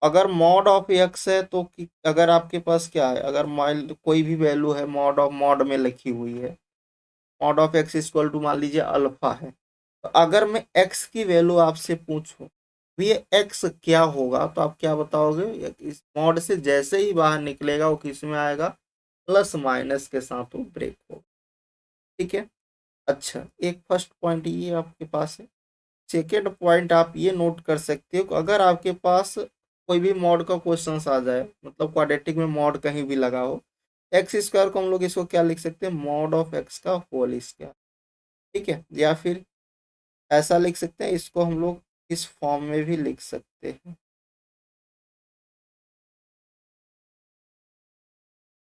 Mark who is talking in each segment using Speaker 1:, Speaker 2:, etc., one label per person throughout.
Speaker 1: अगर mod of x है तो अगर आपके पास क्या है, अगर कोई भी वैल्यू है मॉड ऑफ मॉड में लिखी हुई है, mod of X equal to मान लीजिए अल्फा है, तो अगर मैं एक्स की वैल्यू आपसे पूछूं ये एक्स क्या होगा, तो आप क्या बताओगे? इस मॉड से जैसे ही बाहर निकलेगा वो किस में आएगा? प्लस माइनस के साथ वो ब्रेक होगा। ठीक है। अच्छा, एक फर्स्ट पॉइंट ये आपके पास है। सेकेंड पॉइंट आप ये नोट कर सकते हो कि अगर आपके पास कोई भी मॉड का क्वेश्चन आ जाए, मतलब क्वाड्रेटिक में मॉड कहीं भी लगा हो, एक्स स्क्वायर को हम लोग इसको क्या लिख सकते हैं? मॉड ऑफ एक्स का होल स्क्वायर। ठीक है, या फिर ऐसा लिख सकते हैं, इसको हम लोग इस फॉर्म में भी लिख सकते हैं,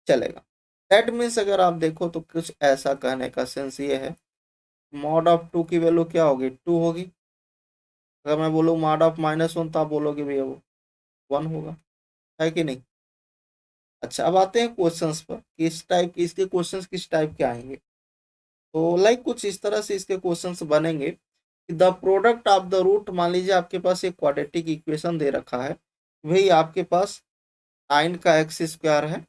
Speaker 1: चलेगा। दैट मीन्स अगर आप देखो तो कुछ ऐसा कहने का सेंस ये है, मॉड ऑफ टू की वैल्यू क्या होगी? टू होगी। अगर मैं बोलूँ मॉड ऑफ माइनस वन, तो आप बोलोगे भैया वो वन होगा, है कि नहीं? अच्छा, अब आते हैं क्वेश्चंस पर, किस टाइप के इसके क्वेश्चंस किस टाइप के आएंगे। तो लाइक कुछ इस तरह से इसके क्वेश्चंस बनेंगे कि the product of the root, मान लीजिए आपके पास एक क्वाड्रेटिक इक्वेशन दे रखा है, वही आपके पास 9 का एक्स स्क्वायर है,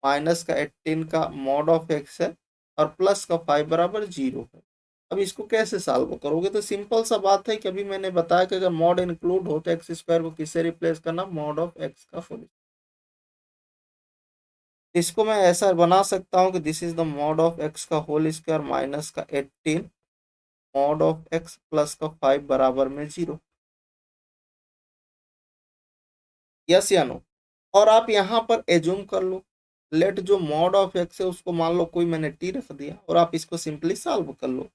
Speaker 1: माइनस का 18 का मॉड ऑफ एक्स है, और प्लस का 5 बराबर 0 है। अब इसको कैसे सॉल्व करोगे? तो सिंपल सा बात है कि अभी मैंने बताया कि अगर मॉड इंक्लूड हो तो एक्स स्क्वायर को किससे रिप्लेस करना? मॉड ऑफ एक्स का फुल। इसको मैं ऐसा बना सकता हूँ कि this is the mod of x का होल स्क्वायर माइनस का 18 मॉड ऑफ एक्स प्लस का 5 बराबर में 0। यस या नो? और आप यहाँ पर एज्यूम कर लो, लेट जो मॉड ऑफ एक्स है उसको मान लो कोई मैंने टी रख दिया, और आप इसको सिंपली सॉल्व कर लो।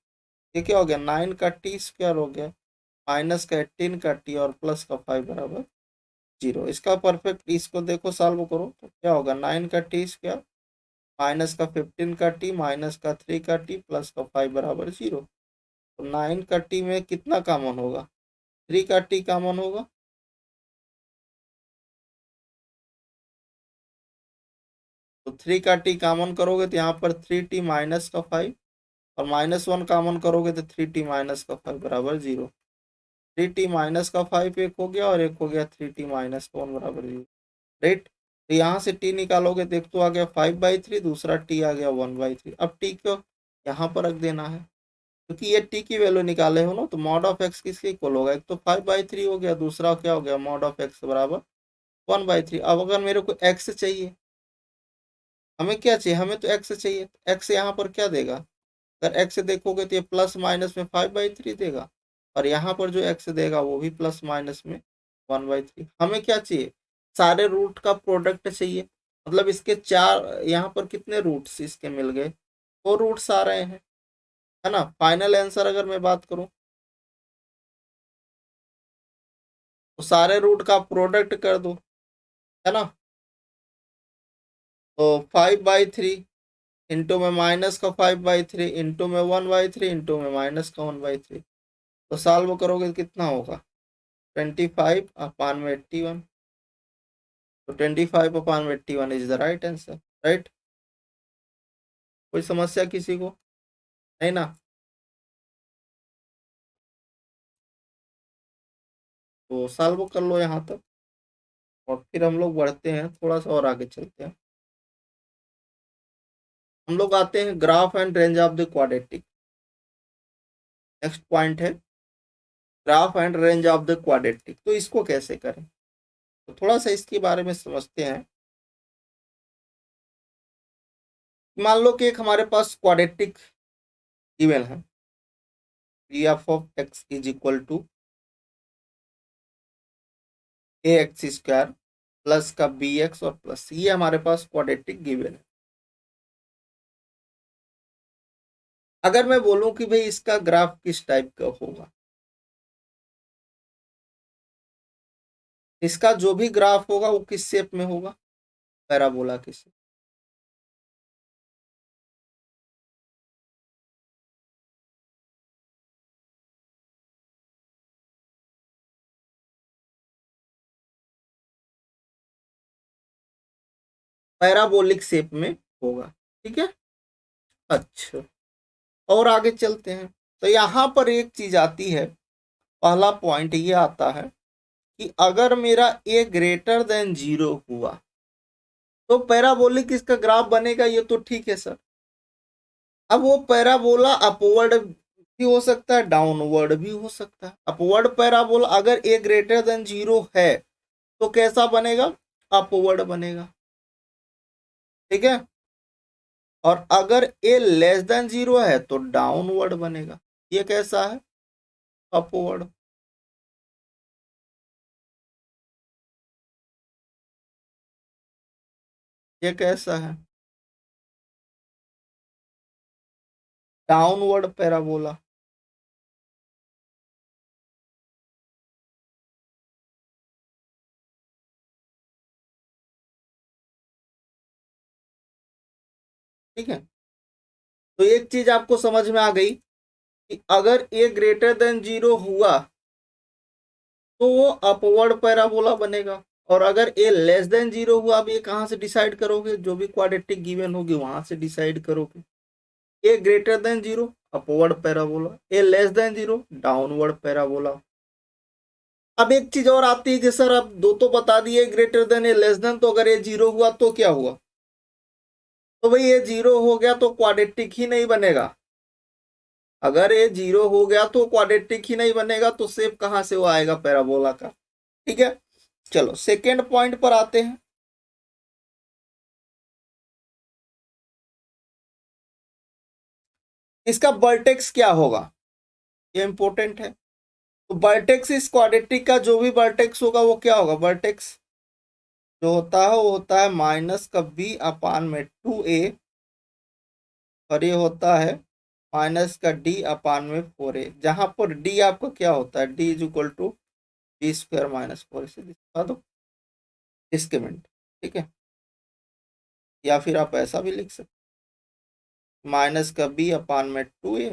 Speaker 1: ये क्या हो गया? 9 का टी स्क्वायर हो गया, माइनस का 18 का टी और प्लस का 5 बराबर 0। इसका परफेक्ट इसको देखो सॉल्व करो तो क्या होगा? 9 का टी स्क्वायर माइनस का 15 का टी माइनस का 3 का टी प्लस का 5 बराबर 0। तो 9 का टी में कितना कॉमन होगा? 3 का टी कॉमन होगा। तो 3 का टी कॉमन करोगे तो यहाँ पर 3 टी माइनस का 5, और माइनस वन कॉमन करोगे तो 3 टी माइनस का 5 बराबर 0। 3 टी माइनस का 5 एक हो गया, और एक हो गया 3 टी माइनस का 1 बराबर 0। राइट। तो यहाँ से टी निकालोगे तो एक तो आ गया 5/3, दूसरा टी आ गया 1/3। अब टी को यहाँ पर रख देना है, क्योंकि ये टी की वैल्यू निकाले हो ना, तो मॉड ऑफ एक्स किसके इक्वल होगा? एक तो 5/3 हो गया, दूसरा क्या हो गया? मॉड ऑफ एक्स बराबर 1/3। अब अगर मेरे को एक्स चाहिए, हमें क्या चाहिए? हमें तो एक्स चाहिए। एक्स यहाँ पर क्या देगा? अगर एक्स देखोगे तो ये प्लस माइनस में 5/3 देगा, और यहाँ पर जो एक्स देगा वो भी प्लस माइनस में 1/3। हमें क्या चाहिए? सारे रूट का प्रोडक्ट चाहिए। मतलब इसके चार, यहाँ पर कितने रूट्स इसके मिल गए? 4 रूट्स आ रहे हैं, है ना? फाइनल आंसर अगर मैं बात करूं तो सारे रूट का प्रोडक्ट कर दो, है ना? तो 5/3 इंटू में माइनस का 5/3 इंटू में 1/3 इंटू में माइनस का 1/3, तो सॉल्व करोगे तो कितना होगा? 25/81। तो 25/81 is the right answer. Right. कोई समस्या किसी को? नहीं ना? तो सॉल्व कर लो यहाँ तक, और फिर हम लोग बढ़ते हैं, थोड़ा सा और आगे चलते हैं। हम लोग आते हैं graph and range of the quadratic. Next point है graph and range of the quadratic. तो इसको कैसे करें? तो थोड़ा सा इसके बारे में समझते हैं। मान लो कि एक हमारे पास क्वाड्रेटिक गिवन है, P F of X is equal to A X square plus का बी एक्स और प्लस, ये हमारे पास क्वाड्रेटिक गिवन है। अगर मैं बोलूं कि भाई इसका ग्राफ किस टाइप का होगा, इसका जो भी ग्राफ होगा वो किस शेप में होगा? पैराबोला की शेप। पैराबोलिक शेप में होगा। ठीक है। अच्छा, और आगे चलते हैं। तो यहाँ पर एक चीज आती है, पहला पॉइंट ये आता है कि अगर मेरा ए ग्रेटर देन 0 हुआ तो पैराबोलिक इसका ग्राफ बनेगा, ये तो ठीक है सर। अब वो पैराबोला अपवर्ड भी हो सकता है, डाउनवर्ड भी हो सकता है। अपवर्ड पैराबोला अगर ए ग्रेटर देन 0 है तो कैसा बनेगा, अपवर्ड बनेगा, ठीक है। और अगर ए लेस देन 0 है तो डाउनवर्ड बनेगा। ये कैसा है, अपवर्ड। ये कैसा है, डाउनवर्ड पैराबोला। ठीक है, तो एक चीज आपको समझ में आ गई कि अगर ए ग्रेटर देन 0 हुआ तो वो अपवर्ड पैराबोला बनेगा। और अगर ए लेस देन 0 हुआ, अब ये कहाँ से डिसाइड करोगे, जो भी क्वाड्रेटिक गिवन होगी वहां से डिसाइड करोगे। ए ग्रेटर देन 0 अपवर्ड पैराबोला, ए लेस देन 0 डाउनवर्ड पैराबोला। अब एक चीज और आती है कि सर अब दो तो बता दिए, ग्रेटर देन ए लेस देन, तो अगर ए 0 हुआ तो क्या हुआ, तो भाई ये 0 हो गया तो क्वाड्रेटिक ही नहीं बनेगा। अगर ये 0 हो गया तो क्वाड्रेटिक ही नहीं बनेगा, तो शेप कहां से वो आएगा पैराबोला का। ठीक है, चलो सेकेंड पॉइंट पर आते हैं। इसका वर्टेक्स क्या होगा, ये इंपॉर्टेंट है। तो वर्टेक्स इस क्वाड्रेटिक का जो भी वर्टेक्स होगा वो क्या होगा, वर्टेक्स जो होता है वो होता है माइनस का बी अपान में 2a, और ये होता है माइनस का डी अपान में 4a, जहां पर डी आपका क्या होता है, D is equal to B square minus 4, इसे दिखा दो डिस्क्रिमिनेंट। ठीक है, या फिर आप ऐसा भी लिख सकते, माइनस का बी अपान में 2a,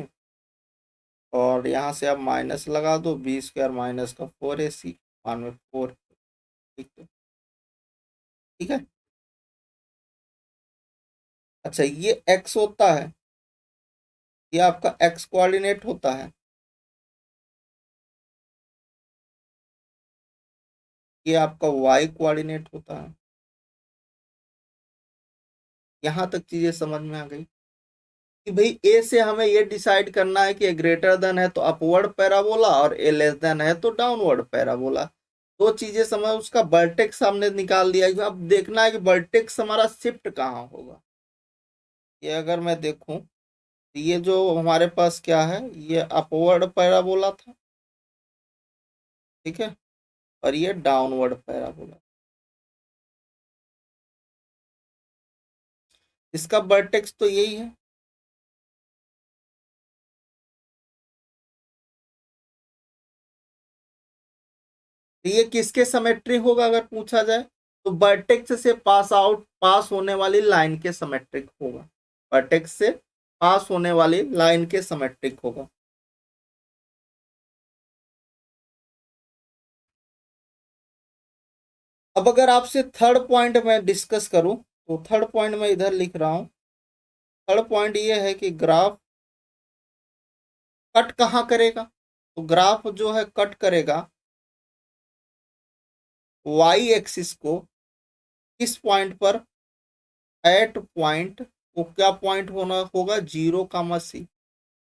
Speaker 1: और यहाँ से आप माइनस लगा दो बी स्क्वायर माइनस का 4ac अपान में 4। ठीक है, ठीक है। अच्छा, ये x होता है, ये आपका x कोऑर्डिनेट होता है, ये आपका y कोऑर्डिनेट होता है। यहां तक चीजें समझ में आ गई कि भाई ए से हमें ये डिसाइड करना है कि ए ग्रेटर देन है तो अपवर्ड पैराबोला, और ए लेस देन है तो डाउनवर्ड पैराबोला। दो चीजें समझ, उसका वर्टेक्स हमने निकाल दिया। अब देखना है कि वर्टेक्स हमारा शिफ्ट कहाँ होगा। ये अगर मैं देखूं तो ये जो हमारे पास क्या है, ये अपवर्ड पैराबोला था, ठीक है, और ये डाउनवर्ड पैराबोला। इसका वर्टेक्स तो यही है। तो ये किसके सिमेट्री होगा अगर पूछा जाए, तो वर्टेक्स से पास होने वाली लाइन के सिमेट्रिक होगा। वर्टेक्स से पास होने वाली लाइन के सिमेट्रिक होगा। अब अगर आपसे थर्ड पॉइंट में डिस्कस करूं तो थर्ड पॉइंट में इधर लिख रहा हूं। थर्ड पॉइंट ये है कि ग्राफ कट कहाँ करेगा, तो ग्राफ जो है कट करेगा वाई एक्सिस को किस पॉइंट पर, एट पॉइंट, वो क्या पॉइंट होना होगा, 0,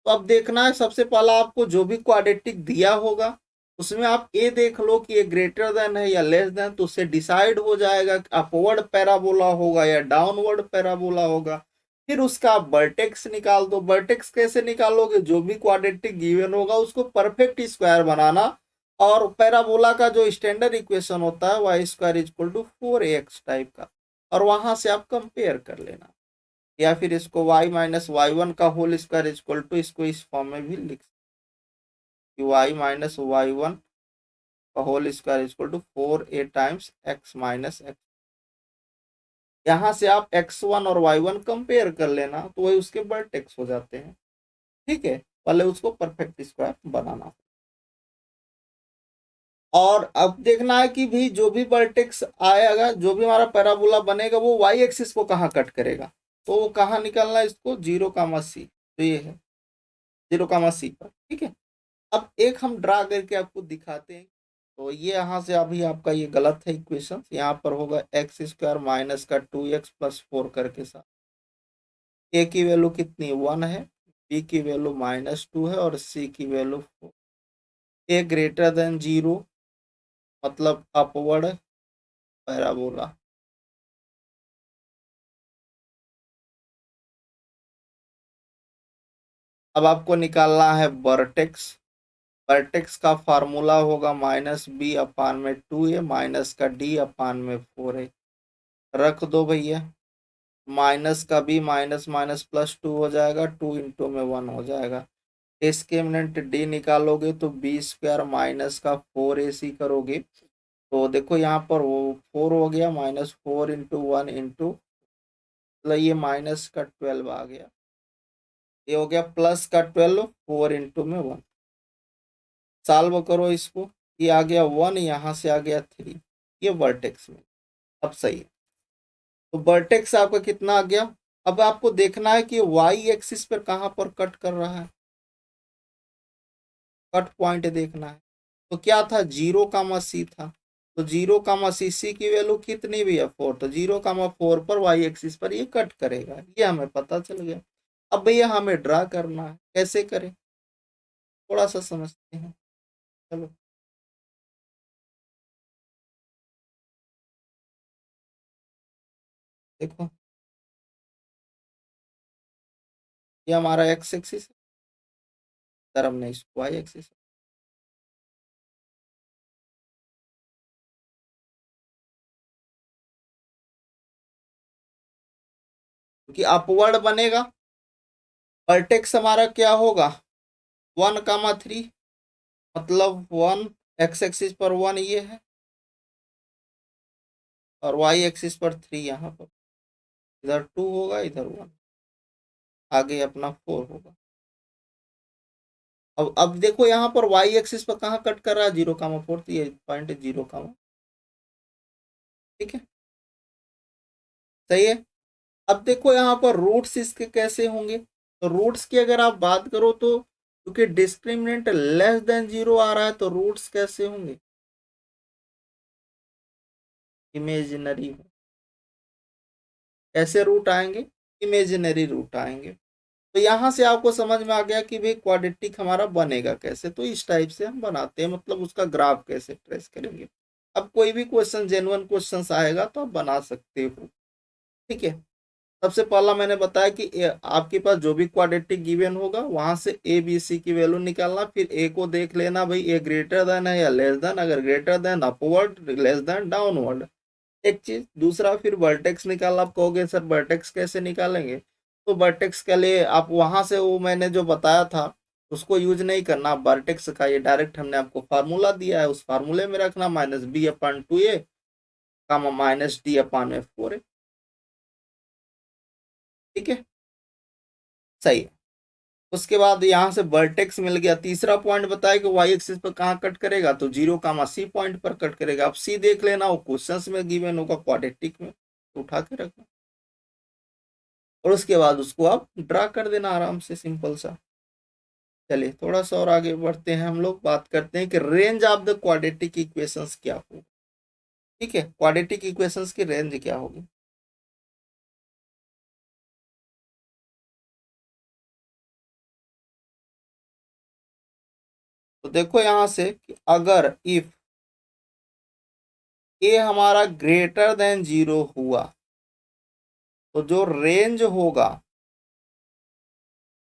Speaker 1: तो अब देखना है सबसे पहला आपको जो भी क्वाड्रेटिक दिया होगा उसमें आप ए देख लो कि ये ग्रेटर देन है या लेस देन, तो उससे डिसाइड हो जाएगा कि अपवर्ड पैराबोला होगा या डाउनवर्ड पैराबोला होगा। फिर उसका आप वर्टेक्स निकाल दो। वर्टेक्स कैसे निकालोगे, जो भी क्वाड्रेटिक गिवन होगा उसको परफेक्ट स्क्वायर बनाना, और पैराबोला का जो स्टैंडर्ड इक्वेशन होता है Y square is equal to 4ax type का, और वहां से आप कंपेयर कर लेना। या फिर इसको y माइनस वाई वन का होल स्क्वायर इक्वल टू, इसको इस फॉर्म में भी लिख सकते, y माइनस वाई वन का whole square equal to 4a times x minus X. यहाँ से आप x1 और y1 कंपेयर कर लेना, तो वही उसके वर्टेक्स हो जाते हैं। ठीक है, पहले उसको परफेक्ट स्क्वायर बनाना। और अब देखना है कि भी जो भी वर्टेक्स आएगा, जो भी हमारा पैराबोला बनेगा, वो y एक्सिस को कहाँ कट करेगा, तो वो कहाँ निकालना है इसको, 0, तो ये है 0, पर। ठीक है, अब एक हम ड्रा करके आपको दिखाते हैं। तो ये यहाँ से अभी आपका ये गलत है इक्वेशन, यहाँ पर होगा एक्स स्क्वायर माइनस का 2x प्लस 4 करके साथ। ए की वैल्यू कितनी 1 है, बी की वैल्यू -2 है और सी की वैल्यू 4। ए ग्रेटर देन 0 मतलब अपवर्ड पैराबोला। अब आपको निकालना है वर्टेक्स। वर्टेक्स का फार्मूला होगा -b/2a माइनस का d/4a। रख दो भैया, माइनस का b माइनस माइनस +2 हो जाएगा, 2 इंटू में 1 हो जाएगा। डिस्क्रिमिनेंट d निकालोगे तो बी स्क्वायर माइनस का 4ac करोगे तो देखो यहाँ पर वो 4 हो गया, -4 इंटू 1 इंटू, मतलब ये माइनस का 12 आ गया, ये हो गया प्लस का 12, 4 इंटू में 1। सॉल्व करो इसको, ये आ गया 1, यहाँ से आ गया 3, ये वर्टेक्स में। अब सही है, तो वर्टेक्स आपका कितना आ गया। अब आपको देखना है कि वाई एक्सिस पर कहाँ पर कट कर रहा है, कट पॉइंट देखना है। तो क्या था, 0, था, तो 0, सी की वैल्यू कितनी भी है 4, तो 0, 4 पर वाई एक्सिस पर ये कट करेगा, ये हमें पता चल गया। अब भैया हमें ड्रा करना है, कैसे करें थोड़ा सा समझते हैं। चलो देखो, ये हमारा एक्स एक्सिस है, इधर हमने इसको वाई एक्सिस, क्योंकि अपवर्ड बनेगा। वर्टेक्स हमारा क्या होगा 1, 3, मतलब 1, एक्स एक्सिस पर 1 ये है और वाई एक्सिस पर 3 यहाँ पर, इधर 2 होगा इधर 1, आगे अपना 4 होगा। अब देखो यहाँ पर वाई एक्सिस पर कहाँ कट कर रहा है, 0, 4, तो ये पॉइंट 0, ठीक है, सही है। अब देखो यहाँ पर रूट्स इसके कैसे होंगे, तो रूट्स की अगर आप बात करो तो क्योंकि डिस्क्रिमिनेंट लेस देन 0 आ रहा है तो रूट्स कैसे होंगे, इमेजिनरी। कैसे रूट आएंगे, इमेजिनरी रूट आएंगे। तो यहाँ से आपको समझ में आ गया कि भाई क्वाड्रेटिक हमारा बनेगा कैसे, तो इस टाइप से हम बनाते हैं, मतलब उसका ग्राफ कैसे ट्रेस करेंगे। अब कोई भी क्वेश्चन जेन्युइन क्वेश्चन आएगा तो आप बना सकते हो, ठीक है। सबसे पहला मैंने बताया कि आपके पास जो भी क्वाड्रेटिक गिवन होगा वहां से ए बी सी की वैल्यू निकालना, फिर ए को देख लेना भाई ए ग्रेटर देन है या लेस देन, अगर greater than upward, less than downward, एक चीज। दूसरा फिर वर्टेक्स निकालना, आप कहोगे सर वर्टेक्स कैसे निकालेंगे, तो वर्टेक्स के लिए आप वहां से वो मैंने जो बताया था उसको यूज नहीं करना, वर्टेक्स का ये डायरेक्ट हमने आपको फार्मूला दिया है, उस फार्मूले में रखना -b/2a -d/4a, ठीक है, सही है। उसके बाद यहाँ से वर्टेक्स मिल गया। तीसरा पॉइंट बताया कि वाई एक्सिस पर कहाँ कट करेगा, तो 0, सी पॉइंट पर कट करेगा। अब सी देख लेना, वो क्वेश्चंस में गिवन होगा क्वाड्रेटिक में, तो उठा के रखना और उसके बाद उसको आप ड्रा कर देना आराम से, सिंपल सा। चलिए थोड़ा सा और आगे बढ़ते हैं, हम लोग बात करते हैं कि range of the quadratic equations क्या होगी, ठीक है, क्वाड्रेटिक इक्वेशंस की रेंज क्या होगी। तो देखो यहां से कि अगर इफ ए हमारा ग्रेटर देन 0 हुआ तो जो रेंज होगा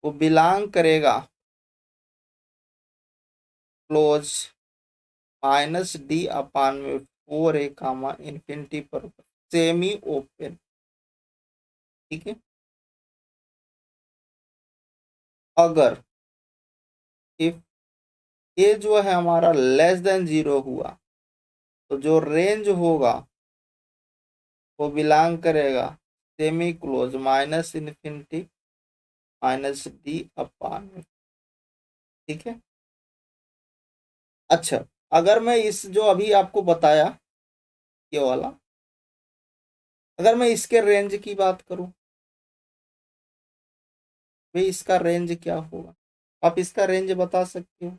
Speaker 1: वो बिलोंग करेगा क्लोज -d/4a इंफिनिटी पर सेमी ओपन, ठीक है। अगर इफ ए जो है हमारा लेस देन 0 हुआ तो जो रेंज होगा वो बिलोंग करेगा semi close minus infinity -d/, ठीक है। अच्छा, अगर मैं इस जो अभी आपको बताया ये वाला, अगर मैं इसके रेंज की बात करूं, भाई इसका रेंज क्या होगा, आप इसका रेंज बता सकते हो।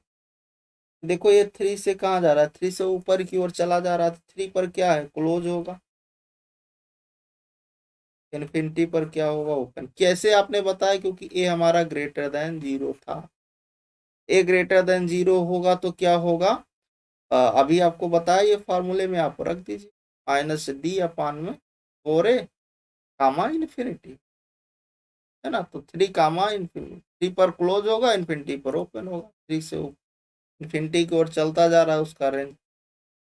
Speaker 1: देखो ये 3 से कहाँ जा रहा है, 3 से ऊपर की ओर चला जा रहा है, 3 पर क्या है, क्लोज होगा, इन्फिनिटी पर क्या होगा, ओपन। कैसे आपने बताया, क्योंकि ए हमारा ग्रेटर देन जीरो था। ए ग्रेटर देन जीरो होगा तो क्या होगा, अभी आपको बताया, ये फॉर्मूले में आप रख दीजिए, माइनस डी अपान में 4a कामा इन्फिनिटी, है ना। तो 3 कामा इन्फिनिटी, 3 पर क्लोज होगा, इन्फिनिटी पर ओपन होगा, 3 से इन्फिनिटी की ओर चलता जा रहा है उसका रेंज,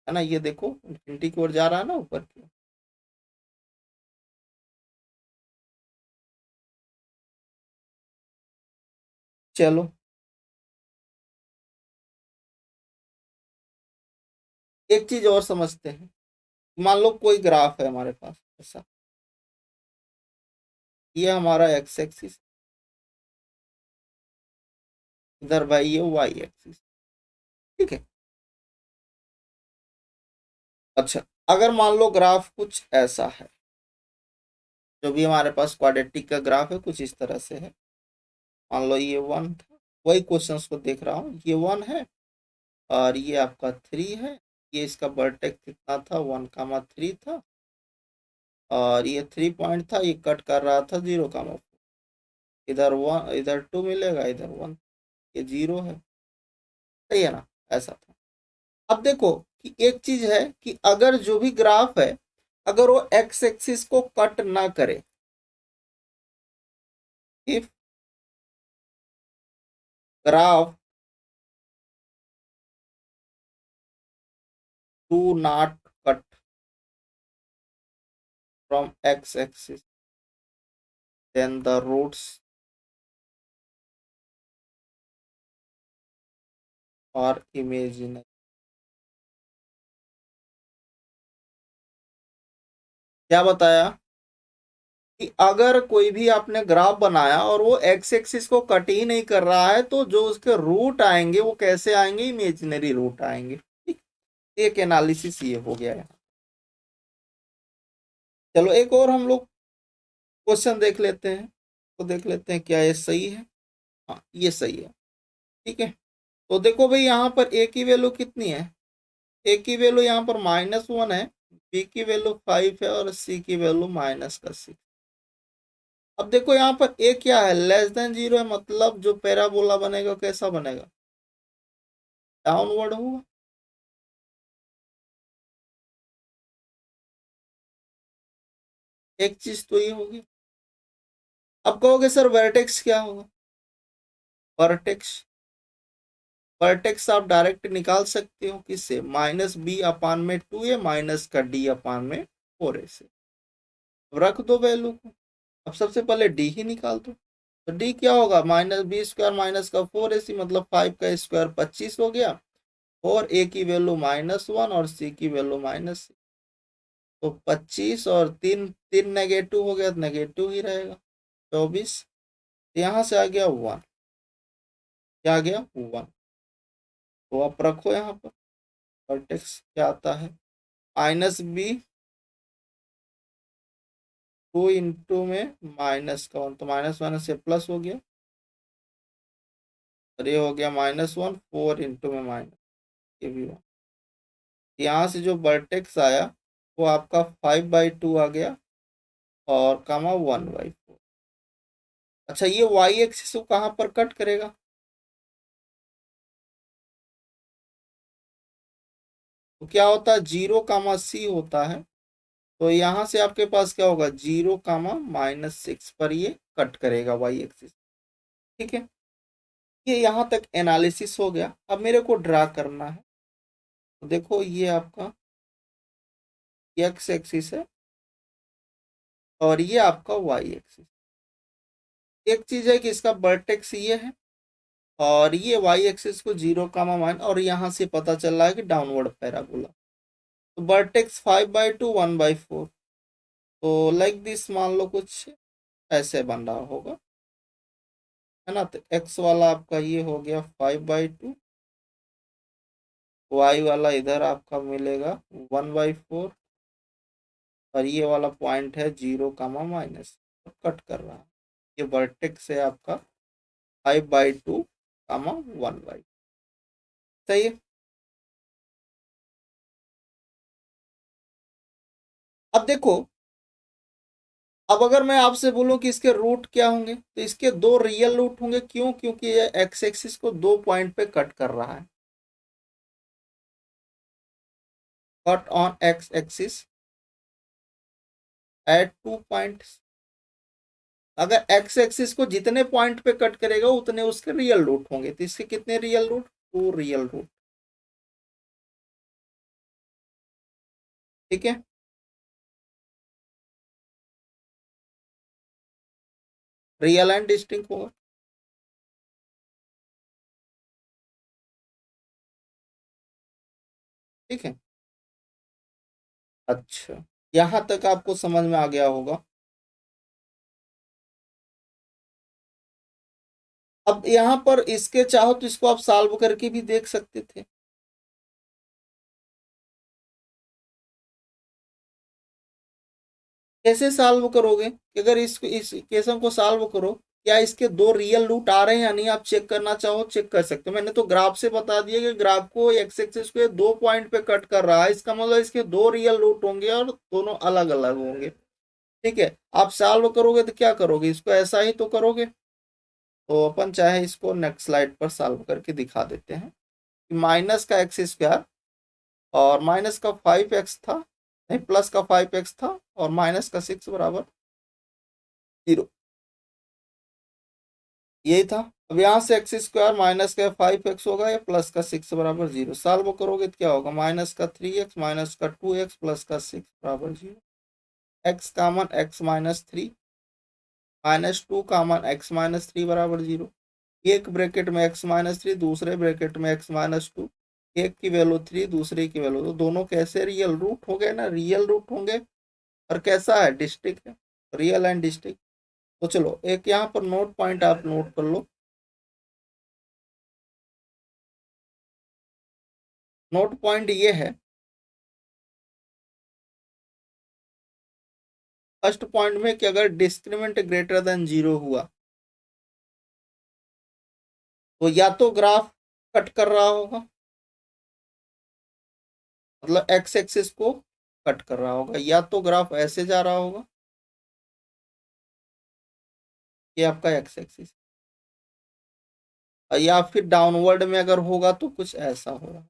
Speaker 1: है ना। ये देखो इन्फिनिटी की ओर जा रहा है ना ऊपर की ओर। चलो एक चीज और समझते हैं। मान लो कोई ग्राफ है हमारे पास ऐसा, ये हमारा एक्स एक्सिस, इधर भाई ये वाई एक्सिस, ठीक है। अच्छा, अगर मान लो ग्राफ कुछ ऐसा है, जो भी हमारे पास क्वाड्रेटिक का ग्राफ है कुछ इस तरह से है, मान लो ये 1 था, वही क्वेश्चंस को देख रहा हूँ, ये 1 है और ये आपका 3 है, ये इसका वर्टेक्स कितना था, 1,3 था, और ये 3 पॉइंट था, ये कट कर रहा था 0,4, इधर 1, इधर 2 मिलेगा, इधर 1, ये 0 है, सही है ना। ऐसा था। अब देखो कि एक चीज है कि अगर जो भी ग्राफ है, अगर वो एक्स एक्सिस को कट ना करे, if graph do not cut from X axis, then the roots are imaginary. क्या बताया कि अगर कोई भी आपने ग्राफ बनाया और वो एक्स एक्सिस को कट ही नहीं कर रहा है, तो जो उसके रूट आएंगे वो कैसे आएंगे, इमेजिनरी रूट आएंगे, ठीक। एक एनालिसिस ये हो गया है। चलो एक और हम लोग क्वेश्चन देख लेते हैं, तो देख लेते हैं क्या ये सही है। हाँ ये सही है, ठीक है। तो देखो भाई यहाँ पर ए की वैल्यू कितनी है, ए की वैल्यू यहाँ पर -1 है, बी की वैल्यू 5 है और सी की वैल्यू -6। अब देखो यहाँ पर ए क्या है, लेस देन जीरो है, मतलब जो पैराबोला बनेगा कैसा बनेगा, डाउनवर्ड होगा। एक चीज तो ये होगी। अब कहोगे सर वर्टेक्स क्या होगा, वर्टेक्स, वर्टेक्स आप डायरेक्ट निकाल सकते हो किससे, -b/2a माइनस का d/4a से। अब रख दो वैल्यू को, अब सबसे पहले डी ही निकाल दो, तो डी क्या होगा, -b² माइनस का 4ac, मतलब 5 का स्क्वायर 25 हो गया, और ए की वैल्यू -1 और सी की वैल्यू -6, तो 25 और 3 3 नेगेटिव हो गया तो नेगेटिव ही रहेगा, 24। यहाँ से आ गया 1, क्या आ गया 1, तो आप रखो यहाँ पर वर्टेक्स क्या आता है, -b 2 इंटू में -1, तो माइनस माइनस से प्लस हो गया, और ये हो गया -1, 4 इंटू में माइनस, ये भी 1। यहाँ से जो वर्टेक्स आया वो आपका 5/2 आ गया, और कामा 1/4। अच्छा, ये वाई एक्सिस को कहाँ पर कट करेगा, तो क्या होता है 0,c होता है, तो यहाँ से आपके पास क्या होगा, 0,-6 पर ये कट करेगा वाई एक्सिस, ठीक है। ये यहाँ तक एनालिसिस हो गया। अब मेरे को ड्रा करना है, तो देखो ये आपका एक्स एक्सिस है और ये आपका वाई एक्सिस। एक चीज है कि इसका वर्टेक्स ये है, और ये वाई एक्सिस को 0,-, और यहाँ से पता चल रहा है कि डाउनवर्ड पैराबोला, तो वर्टेक्स 5/2 1/4, तो लाइक दिस मान लो कुछ ऐसे बन रहा होगा, है ना। तो एक्स वाला आपका ये हो गया 5/2, वाई वाला इधर आपका मिलेगा 1/4, और ये वाला पॉइंट है 0,-, कट कर रहा है, ये वर्टेक्स है आपका 5/2, 1/, सही है। अब देखो, अब अगर मैं आपसे बोलूं कि इसके रूट क्या होंगे, तो इसके दो रियल रूट होंगे। क्यों? क्योंकि ये एक्स एक्सिस को दो पॉइंट पे कट कर रहा है। Cut on x axis at 2 points. अगर एक्स एक्सिस को जितने पॉइंट पे कट करेगा उतने उसके रियल रूट होंगे। तो इसके कितने real root? Two real root. ठीक है। रियल एंड डिस्टिंक्ट होगा। ठीक है। अच्छा, यहां तक आपको समझ में आ गया होगा। अब यहाँ पर इसके चाहो तो इसको आप सॉल्व करके भी देख सकते थे। कैसे सॉल्व करोगे कि अगर इस इक्वेशन को सॉल्व करो, क्या इसके दो रियल रूट आ रहे हैं या नहीं, आप चेक करना चाहो चेक कर सकते हो। मैंने तो ग्राफ से बता दिया कि ग्राफ को एक्स एक्सिस को दो पॉइंट पे कट कर रहा है, इसका मतलब इसके दो रियल रूट होंगे और दोनों अलग अलग होंगे। ठीक है। आप सॉल्व करोगे तो क्या करोगे, इसको ऐसा ही तो करोगे। तो अपन चाहे इसको नेक्स्ट स्लाइड पर सॉल्व करके दिखा देते हैं कि माइनस का एक्स स्क्वायर और माइनस का 5x था, नहीं प्लस का 5x था और माइनस का 6 बराबर 0, यही था। अब यहाँ से एक्स स्क्वायर माइनस का 5x होगा या प्लस का 6 बराबर 0। सॉल्व करोगे तो क्या होगा, माइनस का 3x माइनस का 2x प्लस का 6 बराबर 0। X common x minus 3 minus 2 common x minus 3 बराबर 0। एक ब्रैकेट में x माइनस 3, दूसरे ब्रैकेट में x माइनस 2। एक की वैल्यू 3, दूसरे की वैल्यू, तो दोनों कैसे रियल रूट हो गए ना, रियल रूट होंगे। और कैसा है, डिस्ट्रिक्ट है, रियल एंड डिस्ट्रिक्ट। तो चलो एक यहाँ पर नोट पॉइंट आप नोट कर लो। नोट पॉइंट ये है, फर्स्ट पॉइंट में कि अगर डिस्क्रिमिनेंट ग्रेटर देन 0 हुआ तो या तो ग्राफ कट कर रहा होगा, मतलब एक्स एक्सिस को कट कर रहा होगा, या तो ग्राफ ऐसे जा रहा होगा, ये आपका एक्स एक्सिस, या फिर डाउनवर्ड में अगर होगा तो कुछ ऐसा होगा।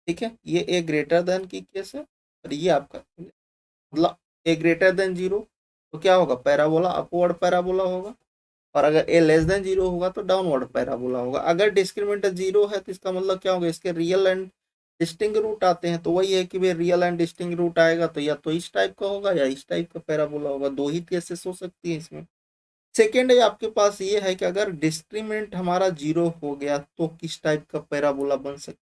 Speaker 1: ठीक है, ये ए ग्रेटर देन की केस है और ये आपका मतलब ए ग्रेटर देन 0 तो क्या होगा, पैराबोला, अपवर्ड पैराबोला होगा। और अगर ए लेस देन 0 होगा तो डाउनवर्ड पैराबोला होगा। अगर डिस्क्रिमिनेंट 0 है तो इसका मतलब क्या होगा, इसके रियल एंड डिस्टिंग रूट आते हैं। तो वही है कि भाई रियल एंड डिस्टिंग रूट आएगा तो या तो इस टाइप का होगा या इस टाइप का पैराबोला होगा। दो ही केसेस हो सकती है इसमें। सेकेंड है आपके पास ये है कि अगर डिस्क्रिमिनेंट हमारा 0 हो गया तो किस टाइप का पैराबोला बन सकता है।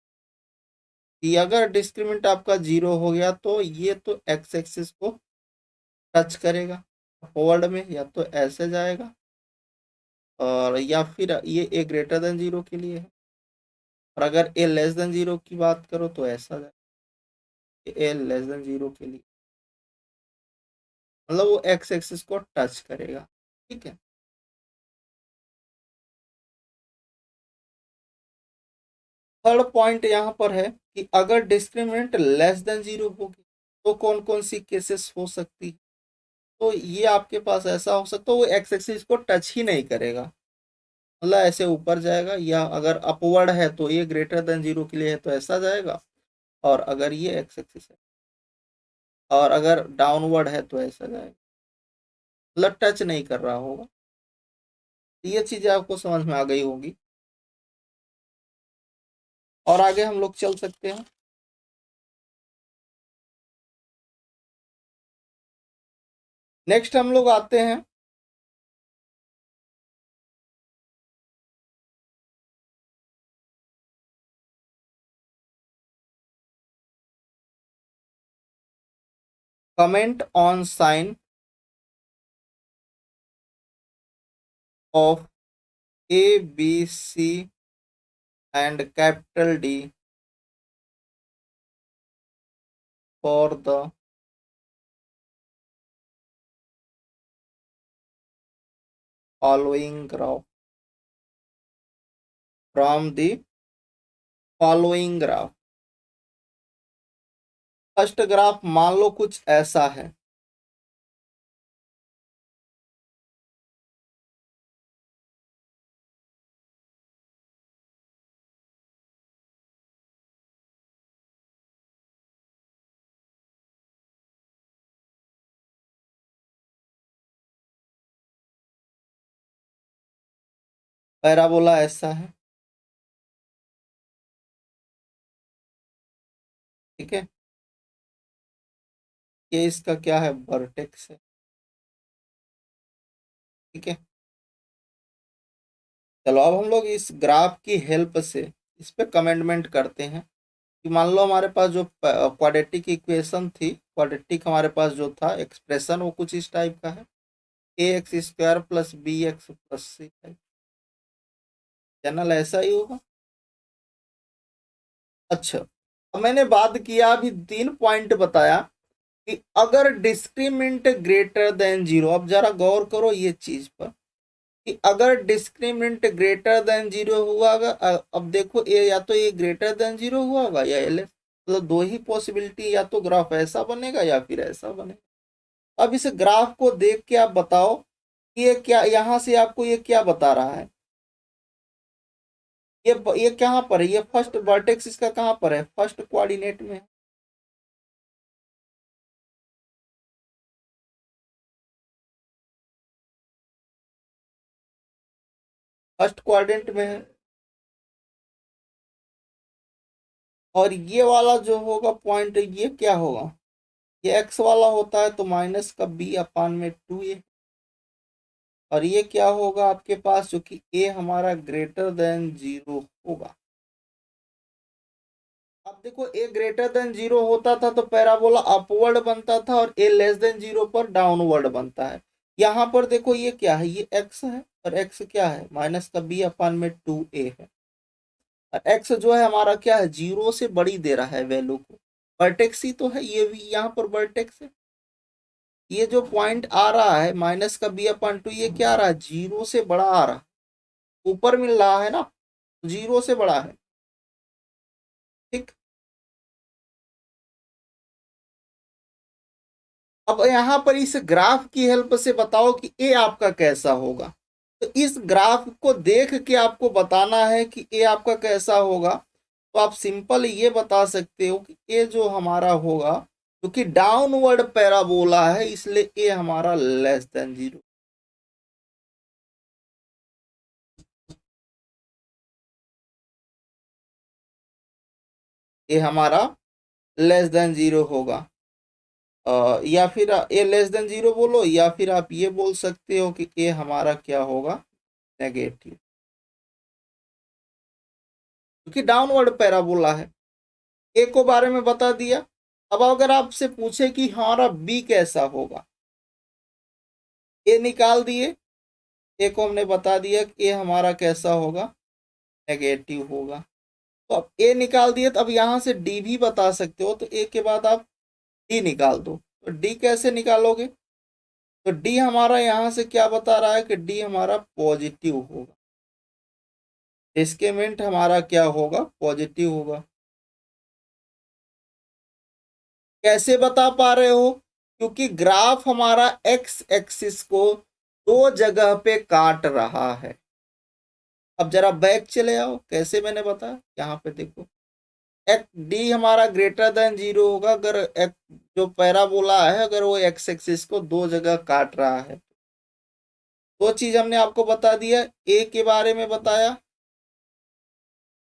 Speaker 1: कि अगर डिस्क्रिमिनेंट आपका 0 हो गया तो ये तो एक्स एक्सिस को टच करेगा फॉरवर्ड में, या तो ऐसे जाएगा, और या फिर ये ए ग्रेटर देन 0 के लिए है। और अगर ए लेस देन 0 की बात करो तो ऐसा जाएगा, ए लेस देन 0 के लिए, मतलब वो एक्स एक्सिस को टच करेगा। ठीक है। थर्ड पॉइंट यहाँ पर है कि अगर डिस्क्रिमिनेंट लेस देन 0 होगी तो कौन कौन सी केसेस हो सकती है। तो ये आपके पास ऐसा हो सकता है वो एक्स एक्सिस को टच ही नहीं करेगा, मतलब ऐसे ऊपर जाएगा, या अगर अपवर्ड है तो ये ग्रेटर देन 0 के लिए है तो ऐसा जाएगा, और अगर ये एक्स एक्सिस है, और अगर डाउनवर्ड है तो ऐसा जाएगा, मतलब टच नहीं कर रहा होगा। तो ये चीजें आपको समझ में आ गई होगी। और आगे हम लोग चल सकते हैं। नेक्स्ट हम लोग आते हैं comment on sign of A B C and capital D for the following graph, from the following graph. First graph मान लो कुछ ऐसा है, पैराबोला ऐसा है, ठीक है, ये इसका क्या है, वर्टेक्स है, ठीक है। चलो अब हम लोग इस ग्राफ की हेल्प से इस पे कमेंटमेंट करते हैं कि मान लो हमारे पास जो क्वाड्रेटिक इक्वेशन थी, क्वाड्रेटिक हमारे पास जो था एक्सप्रेशन, वो कुछ इस टाइप का है, A X square plus B X plus C, general ऐसा ही होगा। अच्छा, अब मैंने बात किया अभी 3 पॉइंट बताया कि अगर डिस्क्रीमिनेंट ग्रेटर देन जीरो, अब जरा गौर करो ये चीज पर कि अगर डिस्क्रीमिनेंट ग्रेटर देन जीरो हुआ होगा, अब देखो ये या तो ये ग्रेटर देन जीरो हुआ होगा या एल, मतलब दो ही पॉसिबिलिटी, या तो ग्राफ ऐसा बनेगा या फिर ऐसा बनेगा। अब इस ग्राफ को देख के आप बताओ कि ये क्या, यहाँ से आपको ये क्या बता रहा है, ये कहाँ पर है, ये फर्स्ट वर्टेक्स इसका कहाँ पर है, फर्स्ट कोऑर्डिनेट में है, फर्स्ट क्वाड्रेंट में है। और ये वाला जो होगा पॉइंट, ये क्या होगा, ये एक्स वाला होता है तो माइनस का बी अपान में 2a, और ये क्या होगा आपके पास, जो कि ए हमारा ग्रेटर देन जीरो होगा। अब देखो ए ग्रेटर देन जीरो होता था तो पैराबोला अपवर्ड बनता था, और ए लेस देन जीरो पर डाउनवर्ड बनता है। यहाँ पर देखो ये क्या है, ये एक्स है, और एक्स क्या है, माइनस का बी अपान में 2a है, और एक्स जो है हमारा क्या है, जीरो से बड़ी दे रहा है वैल्यू को, वर्टेक्स ही तो है, ये भी यहाँ पर वर्टेक्स है। ये जो पॉइंट आ रहा है माइनस का बी अपान 2, ये क्या आ रहा है, जीरो से बड़ा आ रहा है, ऊपर मिल रहा है ना, जीरो से बड़ा है, ठीक। अब यहाँ पर इस ग्राफ की हेल्प से बताओ कि ए आपका कैसा होगा। तो इस ग्राफ को देख के आपको बताना है कि ए आपका कैसा होगा, तो आप सिंपल ये बता सकते हो कि ए जो हमारा होगा, क्योंकि डाउनवर्ड पैराबोला है इसलिए ए हमारा लेस देन जीरो, ए हमारा लेस देन जीरो होगा। या फिर ए लेस देन जीरो बोलो, या फिर आप ये बोल सकते हो कि ए हमारा क्या होगा, नेगेटिव, क्योंकि डाउनवर्ड पैराबोला है। ए को बारे में बता दिया। अब अगर आपसे पूछे कि हमारा बी कैसा होगा, ए निकाल दिए, ए को हमने बता दिया कि ए हमारा कैसा होगा, नेगेटिव होगा। तो अब ए निकाल दिए, तो अब यहाँ से डी भी बता सकते हो, तो ए के बाद आप डी निकाल दो। तो डी कैसे निकालोगे, तो डी हमारा यहाँ से क्या बता रहा है कि डी हमारा पॉजिटिव होगा, डिस्क्रीमिनेंट हमारा क्या होगा, पॉजिटिव होगा। कैसे बता पा रहे हो, क्योंकि ग्राफ हमारा एक्स एक्सिस को दो जगह पे काट रहा है। अब जरा बैक चले आओ, कैसे मैंने बताया, यहाँ पे देखो, एक डी हमारा ग्रेटर देन जीरो होगा अगर एक जो पैराबोला है अगर वो एक्स एक्सिस को दो जगह काट रहा है। दो चीज हमने आपको बता दिया, ए के बारे में बताया,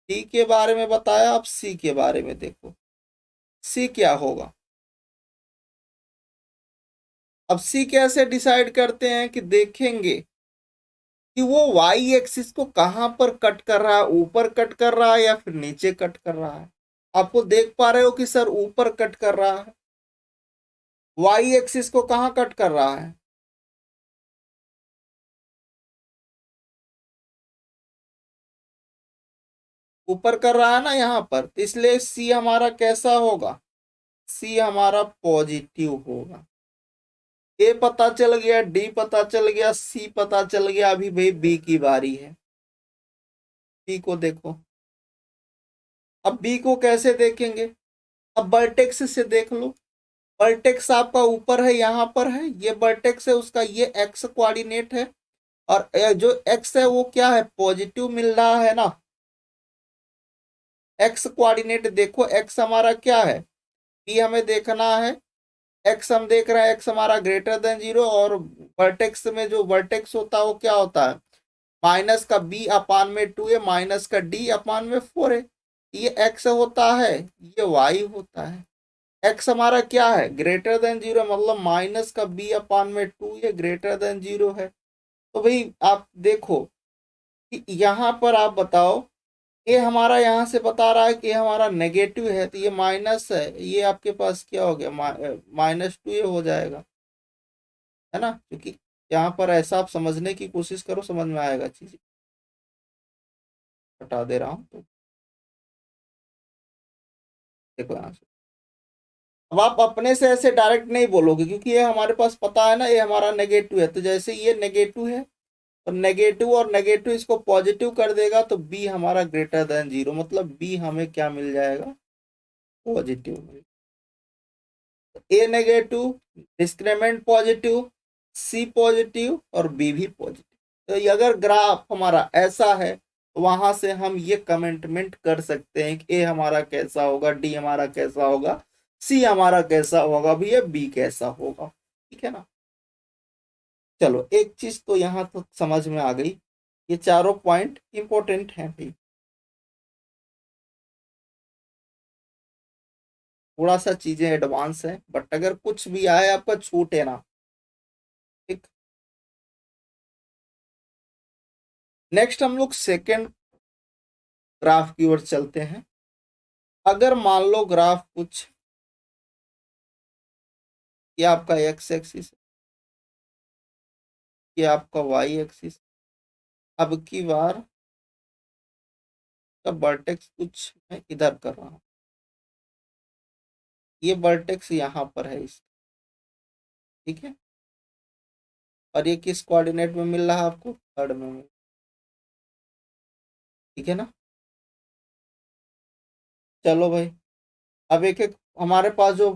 Speaker 1: डी के बारे में बताया, अब सी के बारे में देखो, सी क्या होगा। अब सी कैसे डिसाइड करते हैं कि देखेंगे कि वो वाई एक्सिस को कहां पर कट कर रहा है, ऊपर कट कर रहा है या फिर नीचे कट कर रहा है। आपको देख पा रहे हो कि सर ऊपर कट कर रहा है, वाई एक्सिस को कहां कट कर रहा है, ऊपर कर रहा है ना यहाँ पर, तो इसलिए सी हमारा कैसा होगा, सी हमारा पॉजिटिव होगा। ए पता चल गया, डी पता चल गया, सी पता चल गया, अभी भाई बी की बारी है। बी को देखो, अब बी को कैसे देखेंगे, अब वर्टेक्स से देख लो, वर्टेक्स आपका ऊपर है, यहाँ पर है, ये वर्टेक्स है उसका, ये एक्स कोऑर्डिनेट है, और जो एक्स है वो क्या है, पॉजिटिव मिल रहा है ना। एक्स कोऑर्डिनेट देखो, एक्स हमारा क्या है, बी हमें देखना है, एक्स हम देख रहे हैं, एक्स हमारा ग्रेटर देन 0, और वर्टेक्स में जो वर्टेक्स होता है वो क्या होता है, माइनस का बी अपान में 2 है, माइनस का डी अपान में 4 है। ये एक्स होता है, ये वाई होता है। एक्स हमारा क्या है, ग्रेटर देन 0, मतलब माइनस का बी अपान में 2, ये ग्रेटर देन 0 है। तो भाई आप देखो कि यहाँ पर आप बताओ, ये हमारा यहाँ से बता रहा है कि ये हमारा नेगेटिव है, तो ये माइनस है, ये आपके पास क्या हो गया, -2 ये हो जाएगा, है ना। क्योंकि यहाँ पर ऐसा आप समझने की कोशिश करो, समझ में आएगा चीज। हटा दे रहा हूँ, तो देखो यहाँ से, अब आप अपने से ऐसे डायरेक्ट नहीं बोलोगे, क्योंकि ये हमारे पास पता है ना, ये हमारा नेगेटिव है, तो जैसे ये नेगेटिव है, और नेगेटिव इसको पॉजिटिव कर देगा, तो बी हमारा ग्रेटर देन 0, मतलब बी हमें क्या मिल जाएगा, पॉजिटिव। ए नेगेटिव, डिस्क्रिमिनेंट पॉजिटिव, सी पॉजिटिव और बी भी पॉजिटिव। तो ये अगर ग्राफ हमारा ऐसा है, तो वहां से हम ये कमेंटमेंट कर सकते हैं कि ए हमारा कैसा होगा, डी हमारा कैसा होगा, सी हमारा कैसा होगा, भैया बी कैसा होगा। ठीक है ना। चलो एक चीज तो यहाँ तो समझ में आ गई, ये चारों पॉइंट इंपॉर्टेंट हैं भाई। थोड़ा सा चीजें एडवांस है, बट अगर कुछ भी आए आपका छूटे ना। ठीक। नेक्स्ट हम लोग सेकेंड ग्राफ की ओर चलते हैं। अगर मान लो ग्राफ कुछ, ये आपका एक्स एक्सिस, ये आपका वाई एक्सिस, अब की बार का वर्टेक्स कुछ मैं इधर कर रहा हूँ, ये वर्टेक्स यहाँ पर है इस, ठीक है, और ये किस कोऑर्डिनेट में मिल रहा है आपको, थर्ड में मिल, ठीक है ना। चलो भाई, अब एक एक हमारे पास जो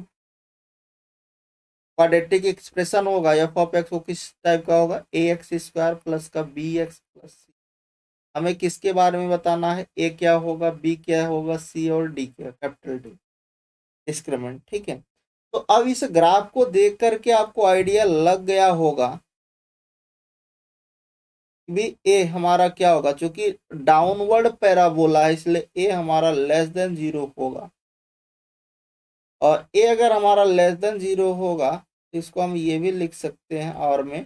Speaker 1: क्वाड्रेटिक एक्सप्रेशन होगा एफ ऑफ एक्स, वो किस टाइप का होगा, ए एक्स स्क्वायर प्लस का बी एक्स प्लस सी। हमें किसके बारे में बताना है, ए क्या होगा, बी क्या होगा, सी और डी क्या, कैपिटल डी, डिस्क्रिमिनेंट। ठीक है। तो अब इस ग्राफ को देख करके आपको आइडिया लग गया होगा कि भी ए हमारा क्या होगा, क्योंकि डाउनवर्ड पैराबोला है, इसलिए ए हमारा लेस देन 0 होगा, और ए अगर हमारा लेस देन 0 होगा, तो इसको हम ये भी लिख सकते हैं, और में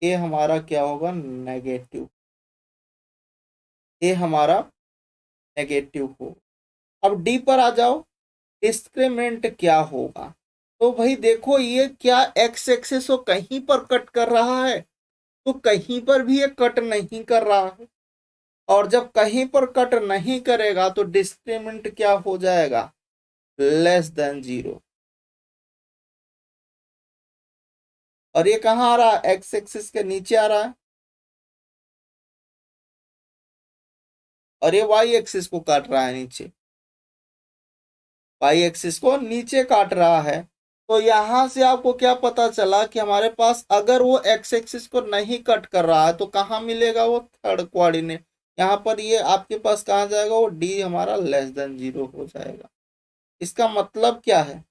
Speaker 1: ए हमारा क्या होगा, नेगेटिव, ए हमारा नेगेटिव हो। अब डी पर आ जाओ, डिस्क्रिमिनेंट क्या होगा। तो भाई देखो, ये क्या एक्स एक्सिस को कहीं पर कट कर रहा है, तो कहीं पर भी ये कट नहीं कर रहा है, और जब कहीं पर कट नहीं करेगा तो डिस्क्रिमिनेंट क्या हो जाएगा, लेस देन 0। और ये कहाँ आ रहा है, एक्स एक्सिस के नीचे आ रहा है, और ये वाई एक्सिस को काट रहा है नीचे, वाई एक्सिस को नीचे काट रहा है। तो यहां से आपको क्या पता चला कि हमारे पास अगर वो एक्स एक्सिस को नहीं कट कर रहा है, तो कहाँ मिलेगा वो थर्ड कोऑर्डिनेट, यहाँ पर ये आपके पास कहाँ जाएगा, वो डी हमारा लेस देन 0 हो जाएगा। इसका मतलब क्या है,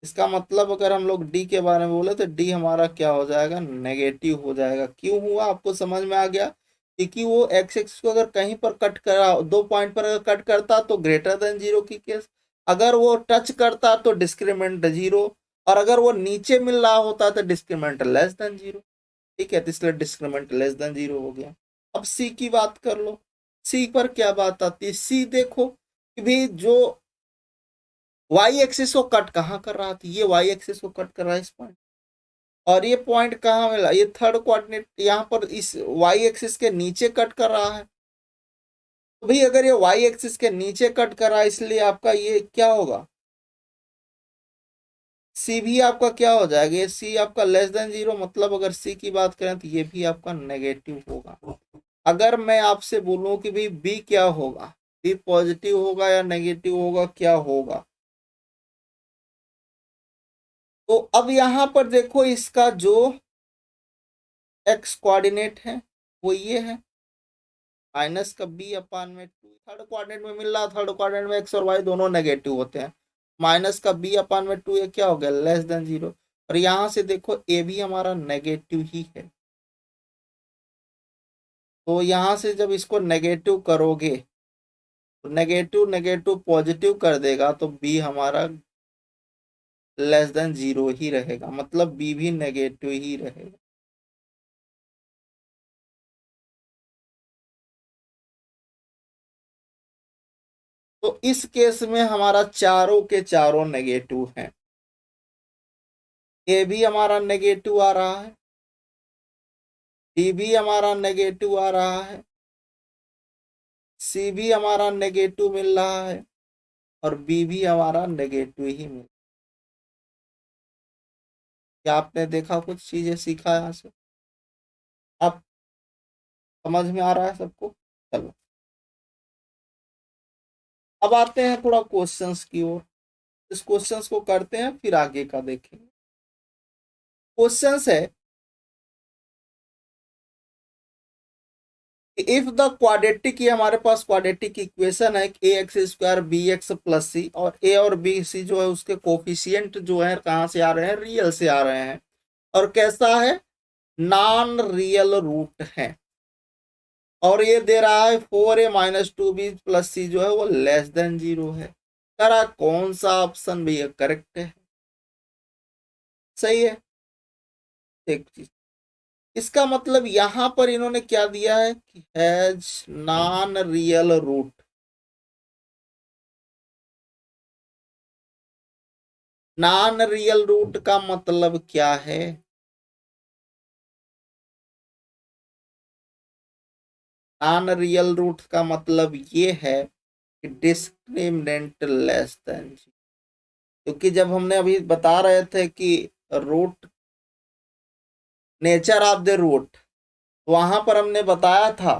Speaker 1: इसका मतलब अगर हम लोग डी के बारे में बोले, तो डी हमारा क्या हो जाएगा, नेगेटिव हो जाएगा। क्यों हुआ, आपको समझ में आ गया, क्योंकि वो एक्स एक्सिस को अगर कहीं पर कट करा, दो पॉइंट पर अगर कट करता तो ग्रेटर देन 0 की केस, अगर वो टच करता तो डिस्क्रिमिनेंट 0, और अगर वो नीचे मिल रहा होता तो डिस्क्रिमिनेंट लेस देन 0। ठीक है, तो इसलिए डिस्क्रिमिनेंट लेस देन 0 हो गया। अब सी की बात कर लो, सी पर क्या बात आती है, सी देखो कि भी जो वाई एक्सिस को कट कहाँ कर रहा था, ये वाई एक्सिस को कट कर रहा है इस पॉइंट, और ये पॉइंट कहाँ मिला, ये थर्ड कोऑर्डिनेट यहाँ पर इस वाई एक्सिस के नीचे कट कर रहा है। तो भाई अगर ये वाई एक्सिस के नीचे कट कर रहा है, इसलिए आपका ये क्या होगा, सी भी आपका क्या हो जाएगा, ये सी आपका लेस देन 0, मतलब अगर सी की बात करें तो ये भी आपका नेगेटिव होगा। अगर मैं आपसे बोलूं कि भाई बी क्या होगा, बी पॉजिटिव होगा या नेगेटिव होगा, क्या होगा? तो अब यहां पर देखो, इसका जो एक्स कोऑर्डिनेट है वो ये है, माइनस का बी अपान में टू। थर्ड क्वाड्रेंट में मिल रहा, थर्ड क्वाड्रेंट में एक्स और वाई दोनों नेगेटिव होते हैं। माइनस का बी अपान में टू, ये क्या हो गया, लेस देन जीरो। और यहां से देखो ए भी हमारा नेगेटिव ही है, तो यहां से जब इसको नेगेटिव करोगे तो नेगेटिव नेगेटिव पॉजिटिव कर देगा, तो बी हमारा लेस देन जीरो ही रहेगा, मतलब बी भी नेगेटिव ही रहेगा। तो इस केस में हमारा चारों के चारों नेगेटिव हैं। ए भी हमारा नेगेटिव आ रहा है, डी भी हमारा नेगेटिव आ रहा है, सी भी हमारा नेगेटिव मिल रहा है, और बी भी हमारा नेगेटिव ही मिल। क्या आपने देखा, कुछ चीजें सीखा यहाँ से? आप समझ में आ रहा है सबको? चलो अब आते हैं थोड़ा क्वेश्चंस की ओर। इस क्वेश्चंस को करते हैं, फिर आगे का देखेंगे। क्वेश्चंस है, इफ द क्वाड्रेटिक, ये हमारे पास क्वाड्रेटिक इक्वेशन है, A X square B X plus C, और ए और बी सी जो है उसके कोफिशियंट जो है कहाँ से आ रहे हैं, रियल से आ रहे हैं। और कैसा है, नॉन रियल रूट है। और ये दे रहा है 4a-2b प्लस सी जो है वो लेस देन जीरो है। करा कौन सा ऑप्शन भी करेक्ट है, सही है? एक चीज, इसका मतलब यहां पर इन्होंने क्या दिया है कि has non real root. Non real root का मतलब क्या है? नॉन रियल रूट का मतलब ये है कि डिस्क्रिमिनेंट लेस देन, क्योंकि जब हमने अभी बता रहे थे कि root, nature of the root, वहां पर हमने बताया था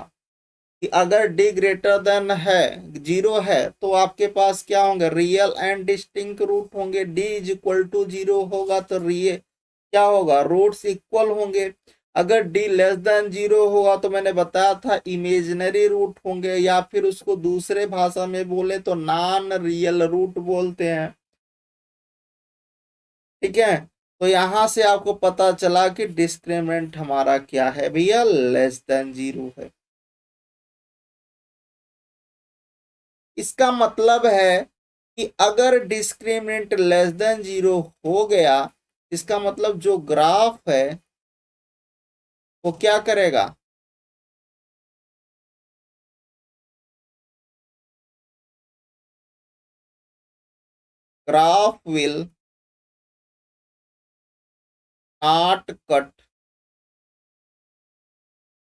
Speaker 1: कि अगर डी ग्रेटर देन है, जीरो है, तो आपके पास क्या होंगे, रियल एंड डिस्टिंक्ट रूट होंगे। D is equal to zero होगा तो रियल क्या होगा, रूट्स इक्वल होंगे। अगर डी लेस देन जीरो होगा तो मैंने बताया था इमेजिनरी रूट होंगे, या फिर उसको दूसरे भाषा में बोले तो नॉन रियल रूट बोलते हैं। ठीक है, तो यहां से आपको पता चला कि डिस्क्रिमिनेंट हमारा क्या है भैया, लेस देन जीरो है। इसका मतलब है कि अगर डिस्क्रिमिनेंट लेस देन जीरो हो गया, इसका मतलब जो ग्राफ है वो क्या करेगा, ग्राफ विल नॉट कट,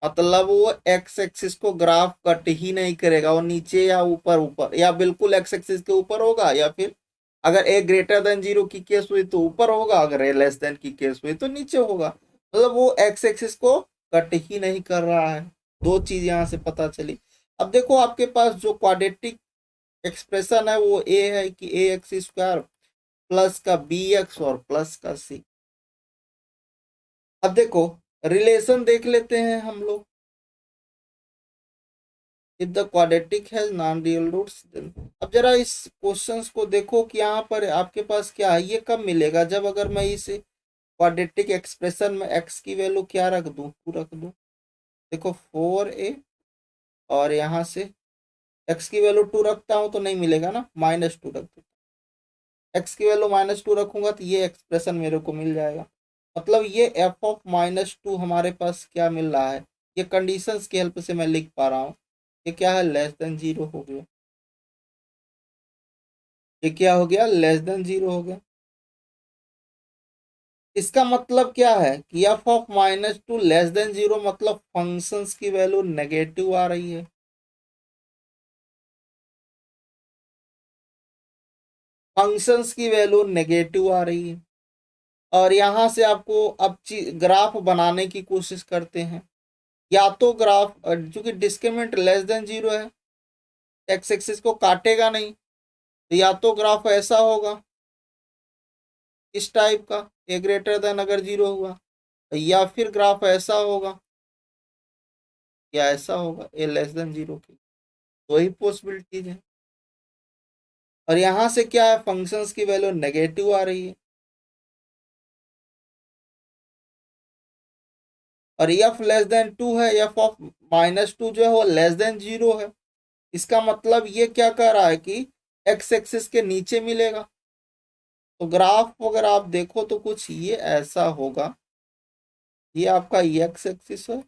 Speaker 1: मतलब वो एक्स एक्सिस को ग्राफ कट ही नहीं करेगा, वो नीचे या ऊपर, ऊपर या बिल्कुल एक्स एक्सिस के ऊपर होगा, या फिर अगर ए ग्रेटर देन जीरो की केस हुई तो ऊपर होगा, अगर ए लेस देन की केस हुई तो नीचे होगा। मतलब वो एक्स एक्सिस को कट ही नहीं कर रहा है। दो चीज यहां से पता चली। अब देखो आपके पास जो क्वाड्रेटिक एक्सप्रेशन है वो ए है कि ए एक्स स्क्वायर प्लस का बी एक्स और प्लस का सी। अब देखो रिलेशन देख लेते हैं हम लोग। If the quadratic has non real roots, अब जरा इस क्वेश्चंस को देखो कि यहाँ पर आपके पास क्या है, ये कब मिलेगा, जब अगर मैं इस क्वाड्रेटिक एक्सप्रेशन में एक्स की वैल्यू क्या रख दूं, टू रख दूं। देखो 4a, और यहाँ से एक्स की वैल्यू टू रखता हूं तो नहीं मिलेगा ना, -2 रख दूं। एक्स की वैल्यू -2 रखूंगा तो ये एक्सप्रेशन मेरे को मिल जाएगा। मतलब ये एफ ऑफ -2 हमारे पास क्या मिल रहा है, ये कंडीशंस की हेल्प से मैं लिख पा रहा हूँ। ये क्या है, लेस देन जीरो हो गया। ये क्या हो गया, लेस देन जीरो हो गया। इसका मतलब क्या है कि F of -2 less than zero, मतलब फंक्शंस की वैल्यू नेगेटिव आ रही है। फंक्शंस की वैल्यू नेगेटिव आ रही है। और यहां से आपको अब ग्राफ बनाने की कोशिश करते हैं। या तो ग्राफ, चूंकि डिस्क्रिमिनेंट लेस देन जीरो है, एक्स एक्सिस को काटेगा नहीं, तो या तो ग्राफ ऐसा होगा इस टाइप का, ए ग्रेटर देन अगर 0 हुआ, या फिर ग्राफ ऐसा होगा या ऐसा होगा ए लेस देन 0 की। वही पॉसिबिलिटीज है। और यहां से क्या है, फंक्शंस की वैल्यू नेगेटिव आ रही है, और एफ लेस देन 2 है, एफ ऑफ -2 जो है वो लेस देन 0 है। इसका मतलब ये क्या कह रहा है कि एक्स एक्सिस के नीचे मिलेगा। तो ग्राफ अगर आप देखो तो कुछ ये ऐसा होगा, ये आपका एक्स एक्सिस है,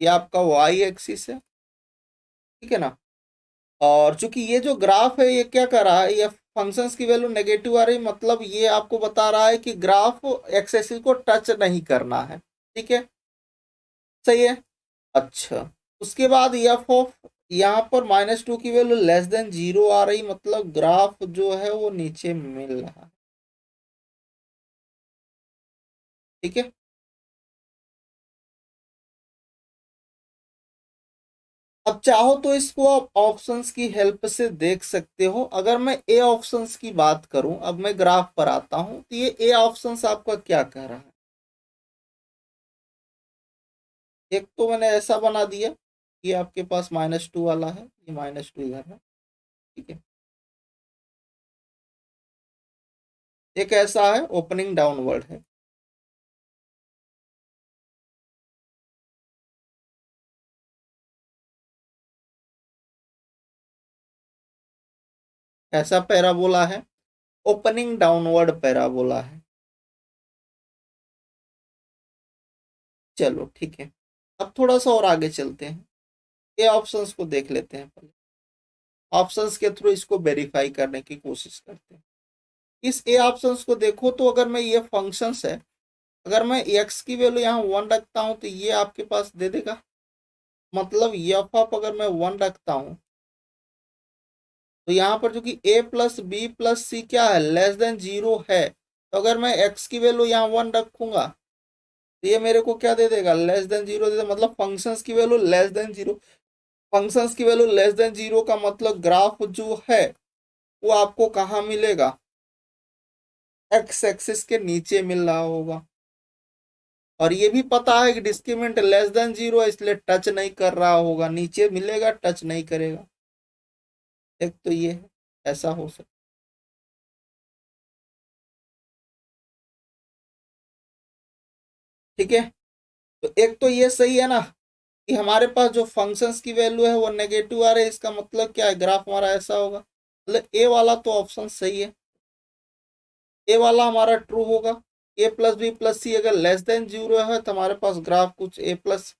Speaker 1: ये आपका वाई एक्सिस है, ठीक है ना। और चूंकि ये जो ग्राफ है ये क्या कर रहा है, ये फंक्शंस की वैल्यू नेगेटिव आ रही, मतलब ये आपको बता रहा है कि ग्राफ एक्स एक्सिस को टच नहीं करना है, ठीक है, सही है। अच्छा, उसके बाद एफ ऑफ यहाँ पर -2 की वैल्यू लेस देन 0 आ रही, मतलब ग्राफ जो है वो नीचे मिल रहा है, ठीक है। अब चाहो तो इसको आप ऑप्शंस की हेल्प से देख सकते हो। अगर मैं ए ऑप्शंस की बात करूं, अब मैं ग्राफ पर आता हूं, तो ये ए ऑप्शंस आपका क्या कह रहा है। एक तो मैंने ऐसा बना दिया, ये आपके पास -2 वाला है, ये -2 इधर है, ठीक है। एक ऐसा है ओपनिंग डाउनवर्ड है, ऐसा पैराबोला है, ओपनिंग डाउनवर्ड पैराबोला है। चलो ठीक है, अब थोड़ा सा और आगे चलते हैं, ये ऑप्शंस को देख लेते हैं पहले। ऑप्शंस के थ्रू इसको वेरीफाई करने की कोशिश करते हैं। इस ए ऑप्शंस को देखो तो अगर मैं ये फंक्शंस है, अगर मैं एक्स की वैल्यू यहाँ 1 रखता हूँ तो ये आपके पास दे देगा, मतलब एफ ऑफ अगर मैं 1 रखता हूँ तो यहाँ पर जो कि ए प्लस बी प्लस सी क्या है, लेस देन 0 है। तो अगर मैं एक्स की वैल्यू यहाँ 1 रखूंगा तो ये मेरे को क्या दे देगा, लेस देन 0 दे देगा, मतलब फंक्शंस की वैल्यू लेस देन 0। फंक्शंस की वैल्यू लेस देन 0 का मतलब ग्राफ जो है वो आपको कहाँ मिलेगा, एक्स एक्सिस के नीचे मिल रहा होगा। और ये भी पता है कि डिस्क्रिमिनेंट लेस देन 0 है, इसलिए टच नहीं कर रहा होगा, नीचे मिलेगा टच नहीं करेगा। एक तो ये है, ऐसा हो सकता, ठीक है। तो एक तो ये सही है ना कि हमारे पास जो फंक्शंस की वैल्यू है वो नेगेटिव आ रही है, इसका मतलब क्या है, ग्राफ हमारा ऐसा होगा, मतलब ए वाला तो ऑप्शन सही है, ए वाला हमारा ट्रू होगा। ए प्लस बी प्लस सी अगर लेस देन 0 है तो हमारे पास ग्राफ कुछ ए प्लस,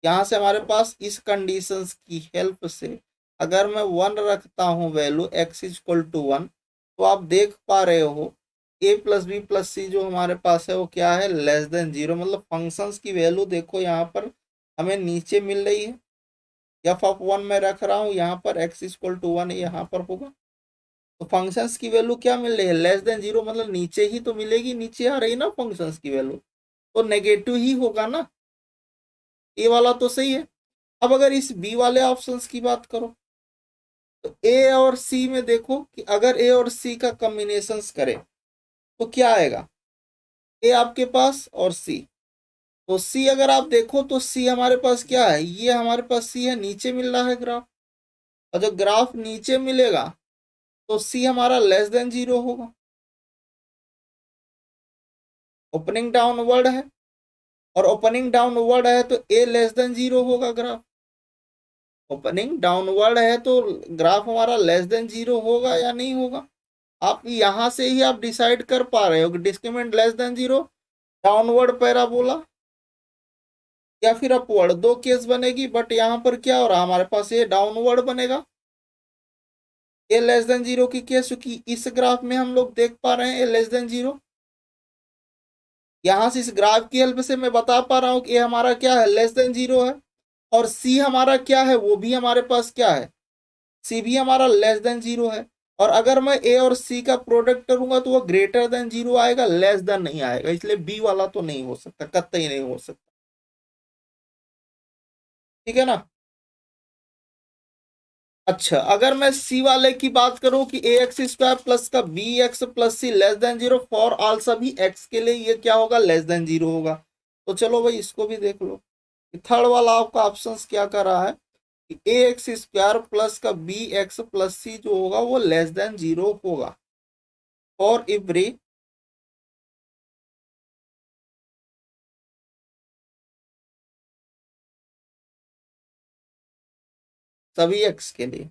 Speaker 1: यहाँ से हमारे पास इस कंडीशंस की हेल्प से अगर मैं 1 रखता हूँ value X is equal to 1, तो आप देख पा रहे हो A plus B plus C जो हमारे पास है वो क्या है, लेस देन 0, मतलब फंक्शंस की वैल्यू देखो यहाँ पर हमें नीचे मिल रही है। एफ ऑफ 1 मैं रख रहा हूँ यहाँ पर एक्स इज इक्वल टू 1 यहाँ पर होगा, तो फंक्शंस की वैल्यू क्या मिल रही है, लेस देन 0, मतलब नीचे ही तो मिलेगी, नीचे आ रही ना फंक्शंस की वैल्यू, तो नेगेटिव ही होगा ना, ए वाला तो सही है। अब अगर इस बी वाले ऑप्शंस की बात करो तो ए और सी में देखो कि अगर ए और सी का कॉम्बिनेशंस करें तो क्या आएगा, ए आपके पास और सी, तो सी अगर आप देखो तो सी हमारे पास क्या है, ये हमारे पास सी है, नीचे मिल रहा है ग्राफ, और जब ग्राफ नीचे मिलेगा तो सी हमारा लेस देन 0 होगा, ओपनिंग डाउनवर्ड है, और ओपनिंग डाउनवर्ड है तो ए लेस देन 0 होगा ग्राफ, ओपनिंग डाउनवर्ड है तो ग्राफ हमारा लेस देन 0 होगा या नहीं होगा। आप यहां से ही आप डिसाइड कर पा रहे हो कि discriminant less than 0, downward parabola या फिर अपवर्ड, दो केस बनेगी, बट यहाँ पर क्या हो रहा है हमारे पास, ये डाउनवर्ड बनेगा, ए लेस देन 0 की केस, क्योंकि इस ग्राफ में हम लोग देख पा रहे हैं ए लेस देन 0। यहां से इस ग्राफ की हेल्प से मैं बता पा रहा हूं कि ए हमारा क्या है, लेस देन 0 है, और सी हमारा क्या है, वो भी हमारे पास क्या है, सी भी हमारा लेस देन 0 है। और अगर मैं ए और सी का प्रोडक्ट करूंगा तो वो ग्रेटर देन 0 आएगा, लेस देन नहीं आएगा, इसलिए बी वाला तो नहीं हो सकता, कतई नहीं हो सकता, ठीक है ना। अच्छा, अगर मैं सी वाले की बात करूं कि ए एक्स स्क्वायर प्लस का B X plus C less than zero for all सभी एक्स के लिए ये क्या होगा, लेस देन जीरो होगा। तो चलो भाई इसको भी देख लो। थर्ड वाला आपका ऑप्शन क्या कर रहा है कि ए एक्स स्क्वायर प्लस का बी एक्स प्लस सी जो होगा वो लेस देन जीरो होगा फॉर एवरी सभी एक्स के लिए।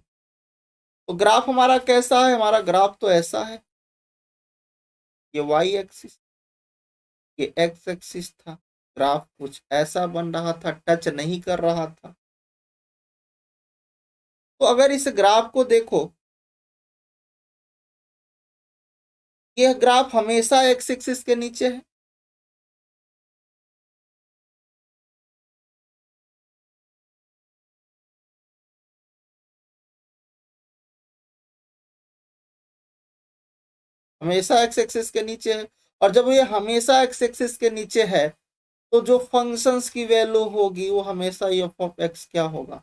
Speaker 1: तो ग्राफ हमारा कैसा है, हमारा ग्राफ तो ऐसा है, ये वाई एक्सिस, ये एक्स एक्सिस था। ग्राफ कुछ ऐसा बन रहा था, टच नहीं कर रहा था। तो अगर इस ग्राफ को देखो, ये ग्राफ हमेशा एक्स एक्सिस के नीचे है। हमेशा एक्स एक्सिस के नीचे है। और जब ये हमेशा एक्स एक्सिस के नीचे है तो जो फंक्शंस की वैल्यू होगी वो हमेशा एफ ऑफ एक्स क्या होगा,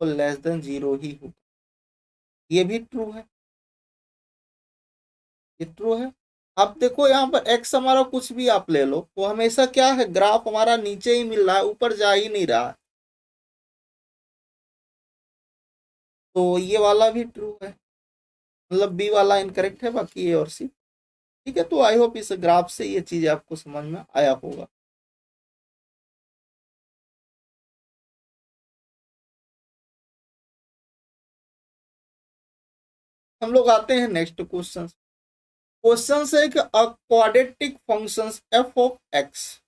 Speaker 1: तो लेस देन जीरो ही होगा। ये भी ट्रू है, ये ट्रू है। आप देखो यहाँ पर एक्स हमारा कुछ भी आप ले लो, वो हमेशा क्या है, ग्राफ हमारा नीचे ही मिल रहा है, ऊपर जा ही नहीं रहा है। तो ये वाला भी ट्रू है, मतलब बी वाला इनकरेक्ट है, बाकी ए और सी ठीक है। तो आई होप इस ग्राफ से ये चीज आपको समझ में आया होगा। हम लोग आते हैं नेक्स्ट क्वेश्चन। क्वेश्चन है कि a quadratic functions F of x,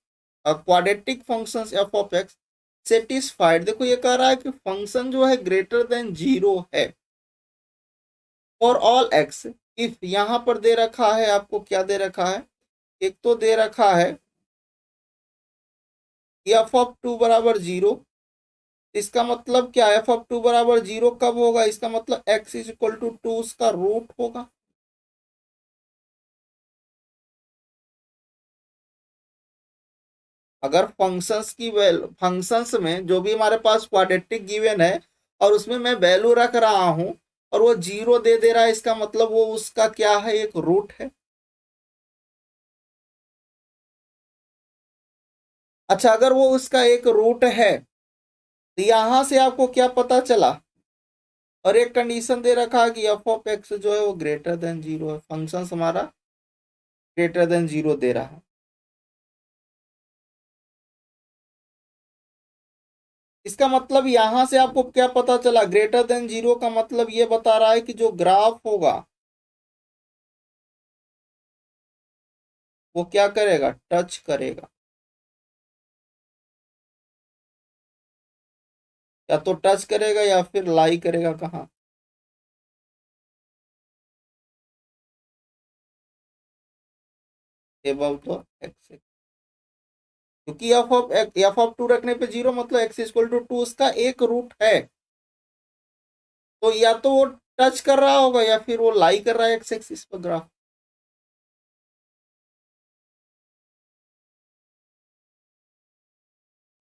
Speaker 1: a quadratic functions F of x satisfied, देखो ये कह रहा है कि फंक्शन जो है ग्रेटर देन जीरो है फॉर ऑल एक्स इफ, यहां पर दे रखा है आपको, क्या दे रखा है, एक तो दे रखा है एफ ऑफ टू बराबर जीरो। इसका मतलब क्या, एफ ऑफ टू बराबर जीरो कब होगा, इसका मतलब X is equal to two उसका रूट होगा। अगर फंक्शंस की वैल्यू, फंक्शंस में जो भी हमारे पास क्वाड्रेटिक गिवन है और उसमें मैं वैल्यू रख रहा हूं और वो जीरो दे दे रहा है, इसका मतलब वो उसका क्या है, एक रूट है। अच्छा, अगर वो उसका एक रूट है तो यहां से आपको क्या पता चला, और एक कंडीशन दे रखा है कि एफ ऑफ एक्स जो है वो ग्रेटर देन जीरो है, फंक्शन हमारा ग्रेटर देन जीरो दे रहा है। इसका मतलब यहां से आपको क्या पता चला, ग्रेटर देन जीरो का मतलब ये बता रहा है कि जो ग्राफ होगा वो क्या करेगा, टच करेगा, या तो टच करेगा या फिर लाई करेगा कहाँ, एबव द एक्स, क्योंकि एफ ऑफ टू रखने पे जीरो मतलब एक्स इक्वल टू टू उसका एक रूट है। तो या तो वो टच कर रहा होगा या फिर वो लाई कर रहा है एक्स एक्सिस पर ग्राफ।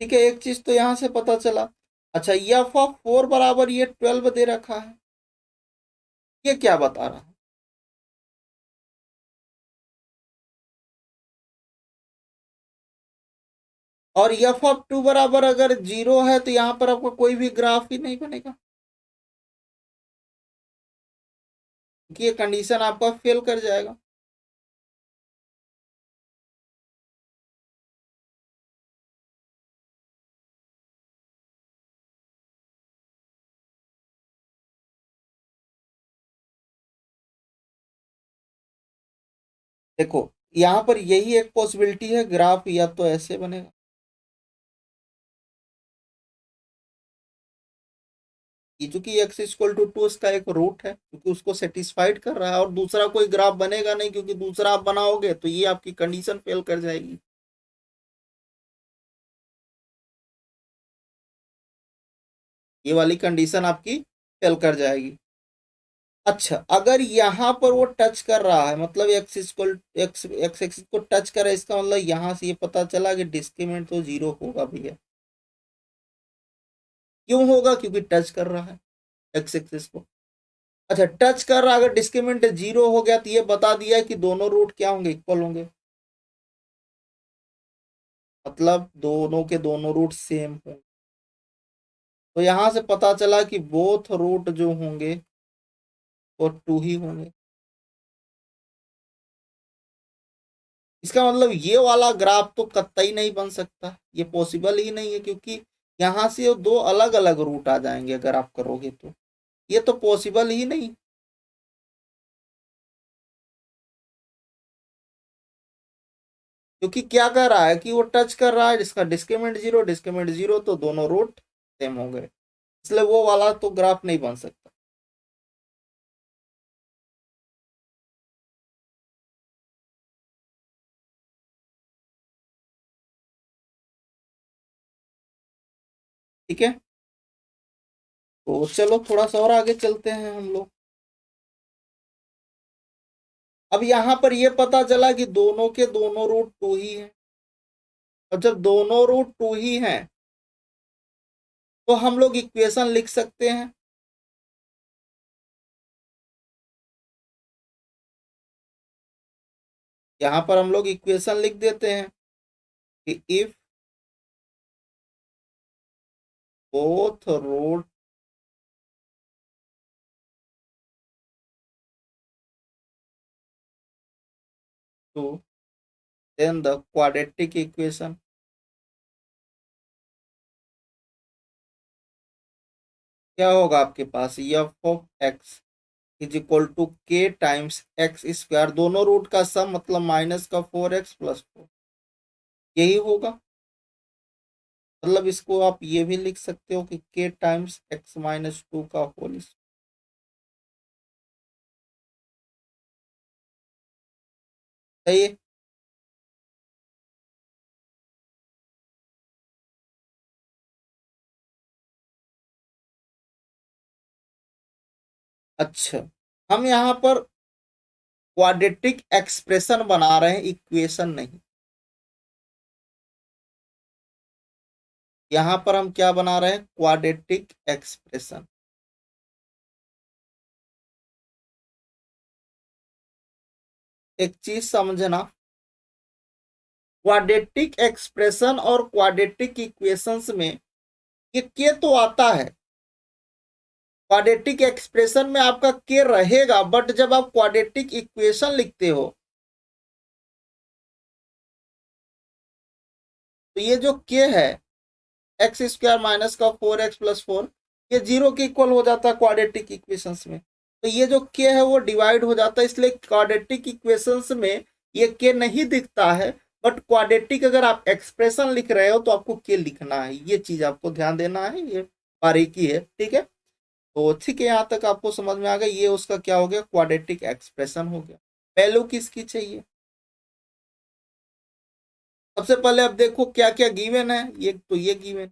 Speaker 1: ठीक है, एक चीज तो यहां से पता चला। अच्छा, एफ ऑफ फोर बराबर ये 12 दे रखा है, ये क्या बता रहा है, और एफ ऑफ टू बराबर अगर जीरो है तो यहाँ पर आपका कोई भी ग्राफ ही नहीं बनेगा, क्योंकि ये कंडीशन आपका फेल कर जाएगा। देखो यहाँ पर यही एक पॉसिबिलिटी है, ग्राफ या तो ऐसे बनेगा, ये चूंकि एक्स इक्वल टू टू उसका एक रूट है क्योंकि उसको सेटिस्फाइड कर रहा है, और दूसरा कोई ग्राफ बनेगा नहीं क्योंकि दूसरा आप बनाओगे तो ये आपकी कंडीशन फेल कर जाएगी। ये वाली कंडीशन आपकी फेल कर जाएगी। अच्छा, अगर यहाँ पर वो टच कर रहा है, मतलब x equal x x axis को टच कर रहा है, इसका मतलब यहाँ से ये पता चला कि डिस्क्रिमिनेंट तो जीरो होगा भैया। क्यों होगा, क्योंकि टच कर रहा है। एक्स एक्सिस को। अच्छा, टच कर रहा, अगर डिस्क्रिमिनेंट 0 हो गया तो ये बता दिया कि दोनों रूट क्या होंगे, इक्वल होंगे, मतलब दोनों के दोनों रूट सेम होंगे। तो यहां से पता चला कि बोथ रूट जो होंगे वो 2 ही होंगे। इसका मतलब ये वाला ग्राफ तो कतई नहीं बन सकता, ये पॉसिबल ही नहीं है, क्योंकि यहां से दो अलग अलग रूट आ जाएंगे अगर आप करोगे तो, ये तो पॉसिबल ही नहीं। क्योंकि क्या कर रहा है कि वो टच कर रहा है, जिसका डिस्क्रिमिनेंट 0, डिस्क्रिमिनेंट 0 तो दोनों रूट सेम हो गए, इसलिए वो वाला तो ग्राफ नहीं बन सकता। ठीक है, तो चलो थोड़ा सा और आगे चलते हैं हम लोग। अब यहां पर ये पता चला कि दोनों के दोनों रूट 2 ही हैं, और जब दोनों रूट 2 ही हैं तो हम लोग इक्वेशन लिख सकते हैं। यहां पर हम लोग इक्वेशन लिख देते हैं कि if both root two, then the quadratic equation क्या होगा आपके पास, F of X is equal to K times X square, दोनों रूट का सम मतलब माइनस का 4x प्लस 4, यही होगा। मतलब इसको आप ये भी लिख सकते हो कि के टाइम्स एक्स माइनस 2 का होल। सही है। अच्छा, हम यहाँ पर क्वाड्रेटिक एक्सप्रेशन बना रहे हैं, इक्वेशन नहीं। यहाँ पर हम क्या बना रहे हैं, क्वाड्रेटिक एक्सप्रेशन। एक चीज समझना, क्वाड्रेटिक एक्सप्रेशन और क्वाड्रेटिक इक्वेशंस में ये के तो आता है, क्वाड्रेटिक एक्सप्रेशन में आपका के रहेगा, बट जब आप क्वाड्रेटिक इक्वेशन लिखते हो तो ये जो के है एक्स स्क्वायर माइनस का 4x प्लस 4, ये 0 के इक्वल हो जाता है क्वाड्रेटिक इक्वेशंस में। तो ये जो के है वो डिवाइड हो जाता है, इसलिए क्वाड्रेटिक इक्वेशंस में ये के नहीं दिखता है, बट क्वाड्रेटिक अगर आप एक्सप्रेशन लिख रहे हो तो आपको के लिखना है, ये चीज आपको ध्यान देना है, ये बारीकी है। ठीक है, तो ठीक है, यहाँ तक आपको समझ में आ गया, ये उसका क्या हो गया, क्वाड्रेटिक एक्सप्रेशन हो गया। वैल्यू किसकी चाहिए, सबसे पहले अब देखो क्या क्या गिवन है, ये तो ये गिवन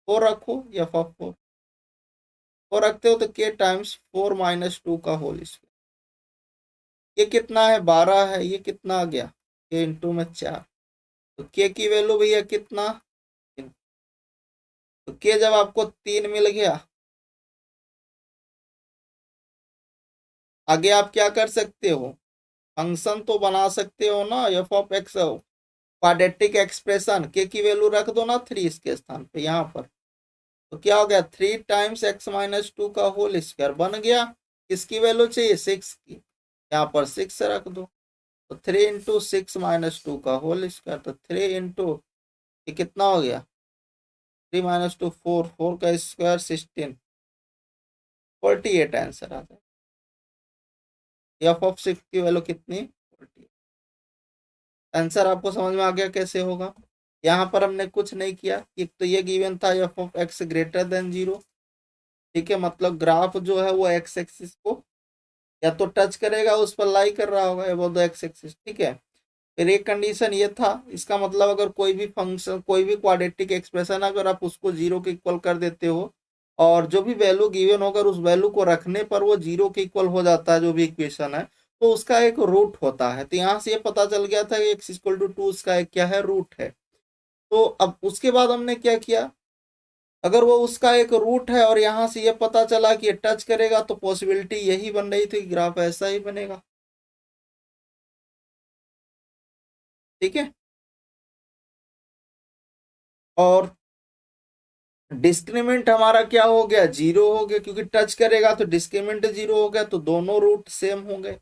Speaker 1: 4 रखो या 4 4 रखते हो तो के टाइम्स 4 माइनस 2 का होल स्क्वायर, ये कितना है 12 है, ये कितना आ गया के इंटू में 4, तो के की वैल्यू भैया कितना, तो के जब आपको 3 मिल गया, आगे आप क्या कर सकते हो, फंक्शन तो बना सकते हो ना, F of x quadratic expression, के की वैल्यू रख दो ना 3 इसके स्थान पे यहाँ पर, तो क्या हो गया 3 टाइम्स एक्स माइनस 2 का होल स्क्वायर बन गया। किसकी वैल्यू चाहिए, 6 की, यहाँ पर 6 रख दो, तो 3 इंटू 6 माइनस 2 का होल स्क्वायर, तो 3 इंटू ये कितना हो गया, 3 माइनस 2 4, 4 का स्क्वायर 16, 48 आंसर आ जाए। एफ ऑफ 6 की वैल्यू कितनी, 48। आंसर आपको समझ में आ गया कैसे होगा। यहाँ पर हमने कुछ नहीं किया, एक तो ये गिवन था F of x greater than 0। ठीक है, मतलब ग्राफ जो है वो एक्स एक्सिस को या तो टच करेगा, उस पर लाई कर रहा होगा अबाउट द एक्स एक्सिस। ठीक है, फिर एक कंडीशन ये था, इसका मतलब अगर कोई भी फंक्शन, कोई भी क्वाड्रेटिक एक्सप्रेशन अगर आप उसको 0 के इक्वल कर देते हो और जो भी वैल्यू गिवन होगा उस वैल्यू को रखने पर वो 0 के इक्वल हो जाता है, जो भी इक्वेशन है, तो उसका एक रूट होता है। तो यहाँ से ये पता चल गया था कि एक्स इक्वल टू 2 उसका एक क्या है, रूट है। तो अब उसके बाद हमने क्या किया, अगर वो उसका एक रूट है और यहाँ से ये पता चला कि ये टच करेगा, तो पॉसिबिलिटी यही बन रही थी, ग्राफ ऐसा ही बनेगा। ठीक है। और डिस्क्रिमिनेंट हमारा क्या हो गया, जीरो हो गया, क्योंकि टच करेगा तो डिस्क्रिमिनेंट जीरो हो गया, तो दोनों रूट सेम हो गए।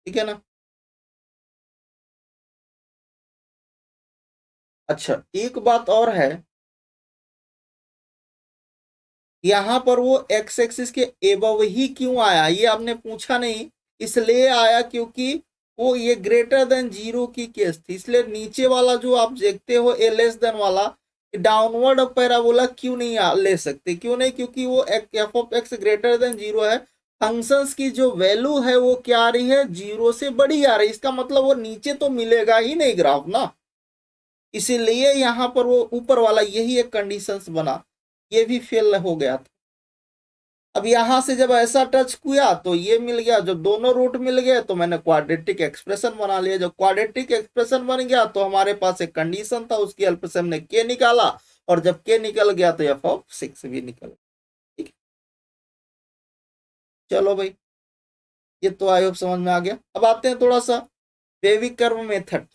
Speaker 1: ठीक है ना। अच्छा, एक बात और है, यहाँ पर वो एक्स एक्सिस के एबव ही क्यों आया, ये आपने पूछा नहीं। इसलिए आया क्योंकि वो ये ग्रेटर देन जीरो की केस थी, इसलिए नीचे वाला जो आप देखते हो ए लेस देन वाला, डाउनवर्ड पैराबोला क्यों नहीं ले सकते, क्यों नहीं, क्योंकि वो F of x greater than zero है। फंक्शंस की जो वैल्यू है वो क्या आ रही है, जीरो से बड़ी आ रही है, इसका मतलब वो नीचे तो मिलेगा ही नहीं ग्राफ ना। इसीलिए यहाँ पर वो ऊपर वाला यही एक कंडीशंस बना, ये भी फेल हो गया था। अब यहां से जब ऐसा टच किया तो ये मिल गया, जब दोनों रूट मिल गए तो मैंने क्वाड्रेटिक एक्सप्रेशन बना लिया। जब क्वाड्रेटिक एक्सप्रेशन बन गया तो हमारे पास एक कंडीशन था, उसकी हेल्प से हमने के निकाला, और जब के निकल गया तो एफ ऑफ सिक्स भी निकल गया। ठीक है। चलो भाई, ये तो आई होप समझ में आ गया। अब आते हैं थोड़ा सा वेविक कर्व मेथड।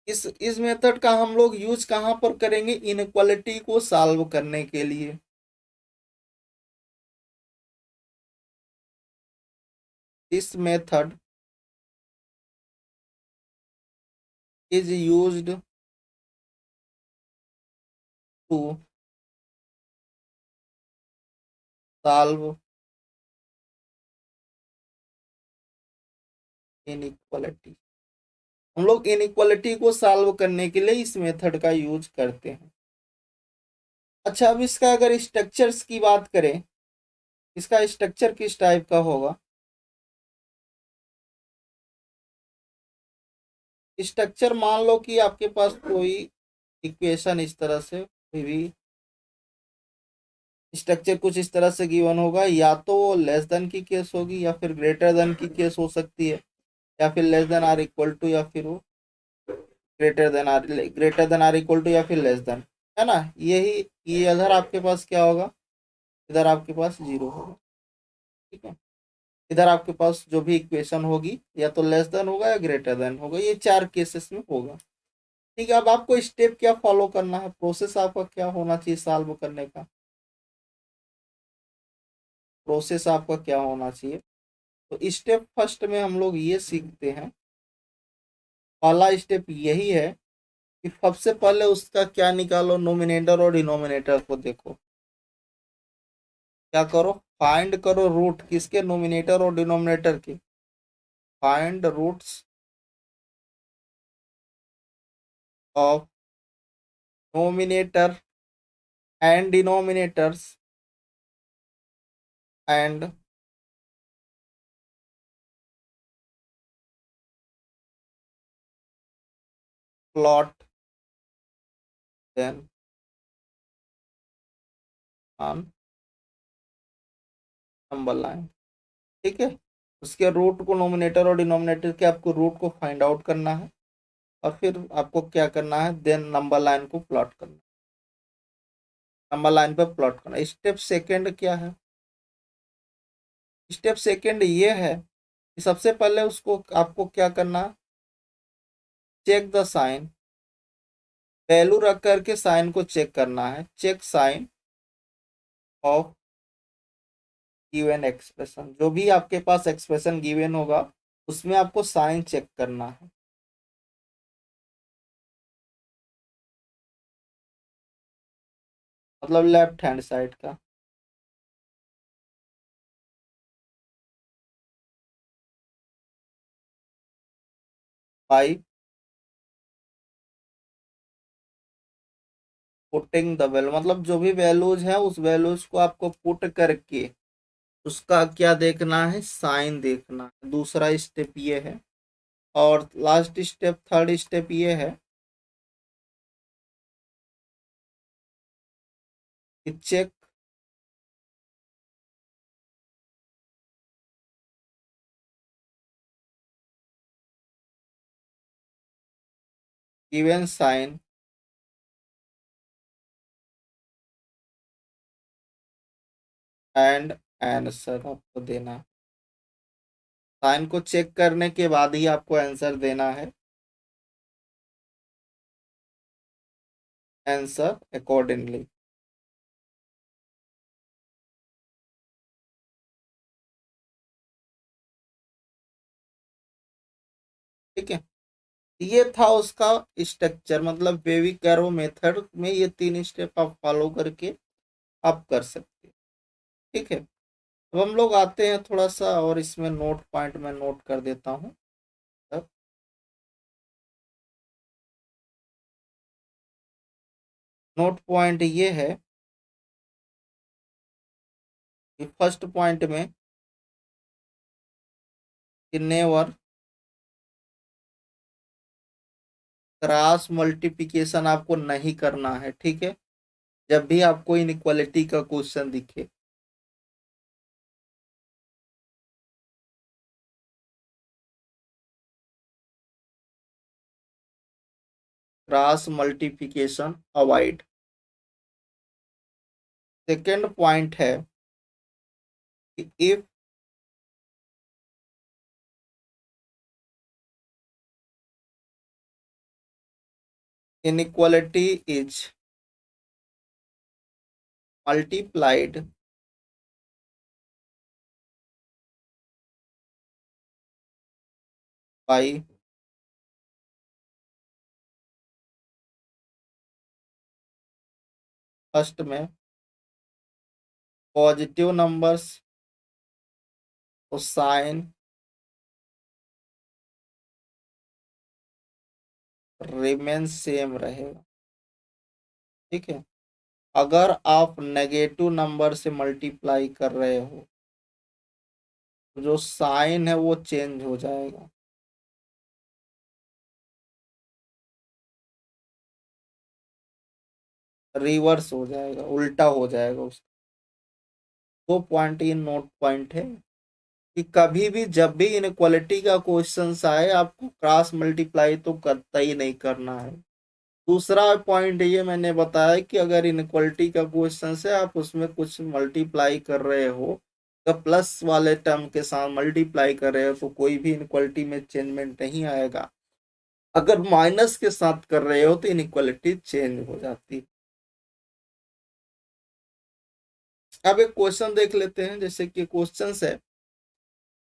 Speaker 1: इस मेथड का हम लोग यूज कहां पर करेंगे, इनक्वालिटी को सॉल्व करने के लिए। This method is used to solve inequality. हम लोग इनइक्वालिटी को सॉल्व करने के लिए इस मेथड का यूज करते हैं। अच्छा, अब इसका अगर स्ट्रक्चर्स की बात करें, इसका स्ट्रक्चर किस टाइप का होगा। स्ट्रक्चर मान लो कि आपके पास कोई इक्वेशन इस तरह से, कोई भी स्ट्रक्चर कुछ इस तरह से गिवन होगा, या तो वो लेस देन की केस होगी, या फिर ग्रेटर देन की केस हो सकती है, या फिर less than or equal to, या फिर वो greater than or equal to, या फिर लेस देन, है ना। यही, ये इधर आपके पास क्या होगा, इधर आपके पास जीरो होगा। ठीक है। इधर आपके पास जो भी इक्वेशन होगी या तो लेस देन होगा या ग्रेटर देन होगा, ये चार केसेस में होगा। ठीक है। अब आपको स्टेप क्या फॉलो करना है, प्रोसेस आपका क्या होना चाहिए सॉल्व करने का, प्रोसेस आपका क्या होना चाहिए। तो स्टेप फर्स्ट में हम लोग ये सीखते हैं, पहला स्टेप यही है कि सबसे पहले उसका क्या निकालो, नोमिनेटर और डिनोमिनेटर को देखो। क्या करो, फाइंड करो रूट किसके, नोमिनेटर और डिनोमिनेटर के। Find roots of numerator and denominators and plot then on number line. ठीक है। उसके रूट को, नोमिनेटर और डिनोमिनेटर के आपको रूट को फाइंड आउट करना है, और फिर आपको क्या करना है, देन नंबर लाइन को प्लॉट करना, नंबर लाइन पर प्लॉट करना। स्टेप सेकंड क्या है, स्टेप सेकंड ये है कि सबसे पहले उसको आपको क्या करना, चेक द साइन, वैल्यू रख करके साइन को चेक करना है, check sign of given expression. जो भी आपके पास एक्सप्रेशन गिवन होगा उसमें आपको साइन चेक करना है, मतलब लेफ्ट हैंड साइड का। बाई पुटिंग द वैल्यू, मतलब जो भी वैल्यूज है उस वैल्यूज को आपको पुट करके उसका क्या देखना है, साइन देखना है। दूसरा स्टेप ये है। और लास्ट स्टेप, थर्ड स्टेप ये है कि check given sign and answer आपको देना। साइन को चेक करने के बाद ही आपको आंसर देना है। Answer accordingly. ठीक है, ये था उसका स्ट्रक्चर, मतलब बेबी कर्व मेथड में ये 3 स्टेप आप फॉलो करके आप कर सकते हैं। ठीक है, अब हम लोग आते हैं थोड़ा सा और इसमें नोट पॉइंट में नोट कर देता हूँ। अब नोट पॉइंट ये है कि फर्स्ट पॉइंट में कि नेवर क्रॉस मल्टीप्लिकेशन आपको नहीं करना है। ठीक है, जब भी आपको इनइक्वालिटी का क्वेश्चन दिखे। Cross multiplication avoid. Second point है कि if inequality is multiplied by first में पॉजिटिव नंबर्स तो साइन रिमेन सेम रहेगा। ठीक है, अगर आप नेगेटिव नंबर से मल्टीप्लाई कर रहे हो तो जो साइन है वो चेंज हो जाएगा। रिवर्स हो जाएगा, उल्टा हो जाएगा उसका। दो पॉइंट ये नोट पॉइंट है कि कभी भी जब भी इनक्वालिटी का क्वेश्चन आए आपको क्रॉस मल्टीप्लाई तो करता ही नहीं करना है। दूसरा पॉइंट ये मैंने बताया कि अगर इनक्वालिटी का क्वेश्चन है आप उसमें कुछ मल्टीप्लाई कर रहे हो तो प्लस वाले टर्म के साथ मल्टीप्लाई कर रहे हो तो कोई भी इनक्वालिटी में चेंजमेंट नहीं आएगा। अगर माइनस के साथ कर रहे हो तो इनक्वालिटी चेंज हो जाती है। अब एक क्वेश्चन देख लेते हैं, जैसे कि क्वेश्चन है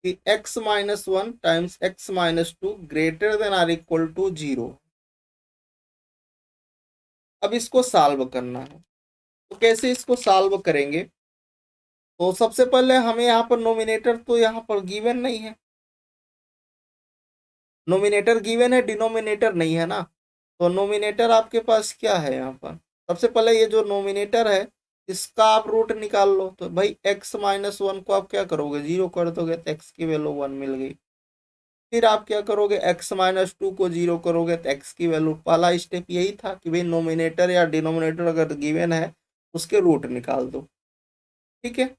Speaker 1: कि x-1 times x-2 greater than or equal to 0। अब इसको सॉल्व करना है, तो कैसे इसको सॉल्व करेंगे? तो सबसे पहले हमें यहाँ पर नोमिनेटर तो यहाँ पर गिवन नहीं है, नोमिनेटर गिवन है, डिनोमिनेटर नहीं है ना। तो नोमिनेटर आपके पास क्या है यहाँ पर? सबसे पहले ये जो नोमिनेटर है इसका आप रूट निकाल लो। तो भाई x-1 को आप क्या करोगे, 0 कर दोगे तो x की वैल्यू 1 मिल गई। फिर आप क्या करोगे, x-2 को 0 करोगे तो x की वैल्यू, पहला स्टेप यही था कि भाई नोमिनेटर या डिनोमिनेटर अगर गिवन है उसके रूट निकाल दो। ठीक है,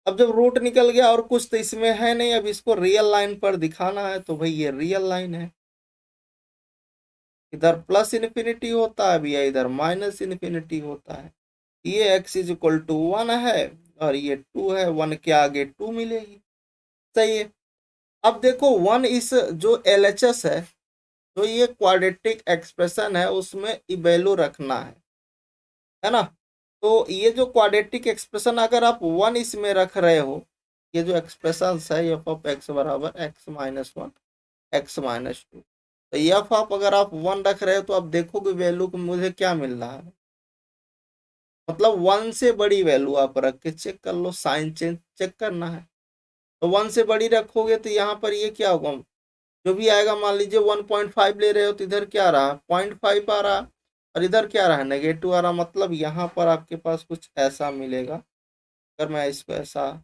Speaker 1: अब जब रूट निकल गया और कुछ तो इसमें है नहीं, अब इसको रियल लाइन पर दिखाना है तो भाई ये रियल लाइन है, इधर प्लस इन्फिनिटी होता है भैया, इधर माइनस इन्फिनिटी होता है। ये x इज इक्वल टू 1 है और ये 2 है, 1 के आगे 2 मिलेगी। सही है, अब देखो 1 इस जो LHS है, जो ये क्वाड्रेटिक एक्सप्रेशन है उसमें वैल्यू रखना है ना। तो ये जो क्वाड्रेटिक एक्सप्रेशन अगर आप 1 इसमें रख रहे हो, ये जो एक्सप्रेशन है एफ ऑफ एक्स बराबर x-1 x-2, तो एफ आप अगर आप 1 रख रहे हो तो आप देखोगे वैल्यू को मुझे क्या मिल रहा है, मतलब 1 से बड़ी वैल्यू आप रख के चेक कर लो, साइन चेंज चेक करना है। तो 1 से बड़ी रखोगे तो यहाँ पर ये क्या होगा, जो भी आएगा, मान लीजिए 1.5 ले रहे हो तो इधर क्या रहा, 0.5 आ रहा, और इधर क्या रहा, नेगेटिव आ रहा। मतलब यहाँ पर आपके पास कुछ ऐसा मिलेगा। अगर मैं इसको ऐसा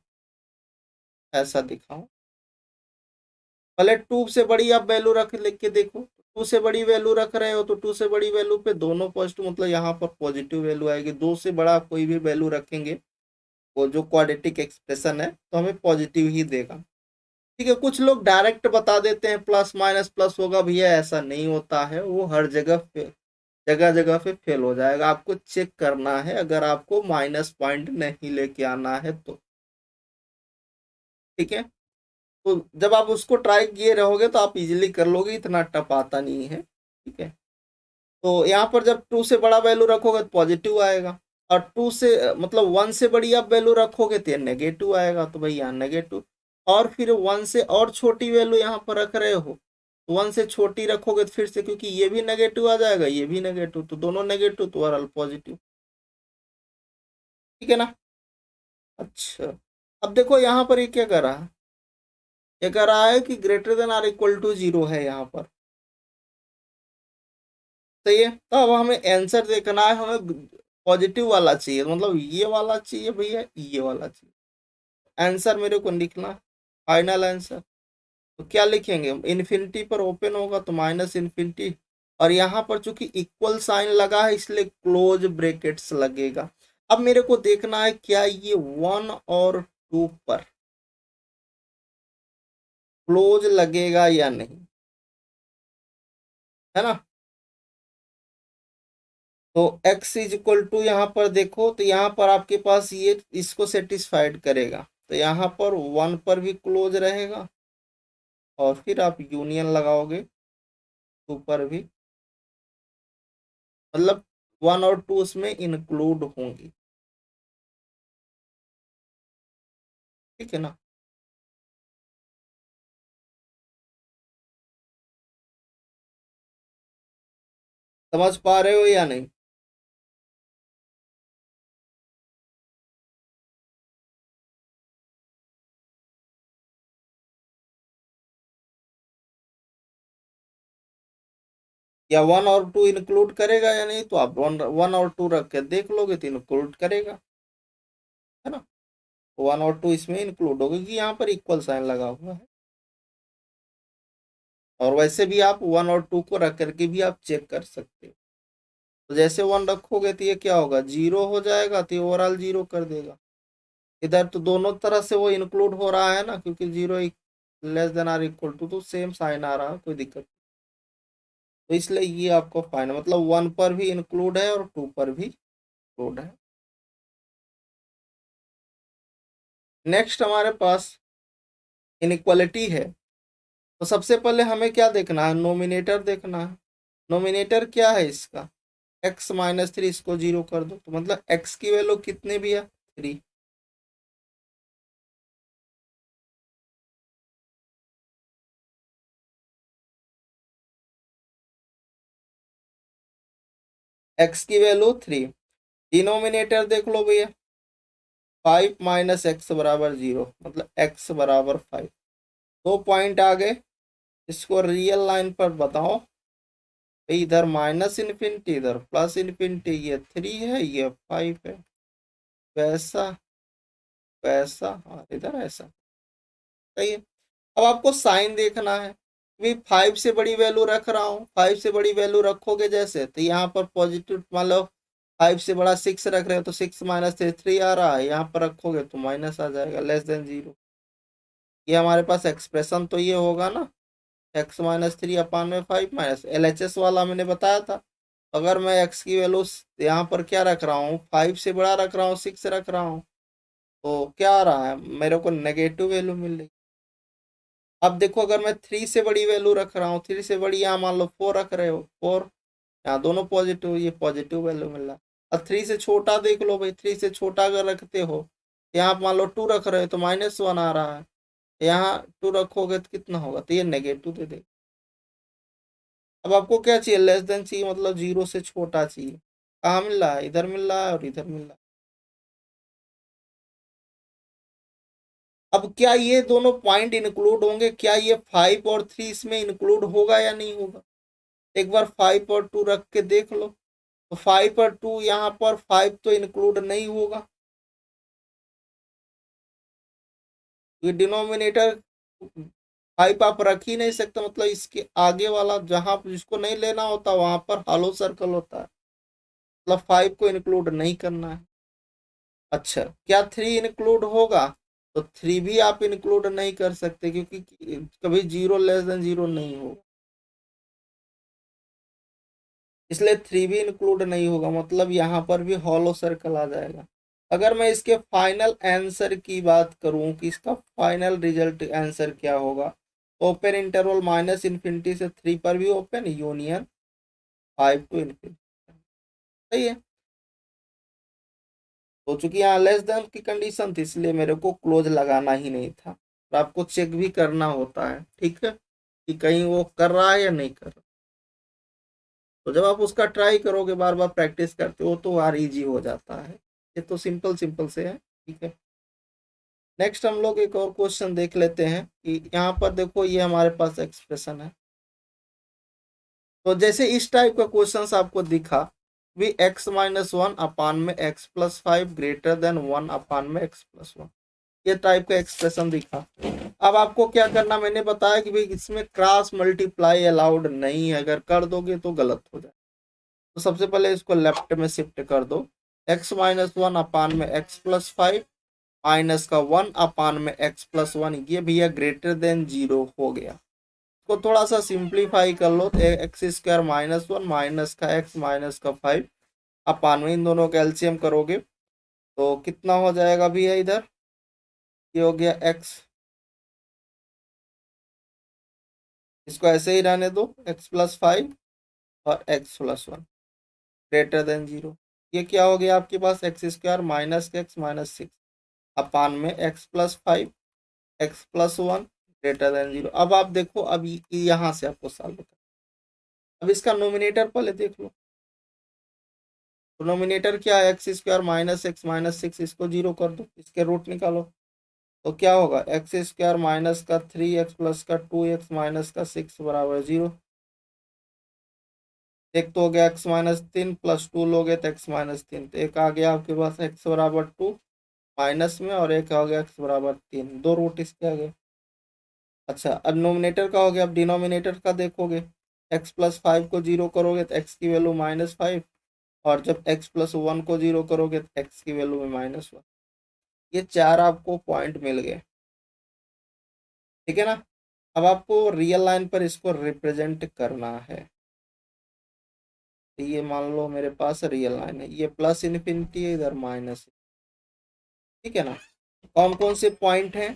Speaker 1: ऐसा दिखाऊं, पहले 2 से बड़ी आप वैल्यू रख लेके के देखो, 2 से बड़ी वैल्यू रख रहे हो तो 2 से बड़ी वैल्यू पे दोनों पॉजिटिव, मतलब यहाँ पर पॉजिटिव वैल्यू आएगी। 2 से बड़ा कोई भी वैल्यू रखेंगे वो जो क्वाड्रेटिक एक्सप्रेशन है तो हमें पॉजिटिव ही देगा। ठीक है, कुछ लोग डायरेक्ट बता देते हैं प्लस माइनस प्लस होगा, भैया ऐसा नहीं होता है, वो हर जगह पे जगह जगह पे फेल हो जाएगा, आपको चेक करना है अगर आपको माइनस पॉइंट नहीं लेके आना है तो। ठीक है, तो जब आप उसको ट्राई किए रहोगे तो आप इजीली कर लोगे, इतना टफ आता नहीं है। ठीक है, तो यहाँ पर जब 2 से बड़ा वैल्यू रखोगे तो पॉजिटिव आएगा, और 2 से मतलब 1 से बड़ी आप वैल्यू रखोगे तो नेगेटिव आएगा, तो भाई यहाँ नेगेटिव। और फिर 1 से और छोटी वैल्यू यहाँ पर रख रहे हो, 1 से छोटी रखोगे तो फिर से, क्योंकि ये भी नेगेटिव आ जाएगा, ये भी नेगेटिव, तो दोनों नेगेटिव तो ओवरऑल पॉजिटिव। ठीक है ना। अच्छा, अब देखो यहाँ पर ये क्या कर रहा है, ये कह रहा है कि greater than or equal to 0 है यहाँ पर। सही है, तो अब हमें आंसर देखना है, हमें पॉजिटिव वाला चाहिए, मतलब ये वाला चाहिए भैया, ये वाला चाहिए। आंसर मेरे को लिखना, फाइनल आंसर। तो क्या लिखेंगे, इन्फिनिटी पर ओपन होगा तो माइनस इन्फिनिटी, और यहाँ पर चूंकि इक्वल साइन लगा है इसलिए क्लोज ब्रैकेट्स लगेगा। अब मेरे को देखना है क्या ये 1 और 2 पर क्लोज लगेगा या नहीं, है ना। तो x इज इक्वल टू, यहाँ पर देखो तो यहाँ पर आपके पास ये इसको सेटिस्फाइड करेगा, तो यहाँ पर 1 पर भी क्लोज रहेगा, और फिर आप यूनियन लगाओगे 2 पर भी, मतलब 1 और 2 उसमें इंक्लूड होंगी। ठीक है ना। समझ पा रहे हो या नहीं। या 1 और 2 इंक्लूड करेगा या नहीं, तो आप 1 और 2 रख के देख लोगे तो इंक्लूड करेगा, है ना। 1 और 2 इसमें इंक्लूड होगा क्योंकि यहाँ पर इक्वल साइन लगा हुआ है। और वैसे भी आप 1 और 2 को रख करके भी आप चेक कर सकते हो। तो जैसे 1 रखोगे तो ये क्या होगा, 0 हो जाएगा, तो ये ओवरऑल 0 कर देगा। इधर तो दोनों तरह से वो इंक्लूड हो रहा है ना, क्योंकि 0 less than or equal to, तो सेम साइन आ रहा है, कोई दिक्कत नहीं। तो इसलिए ये आपको फाइनल, मतलब 1 पर भी इंक्लूड है और 2 पर भी इंक्लूड है। नेक्स्ट हमारे पास इनइक्वालिटी है, तो सबसे पहले हमें क्या देखना है, नोमिनेटर देखना है। नोमिनेटर क्या है इसका, x-3, इसको 0 कर दो, तो मतलब x की वैल्यू कितने भी है, 3। x की वैल्यू 3। डिनोमिनेटर देख लो भैया, 5 माइनस एक्स बराबर 0, मतलब x बराबर 5। 2 पॉइंट आ गए, इसको रियल लाइन पर बताओ, इधर माइनस इन्फिनिटी, इधर प्लस इन्फिनिटी, ये 3 है, ये 5 है, वैसा वैसा, और इधर ऐसा। सही है। अब आपको साइन देखना है, भी 5 से बड़ी वैल्यू रख रहा हूँ, 5 से बड़ी वैल्यू रखोगे जैसे, तो यहाँ पर पॉजिटिव, मान लो 5 से बड़ा 6 रख रहे हो तो 6 माइनस 3 आ रहा है, यहाँ पर रखोगे तो माइनस आ जाएगा, लेस देन 0। ये हमारे पास एक्सप्रेशन तो ये होगा ना, x-3/5 माइनस LHS वाला मैंने बताया था। अगर मैं x की वैल्यू यहाँ पर क्या रख रहा हूँ, 5 से बड़ा रख रहा हूँ, 6 रख रहा हूँ, तो क्या आ रहा है, मेरे को नेगेटिव वैल्यू मिल रही। अब देखो अगर मैं 3 से बड़ी वैल्यू रख रहा हूँ, 3 से बड़ी यहाँ मान लो 4 रख रहे हो, 4, यहाँ दोनों पॉजिटिव, ये पॉजिटिव वैल्यू मिल रहा है। अब 3 से छोटा देख लो भाई, 3 से छोटा अगर रखते हो, यहाँ मान लो 2 रख रहे हो तो -1 आ रहा है, यहाँ 2 रखोगे तो कितना होगा, तो ये नेगेटिव दे देगा। अब आपको क्या चाहिए, लेस देन चाहिए, मतलब 0 से छोटा चाहिए। कहाँ मिल रहा है, इधर मिल रहा है और इधर मिल रहा है। अब क्या ये दोनों पॉइंट इंक्लूड होंगे, क्या ये 5 और 3 इसमें इंक्लूड होगा या नहीं होगा, एक बार 5 और 2 रख के देख लो। तो 5 और 2, यहाँ पर 5 तो इंक्लूड नहीं होगा, ये डिनोमिनेटर 5 आप रख ही नहीं सकते, मतलब इसके आगे वाला जहां जिसको नहीं लेना होता वहां पर हॉलो सर्कल होता है, मतलब 5 को इंक्लूड नहीं करना है। अच्छा, क्या 3 इंक्लूड होगा, तो 3 भी आप इंक्लूड नहीं कर सकते, क्योंकि कभी 0 लेस देन 0 नहीं होगा। इसलिए 3 भी इंक्लूड नहीं होगा, मतलब यहाँ पर भी हॉलो सर्कल आ जाएगा। अगर मैं इसके फाइनल आंसर की बात करूं कि इसका फाइनल रिजल्ट आंसर क्या होगा, ओपन इंटरवल माइनस इन्फिनिटी से 3 पर भी ओपन, यूनियन 5 टू इन्फिनिटी। सही है। तो चूंकि यहाँ लेस देन की कंडीशन थी, इसलिए मेरे को क्लोज लगाना ही नहीं था। तो आपको चेक भी करना होता है, ठीक है, कि कहीं वो कर रहा है या नहीं कर रहा। तो जब आप उसका ट्राई करोगे, बार बार प्रैक्टिस करते हो, तो और इजी हो जाता है। ये तो सिंपल सिंपल से है, ठीक है। नेक्स्ट हम लोग एक और क्वेश्चन देख लेते हैं कि यहाँ पर देखो, ये हमारे पास एक्सप्रेशन है। तो जैसे इस टाइप का क्वेश्चन आपको दिखा, भी एक्स माइनस वन अपान में X plus five greater than one upon में एक्स प्लस वन, ये टाइप का एक्सप्रेशन दिखा। अब आपको क्या करना, मैंने बताया कि भाई इसमें क्रॉस मल्टीप्लाई अलाउड नहीं है, अगर कर दोगे तो गलत हो जाए। तो सबसे पहले इसको लेफ्ट में शिफ्ट कर दो, एक्स माइनस वन अपान में एक्स प्लस फाइव माइनस का वन अपान में एक्स प्लस वन, ये भैया ग्रेटर देन जीरो हो गया। को थोड़ा सा सिंप्लीफाई कर लो, तो x square minus one minus का एक्स माइनस का फाइव अपान में इन दोनों का एलसीएम करोगे तो कितना हो जाएगा भैया, इधर ये हो गया एक्स, इसको ऐसे ही रहने दो, एक्स प्लस फाइव और X plus one greater than zero. ये क्या हो गया आपके पास, X square minus X minus six upon में X plus five X plus one greater than zero. अब आप देखो, अब यहाँ से आपको सॉल्व करना। अब इसका नोमिनेटर पहले देख लो, तो नोमिनेटर क्या है, x square minus X minus six, इसको जीरो कर दो, इसके रूट निकालो। तो क्या होगा, एक्स स्क्वायर माइनस का थ्री एक्स प्लस का टू एक्स माइनस का सिक्स बराबर जीरो। एक तो हो गया एक्स माइनस तीन प्लस टू लोगे तो एक्स माइनस तीन, तो एक आ गया आपके पास एक्स बराबर टू माइनस में, और एक आ गया एक्स बराबर तीन, दो रूट इसके आ गए। अच्छा, अब नोमिनेटर का हो गया, अब डिनोमिनेटर का देखोगे, एक्स प्लस फाइव को जीरो करोगे तो एक्स की वैल्यू माइनस फाइव, और जब एक्स प्लस वन को जीरो करोगे तो एक्स की वैल्यू में माइनस वन। ये चार आपको पॉइंट मिल गए, ठीक है ना। अब आपको रियल लाइन पर इसको रिप्रेजेंट करना है। तो ये मान लो मेरे पास रियल लाइन है, ये प्लस इन्फिनिटी है, इधर माइनस, ठीक है ना। कौन कौन से पॉइंट हैं,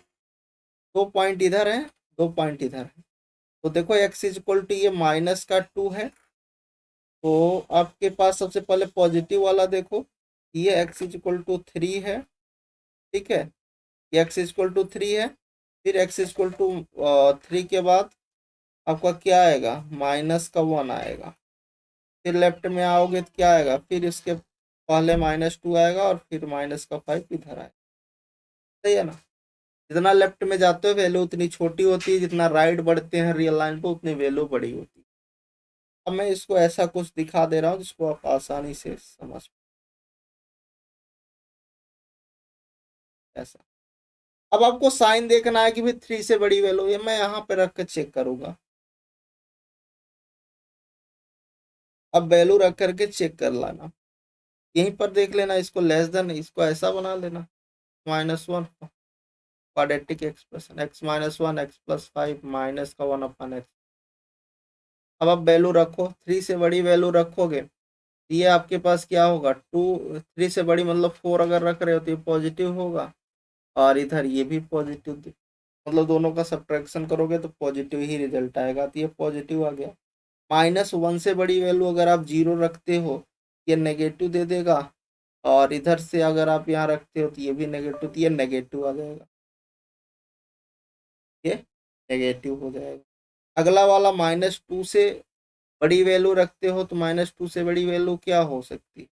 Speaker 1: दो पॉइंट इधर है, दो पॉइंट इधर है। तो देखो एक्स इज इक्वल टू ये माइनस का टू है, तो आपके पास सबसे पहले पॉजिटिव वाला देखो, ये x is equal to three है, ठीक है, ये x is equal to three है। फिर x is equal to three के बाद आपका क्या आएगा, माइनस का वन आएगा। फिर लेफ्ट में आओगे तो क्या आएगा, फिर इसके पहले माइनस टू आएगा, और फिर माइनस का फाइव इधर आएगा। सही है ना। जितना लेफ्ट में जाते हो वैल्यू उतनी छोटी होती है, जितना राइट बढ़ते हैं रियल लाइन पे उतनी वैल्यू बड़ी होती है। अब मैं इसको ऐसा कुछ दिखा दे रहा हूँ जिसको आप आसानी से समझ, ऐसा। अब आपको साइन देखना है कि भाई थ्री से बड़ी वैल्यू है, मैं यहाँ पे रख के चेक करूंगा। अब वैल्यू रख करके चेक कर लाना, यहीं पर देख लेना, इसको लेस देन, इसको ऐसा बना लेना, minus one, quadratic expression x minus one x plus five minus का वन अपन एक्स। अब आप वैल्यू रखो, थ्री से बड़ी वैल्यू रखोगे, ये आपके पास क्या होगा, टू, थ्री से बड़ी मतलब फोर अगर रख रहे हो तो ये पॉजिटिव होगा, और इधर ये भी पॉजिटिव, मतलब दोनों का सब्ट्रैक्शन करोगे तो पॉजिटिव ही रिजल्ट आएगा, तो ये पॉजिटिव आ गया। माइनस वन से बड़ी वैल्यू अगर आप जीरो रखते हो, ये नेगेटिव दे देगा, और इधर से अगर आप यहाँ रखते हो तो ये भी नेगेटिव, तो ये नेगेटिव आ जाएगा, ये नेगेटिव हो जाएगा। अगला वाला माइनस टू से बड़ी वैल्यू रखते हो, तो माइनस टू से बड़ी वैल्यू क्या हो सकती है,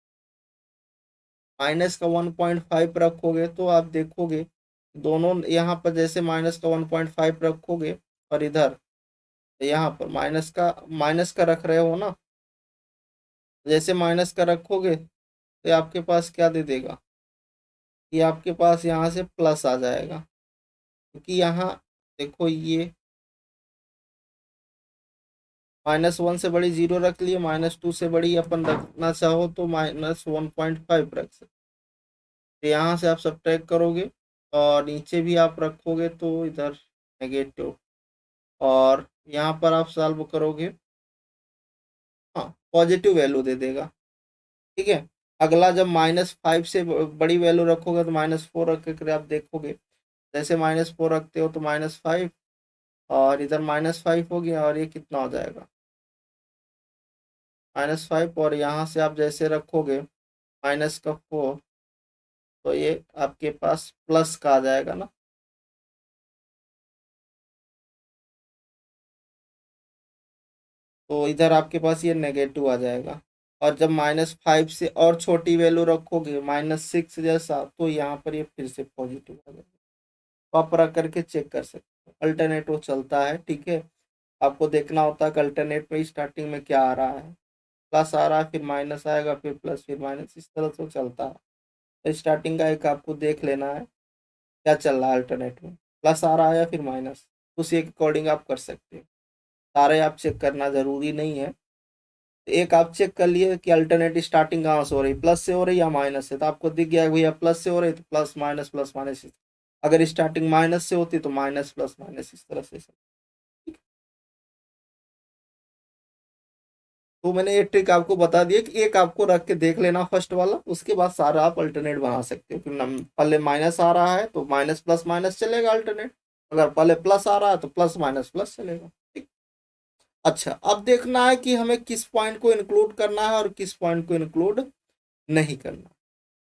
Speaker 1: माइनस का 1.5 रखोगे तो आप देखोगे दोनों यहाँ पर जैसे माइनस का 1.5 रखोगे, और इधर यहाँ पर माइनस का रख रहे हो ना, जैसे माइनस का रखोगे तो आपके पास क्या दे देगा, ये आपके पास यहाँ से प्लस आ जाएगा, क्योंकि यहाँ देखो ये माइनस वन से बड़ी जीरो रख लिए, माइनस टू से बड़ी अपन रखना चाहो तो -1.5 रख सकते। तो यहाँ से आप सब्ट्रैक्ट करोगे, और नीचे भी आप रखोगे तो इधर नेगेटिव, और यहाँ पर आप सॉल्व करोगे, हाँ, पॉजिटिव वैल्यू दे देगा। ठीक है, अगला जब -5 से बड़ी वैल्यू रखोगे तो -4 रख कर आप देखोगे, जैसे -4 रखते हो तो -5, और इधर -5 हो गया, और ये कितना हो जाएगा -5, और यहाँ से आप जैसे रखोगे -4, तो ये आपके पास प्लस का आ जाएगा ना। तो इधर आपके पास ये नेगेटिव आ जाएगा, और जब -5 से और छोटी वैल्यू रखोगे -6 जैसा, तो यहाँ पर ये फिर से पॉजिटिव आ जाएगा। तो आप रख करके चेक कर सकते हो, अल्टरनेट वो चलता है। ठीक है, आपको देखना होता है कि अल्टरनेट में स्टार्टिंग में क्या आ रहा है, प्लस आ रहा है, फिर माइनस आएगा, फिर प्लस, फिर माइनस, इस तरह से चलता है। तो स्टार्टिंग का एक आपको देख लेना है क्या चल रहा है अल्टरनेट में, प्लस आ रहा है या फिर माइनस, उसी के अकॉर्डिंग आप कर सकते हो। सारे आप चेक करना जरूरी नहीं है। एक आप चेक कर लिए कि अल्टरनेट स्टार्टिंग कहाँ से हो रही, प्लस से हो रही या माइनस से, तो आपको दिख गया भैया प्लस से हो रही, तो प्लस माइनस। अगर स्टार्टिंग माइनस से होती तो माइनस प्लस माइनस, इस तरह से। तो मैंने ये ट्रिक आपको बता दिया कि एक आपको रख के देख लेना फर्स्ट वाला, उसके बाद सारा आप अल्टरनेट बना सकते हो कि पहले माइनस आ रहा है तो माइनस प्लस माइनस चलेगा अल्टरनेट, अगर पहले प्लस आ रहा है तो प्लस माइनस प्लस चलेगा। ठीक। अच्छा, अब देखना है कि हमें किस पॉइंट को इंक्लूड करना है और किस पॉइंट को इंक्लूड नहीं करना।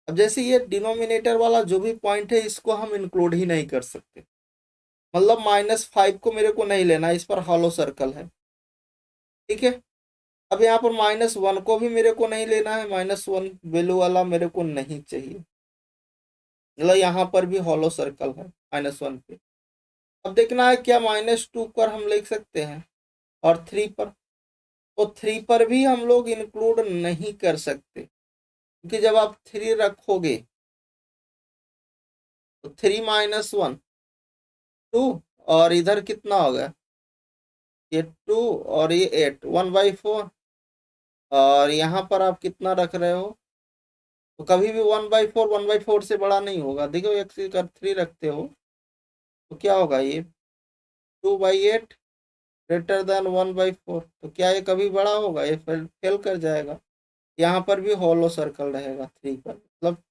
Speaker 1: अब जैसे ये डिनोमिनेटर वाला जो भी पॉइंट है, इसको हम इंक्लूड ही नहीं कर सकते, मतलब -5 को मेरे को नहीं लेना, इस पर हॉलो सर्कल है। ठीक है, अब यहाँ पर -1 को भी मेरे को नहीं लेना है, -1 वैल्यू वाला मेरे को नहीं चाहिए, मतलब यहाँ पर भी हॉलो सर्कल है -1 पे। अब देखना है क्या -2 पर हम लिख सकते हैं, और 3 पर, तो 3 पर भी हम लोग इंक्लूड नहीं कर सकते, क्योंकि जब आप 3 रखोगे तो 3 - 1 2, और इधर कितना होगा, ये 2, और ये 8, 1/4, और यहाँ पर आप कितना रख रहे हो, तो कभी भी 1/4 से बड़ा नहीं होगा। देखो अगर 3 रखते हो तो क्या होगा, ये 2/8 ग्रेटर देन 1/4, तो क्या ये कभी बड़ा होगा, ये फेल कर जाएगा। यहाँ पर भी हॉलो सर्कल रहेगा 3 पर, मतलब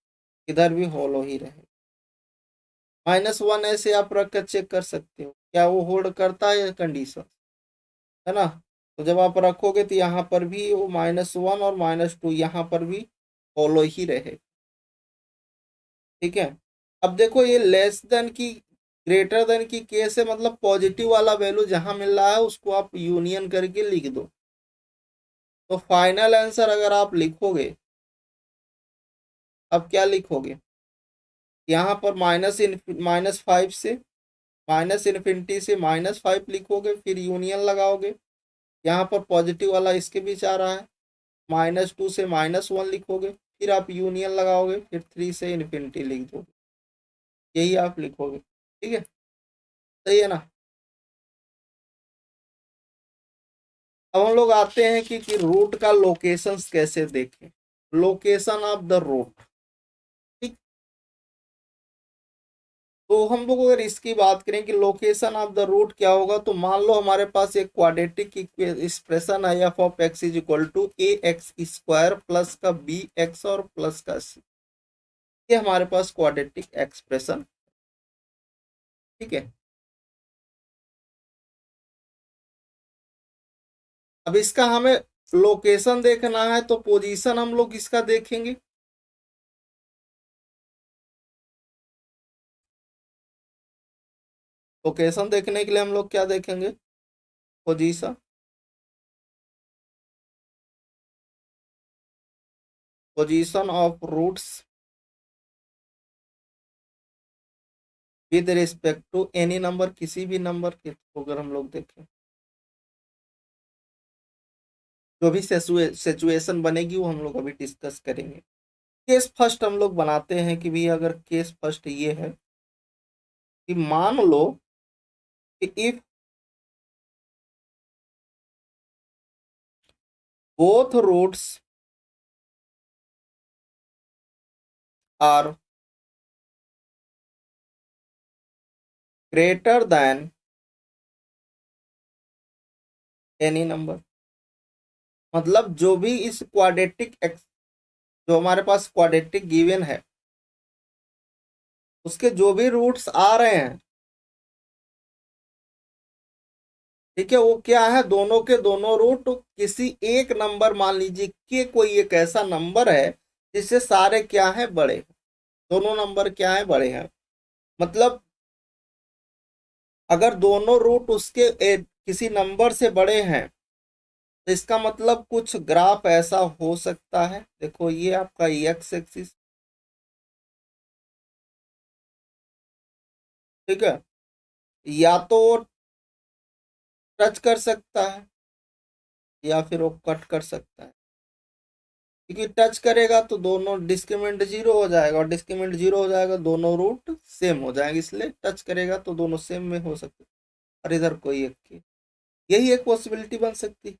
Speaker 1: इधर भी हॉलो ही रहेगा। -1 ऐसे आप रख कर चेक कर सकते हो क्या वो होल्ड करता है कंडीशन, है ना। तो जब आप रखोगे तो यहाँ पर भी वो -1 और -2 यहाँ पर भी हॉलो ही रहे। ठीक है, अब देखो ये लेस देन की ग्रेटर देन की केस है, मतलब पॉजिटिव वाला वैल्यू जहां मिल रहा है उसको आप यूनियन करके लिख दो। तो फाइनल आंसर अगर आप लिखोगे, अब क्या लिखोगे, यहाँ पर -5 से -इन्फिनिटी से -5 लिखोगे, फिर यूनियन लगाओगे, यहाँ पर पॉजिटिव वाला इसके बीच आ रहा है, -2 से -1 लिखोगे, फिर आप यूनियन लगाओगे, फिर 3 से इन्फिनिटी लिख दोगे, यही आप लिखोगे। ठीक है, सही है ना। अब हम लोग आते हैं कि रूट का लोकेशंस कैसे देखें, लोकेशन ऑफ द रूट। ठीक, तो हम लोग अगर इसकी बात करें कि लोकेशन ऑफ द रूट क्या होगा, तो मान लो हमारे पास एक क्वाड्रेटिक एक्सप्रेशन है, f(x)=ax² प्लस का bx और प्लस का c, ये हमारे पास क्वाड्रेटिक एक्सप्रेशन। ठीक है, अब इसका हमें लोकेशन देखना है, तो पोजीशन हम लोग इसका देखेंगे। लोकेशन देखने के लिए हम लोग क्या देखेंगे, position, position of roots with respect to any number, किसी भी नंबर के तो अगर हम लोग देखें, जो भी सिचुएशन बनेगी वो हम लोग अभी डिस्कस करेंगे। केस फर्स्ट हम लोग बनाते हैं कि भी, अगर केस फर्स्ट ये है कि मान लो कि if both roots are greater than any number, मतलब जो भी इस क्वाड्रेटिक जो हमारे पास क्वाड्रेटिक गिवन है उसके जो भी रूट्स आ रहे हैं, ठीक है, वो क्या है, दोनों के दोनों रूट किसी एक नंबर, मान लीजिए कि कोई एक ऐसा नंबर है जिससे सारे क्या है, बड़े, दोनों नंबर क्या है, बड़े हैं। मतलब अगर दोनों रूट उसके किसी नंबर से बड़े हैं तो इसका मतलब कुछ ग्राफ ऐसा हो सकता है, देखो ये आपका एक्स एक्सिस, ठीक है, या तो टच कर सकता है या फिर वो कट कर सकता है, क्योंकि टच करेगा तो दोनों डिस्क्रिमिनेंट जीरो हो जाएगा, और डिस्क्रिमिनेंट जीरो हो जाएगा दोनों रूट सेम हो जाएंगे, इसलिए टच करेगा तो दोनों सेम में हो सकते हैं, और इधर कोई एक की, यही एक पॉसिबिलिटी बन सकती है।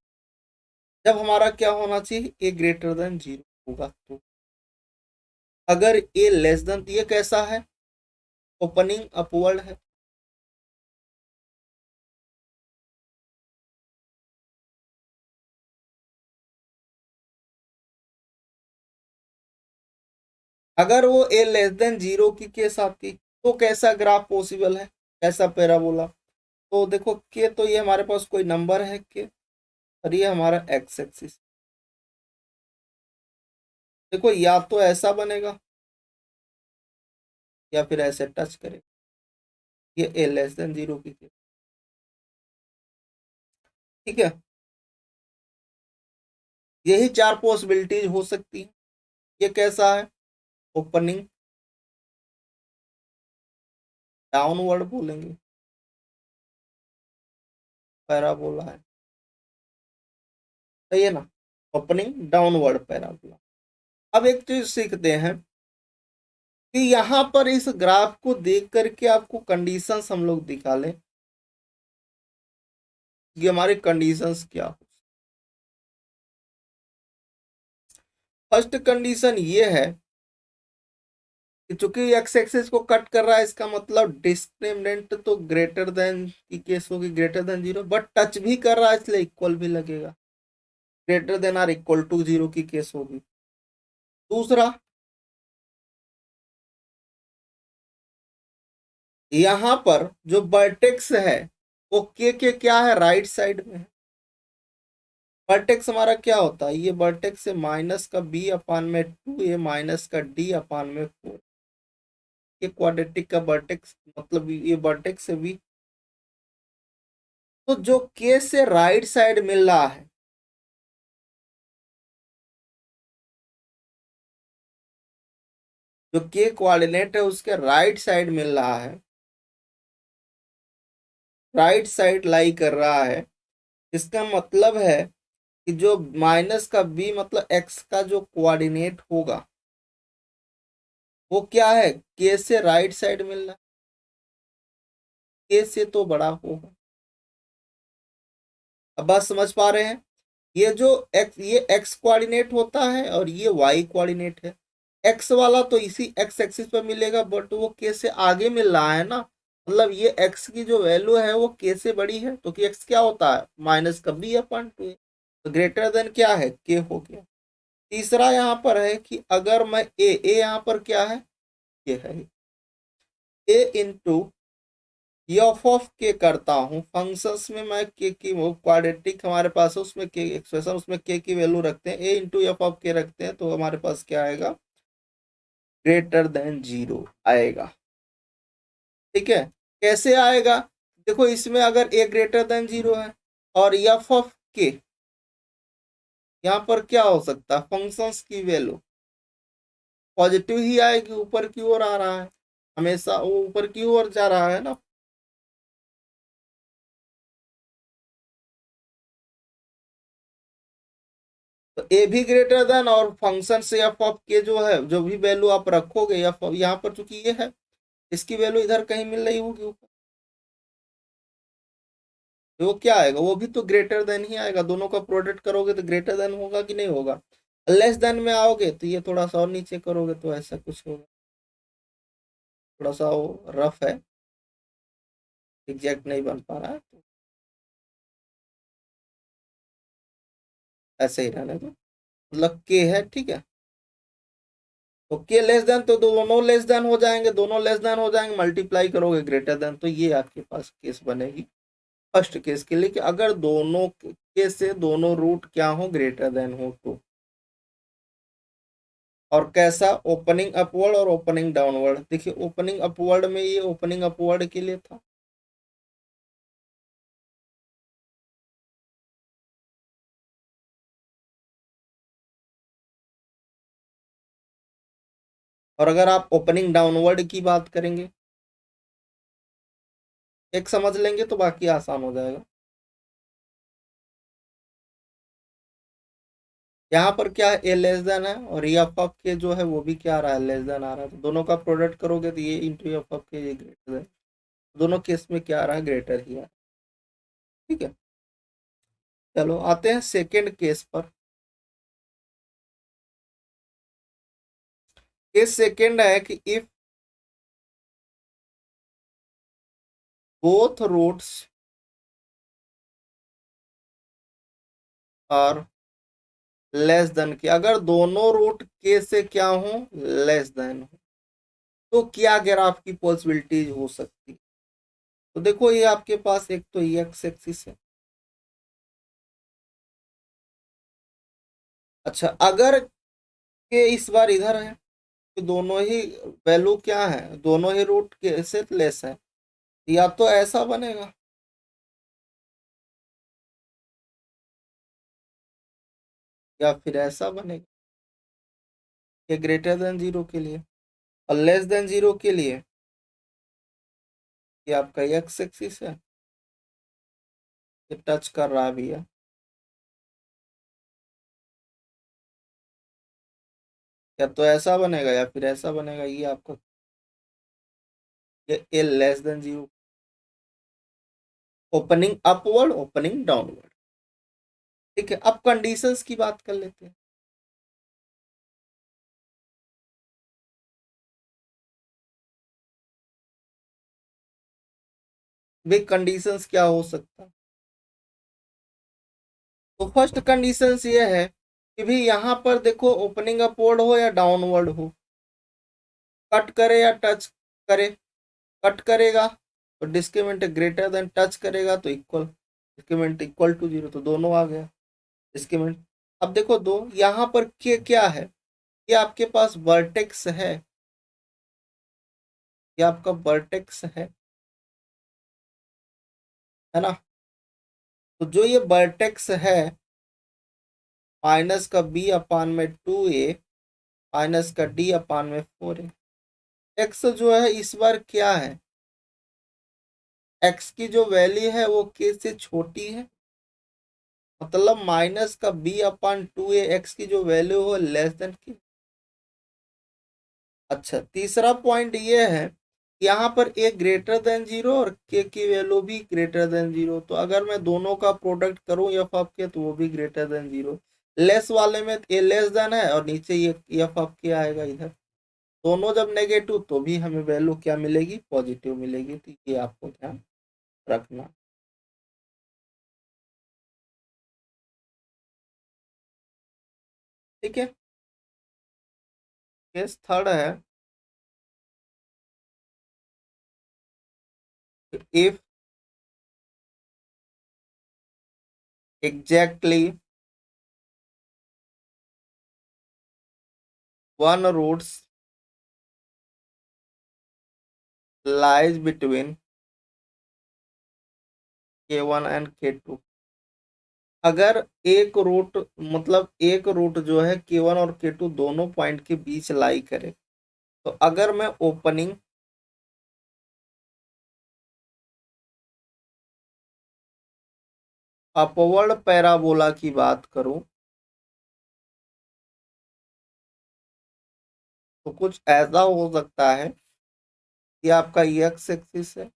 Speaker 1: जब हमारा क्या होना चाहिए, ए ग्रेटर देन जीरो होगा, तो अगर ए लेस देन, तो ये कैसा है, ओपनिंग अपवर्ड है, अगर वो ए लेस देन जीरो की केस आती तो कैसा ग्राफ पॉसिबल है, कैसा पैराबोला। तो देखो के, तो ये हमारे पास कोई नंबर है के, और ये हमारा एक्स एक्सिस, देखो या तो ऐसा बनेगा या फिर ऐसे टच करेगा, ये ए लेस देन जीरो की केस, ठीक है, यही चार पॉसिबिलिटीज हो सकती है। ये कैसा है, ओपनिंग डाउनवर्ड बोलेंगे, पैराबोला है, सही है ना, ओपनिंग डाउनवर्ड पैराबोला। अब एक चीज सीखते हैं कि यहाँ पर इस ग्राफ को देख करके आपको कंडीशंस हम लोग दिखा लें कि हमारी कंडीशंस क्या हो। फर्स्ट कंडीशन ये है कि चूंकि एक्स एक्सिस को कट कर रहा है, इसका मतलब डिस्क्रिमिनेंट तो ग्रेटर देन की केस होगी, greater than zero, but touch भी कर रहा है इसलिए इक्वल भी लगेगा, greater than or equal to zero की केस होगी। दूसरा, यहां पर जो वर्टेक्स है वो के क्या है, राइट साइड में है। वर्टेक्स हमारा क्या होता है, ये वर्टेक्स से माइनस का बी अपान में टू, ये माइनस का डी अपान में फोर, ये क्वाड्रेटिक का वर्टेक्स, मतलब ये वर्टेक्स से भी, तो जो के से राइट साइड मिल रहा है, जो के कोऑर्डिनेट है उसके राइट साइड मिल रहा है, राइट साइड लाई कर रहा है, इसका मतलब है कि जो माइनस का बी मतलब एक्स का जो कोऑर्डिनेट होगा वो क्या है, के से राइट साइड मिल रहा है, के से तो बड़ा होगा। अब बात समझ पा रहे हैं, ये जो एक्स, ये एक्स कोऑर्डिनेट होता है और ये वाई कोऑर्डिनेट है, एक्स वाला तो इसी एक्स एक्सिस पर मिलेगा, बट वो के से आगे मिल रहा है ना, मतलब ये एक्स की जो वैल्यू है वो के से बड़ी है, तो कि एक्स क्या होता है, माइनस का बी अपन टू, तो ग्रेटर देन क्या है, के हो गया। तीसरा यहाँ पर है कि अगर मैं ए यहाँ पर क्या है, ये है ए इंटू एफ ऑफ के करता हूँ, फंक्शंस में मैं के की, वो क्वाड्रेटिक हमारे पास है उसमें के एक्सप्रेशन, उसमें के की वैल्यू रखते हैं, ए इंटू एफ ऑफ के रखते हैं, तो हमारे पास क्या आएगा, ग्रेटर देन जीरो आएगा, ठीक है। कैसे आएगा, देखो इसमें अगर ए ग्रेटर देन जीरो है और एफ ऑफ के, यहाँ पर क्या हो सकता है, फंक्शंस की वैल्यू पॉजिटिव ही आएगी, ऊपर की ओर आ रहा है, हमेशा वो ऊपर की ओर जा रहा है ना, तो ए भी ग्रेटर देन, और फंक्शन से एफ ऑफ के जो है, जो भी वैल्यू आप रखोगे एफ, यहाँ पर चूंकि ये है, इसकी वैल्यू इधर कहीं मिल रही होगी ऊपर, तो वो क्या आएगा, वो भी तो ग्रेटर देन ही आएगा, दोनों का प्रोडक्ट करोगे तो ग्रेटर देन होगा कि नहीं होगा। लेस देन में आओगे तो ये थोड़ा सा और नीचे करोगे तो ऐसा कुछ होगा, थोड़ा सा वो रफ है, एग्जैक्ट नहीं बन पा रहा है। ऐसे ही रहने दो, मतलब के है, ठीक है। तो के लेस देन, तो दोनों लेस देन हो जाएंगे, दोनों लेस देन हो जाएंगे, मल्टीप्लाई करोगे ग्रेटर देन, तो ये आपके पास केस बनेगी फर्स्ट केस के लिए कि अगर दोनों केस से दोनों रूट क्या हो, ग्रेटर देन हो तो। और कैसा, ओपनिंग अपवर्ड और ओपनिंग डाउनवर्ड। देखिए ओपनिंग अपवर्ड में ये ओपनिंग अपवर्ड के लिए था, और अगर आप ओपनिंग डाउनवर्ड की बात करेंगे, एक समझ लेंगे तो बाकी आसान हो जाएगा। यहाँ पर क्या है, ए लेस देन है, और ये एफ ऑफ के जो है वो भी क्या आ रहा है, लेस देन आ रहा है, तो दोनों का प्रोडक्ट करोगे तो ये इंटू एफ ऑफ के, ये ग्रेटर देन, दोनों केस में क्या आ रहा है, ग्रेटर ही है, ठीक है। चलो आते हैं सेकेंड केस पर। केस सेकेंड है कि if both roots are less than k, अगर दोनों रूट के से क्या हो, लेस देन हो, तो क्या ग्राफ की पॉसिबिलिटीज हो सकती है। तो देखो ये आपके पास एक तो ये एक्स एक्सिस है। अच्छा अगर के इस बार इधर है, तो दोनों ही वैल्यू क्या है, दोनों ही रूट के से लेस है, या तो ऐसा बनेगा, या फिर ऐसा बनेगा, ये ग्रेटर देन जीरो के लिए, और लेस देन जीरो के लिए ये आपका एक्स एक्सिस है, ये टच कर रहा भी है, या तो ऐसा बनेगा या फिर ऐसा बनेगा, ये आपका ये A less than zero, opening upward opening downward, ठीक है। अब कंडीशंस की बात कर लेते हैं। वे कंडीशंस क्या हो सकता है, तो फर्स्ट कंडीशंस ये है कि भी यहाँ पर देखो ओपनिंग अपवर्ड हो या डाउनवर्ड हो, कट करे या टच करे, कट करेगा तो डिस्क्रिमिनेंट ग्रेटर देन, टच करेगा तो equal, discriminant equal to zero, तो दोनों आ गया डिस्क्रिमिनेंट। अब देखो दो यहाँ पर के क्या है, ये आपके पास वर्टेक्स है, ये आपका वर्टेक्स है ना। तो जो ये वर्टेक्स है, माइनस का बी अपान में 2a, माइनस का डी अपान में 4a, एक्स जो है इस बार क्या है, एक्स की जो वैल्यू है वो के से छोटी है, मतलब माइनस का बी अपान 2a, एक्स की जो वैल्यू हो लेस देन के। अच्छा तीसरा पॉइंट ये है, यहाँ पर ए ग्रेटर देन जीरो और के की वैल्यू भी ग्रेटर देन जीरो, तो अगर मैं दोनों का प्रोडक्ट करूं एफ ऑफ के, तो वो भी ग्रेटर देन जीरो। लेस वाले में ए लेस देन है और नीचे ये एफ ऑफ के आएगा इधर, दोनों जब नेगेटिव तो भी हमें वैल्यू क्या मिलेगी, पॉजिटिव मिलेगी, तो ये आपको ध्यान रखना, ठीक है। केस थर्ड है, if exactly one roots lies between k1 and k2, अगर एक रूट, मतलब एक रूट जो है k1 और k2 दोनों पॉइंट के बीच लाई करे, तो अगर मैं ओपनिंग अपवर्ड पैराबोला की बात करूं, तो कुछ ऐसा हो सकता है कि आपका एक्स एक्सिस है,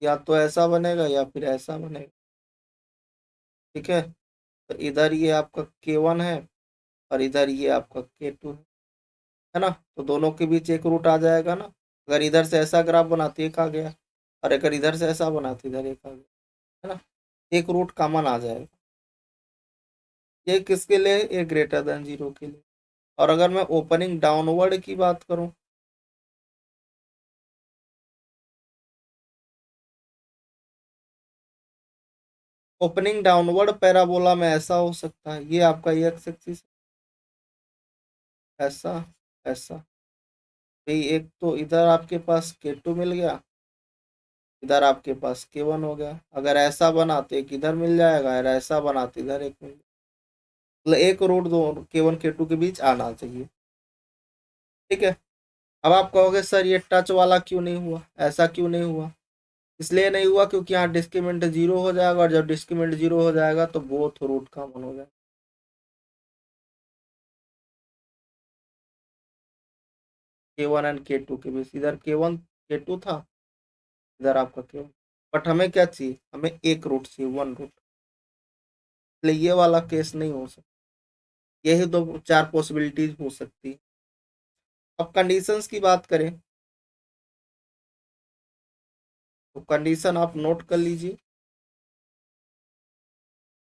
Speaker 1: या तो ऐसा बनेगा या फिर ऐसा बनेगा, ठीक है। तो इधर ये आपका k1 है और इधर ये आपका k2 है ना, तो दोनों के बीच एक रूट आ जाएगा ना, अगर इधर से ऐसा ग्राफ बनाते एक आ गया, और अगर इधर से ऐसा बना तो इधर एक आ गया, है ना, एक रूट कॉमन आ जाएगा। ये किसके लिए? ये ग्रेटर देन जीरो के लिए। और अगर मैं ओपनिंग डाउनवर्ड की बात करूं, ओपनिंग डाउनवर्ड पैराबोला में ऐसा हो सकता है, ये आपका एक्स एक्सिस, ऐसा, ऐसा। भाई एक तो इधर आपके पास K2 मिल गया, इधर आपके पास K1 हो गया। अगर ऐसा बना तो एक इधर मिल जाएगा, और ऐसा बना तो इधर एक मिल, मतलब एक रोड दो K1 K2 के बीच आना चाहिए। ठीक है। अब आप कहोगे सर ये टच वाला क्यों नहीं हुआ, ऐसा क्यों नहीं हुआ? इसलिए नहीं हुआ क्योंकि यहाँ डिस्क्रिमिनेंट जीरो हो जाएगा, और जब डिस्क्रिमिनेंट जीरो हो जाएगा तो बोथ रूट कॉमन हो जाएगा। K1 एंड K2 के बीच, इधर K1 K2 था, इधर आपका K1। बट हमें क्या चाहिए? हमें एक रूट चाहिए, वन रूट। इसलिए ये वाला केस नहीं हो सकता। यही दो चार पॉसिबिलिटीज हो सकती है। अब कंडीशंस की बात करें, तो कंडीशन आप नोट कर लीजिए।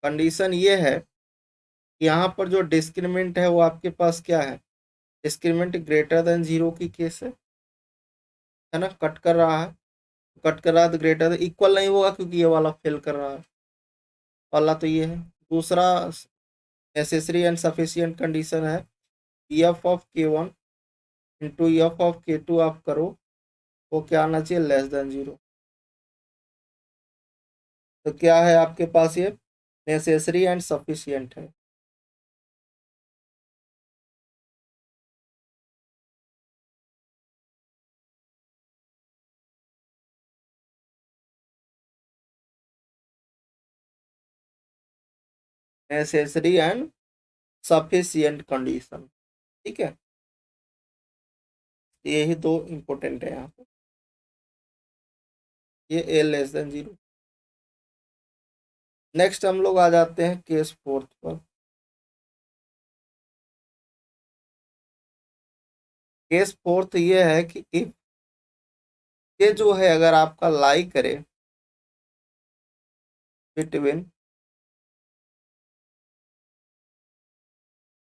Speaker 1: कंडीशन ये है कि यहाँ पर जो डिस्क्रिमिनेंट है वो आपके पास क्या है? डिस्क्रिमिनेंट ग्रेटर देन जीरो की केस है ना, कट कर रहा है। कट कर रहा है तो ग्रेटर इक्वल नहीं होगा, क्योंकि ये वाला फेल कर रहा है, वाला तो ये है। दूसरा नेसेसरी एंड सफिशिएंट कंडीशन है, F of K1 into F of K2 आप करो, वो क्या आना चाहिए? Less than zero. तो क्या है आपके पास? ये नेसेसरी एंड सफिशिएंट है। Necessary and sufficient condition. ठीक है, यही दो इंपॉर्टेंट है यहाँ पे। ये A less than zero. Next हम लोग आ जाते हैं केस फोर्थ पर। केस फोर्थ ये है कि इफ ये जो है अगर आपका लाई करे बिटवीन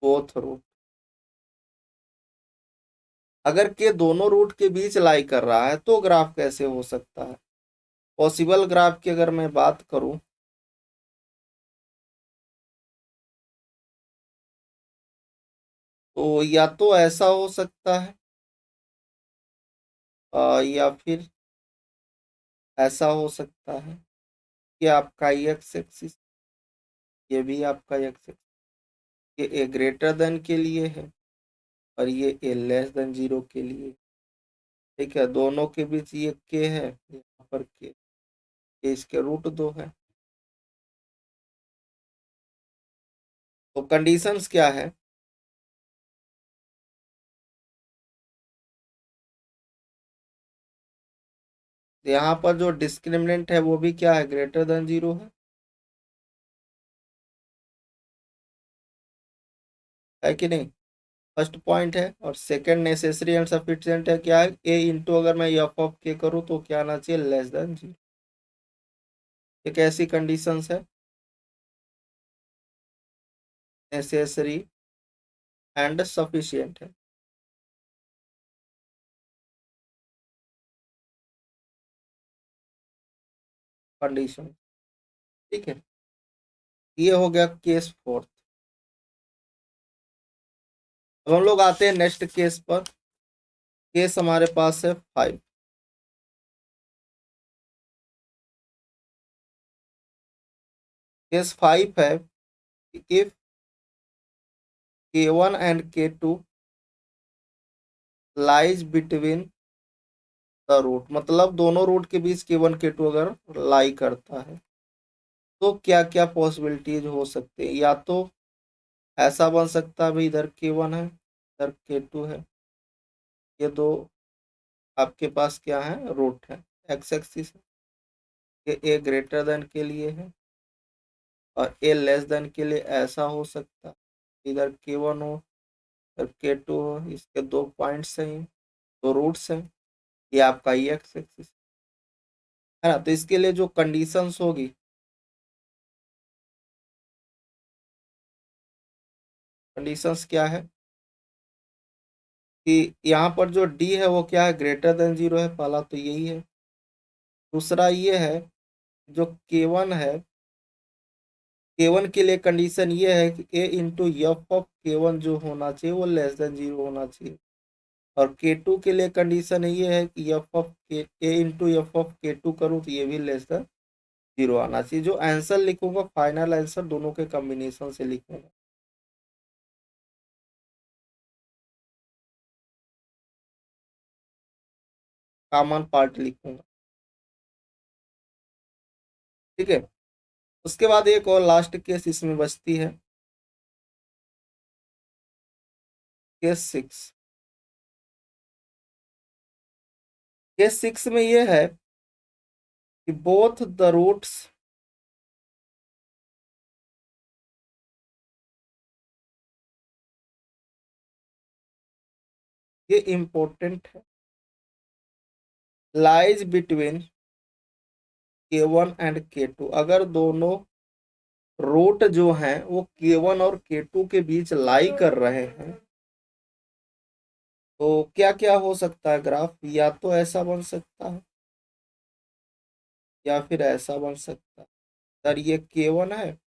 Speaker 1: बोथ रूट, अगर के दोनों रूट के बीच लाई कर रहा है तो ग्राफ कैसे हो सकता है? पॉसिबल ग्राफ की अगर मैं बात करूं, तो या तो ऐसा हो सकता है, या फिर ऐसा हो सकता है कि आपका एक्स एक्सिस, ये भी आपका एक्स एक्सिस, ये ए ग्रेटर देन के लिए है, और ये ए लेस देन जीरो के लिए। ठीक है, दोनों के बीच ये के है, यहाँ पर के, ये इसके रूट दो है। तो कंडीशंस क्या है? यहाँ पर जो डिस्क्रिमिनेंट है वो भी क्या है? ग्रेटर देन जीरो है कि नहीं? फर्स्ट पॉइंट है। और सेकंड नेसेसरी एंड सफिशिएंट है, क्या है? ए इंटू अगर मैं एफ ऑफ के करूँ तो क्या आना चाहिए? Less than zero. ये कैसी कंडीशंस है? नेसेसरी एंड सफिशिएंट है कंडीशन। ठीक है, ये हो गया केस फोर्थ। अब हम लोग आते हैं नेक्स्ट केस पर। केस हमारे पास है फाइव। केस फाइव है, if K1 and K2 lies between the root, मतलब दोनों रूट के बीच K1 K2 अगर लाई करता है तो क्या क्या पॉसिबिलिटीज हो सकती है? या तो ऐसा बन सकता है भाई, इधर K1 है, इधर K2 है, ये दो आपके पास क्या है? रूट है, एक्स एक्सिस है। ये ए ग्रेटर देन के लिए है, और ए लेस देन के लिए ऐसा हो सकता है, इधर K1 हो, इधर K2 हो, इसके दो पॉइंट्स हैं, दो रूट्स हैं। ये आपका ई एक्स एक्सिस। है ना। तो इसके लिए जो कंडीशंस होगी, कंडीशंस क्या है कि यहाँ पर जो डी है वो क्या है, ग्रेटर देन जीरो है, पहला तो यही है। दूसरा ये है जो K1 है, K1 के लिए कंडीशन ये है कि ए इंटू एफ ऑफ K1 जो होना चाहिए वो लेस देन जीरो होना चाहिए। और K2 के लिए कंडीशन ये है कि एफ ऑफ के ए इंटू एफ ऑफ K2 करूँ तो ये भी लेस देन जीरो आना चाहिए। जो आंसर लिखूंगा फाइनल आंसर दोनों के कॉम्बिनेशन से लिखूंगा, कॉमन पार्ट लिखूंगा, ठीक है। उसके बाद एक और लास्ट केस इसमें बचती है, केस 6। केस 6 में ये है कि बोथ द रूट्स ये इंपॉर्टेंट है, lies between K1 and K2। अगर दोनों रूट जो हैं वो K1 और K2 के बीच लाई कर रहे हैं तो क्या क्या हो सकता है ग्राफ, या तो ऐसा बन सकता है या फिर ऐसा बन सकता है। इधर ये K1 है,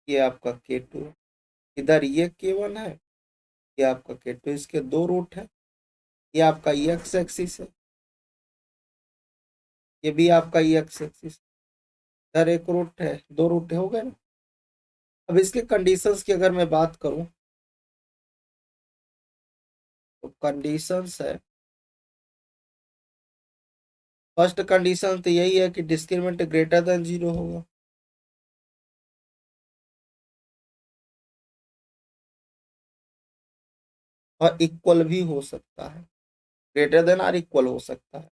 Speaker 1: ये आपका K2 है। इधर ये K1 है, ये आपका K2, इसके दो रूट है। ये आपका एक्स एक्सिस है, ये भी आपका एक्स एक्सिस। इधर एक रूट है, दो रूट हो गए ना। अब इसके कंडीशंस की अगर मैं बात करूं तो कंडीशंस है, फर्स्ट कंडीशन तो यही है कि डिस्क्रिमिनेंट ग्रेटर देन जीरो होगा। और इक्वल भी हो सकता है, ग्रेटर देन और इक्वल हो सकता है।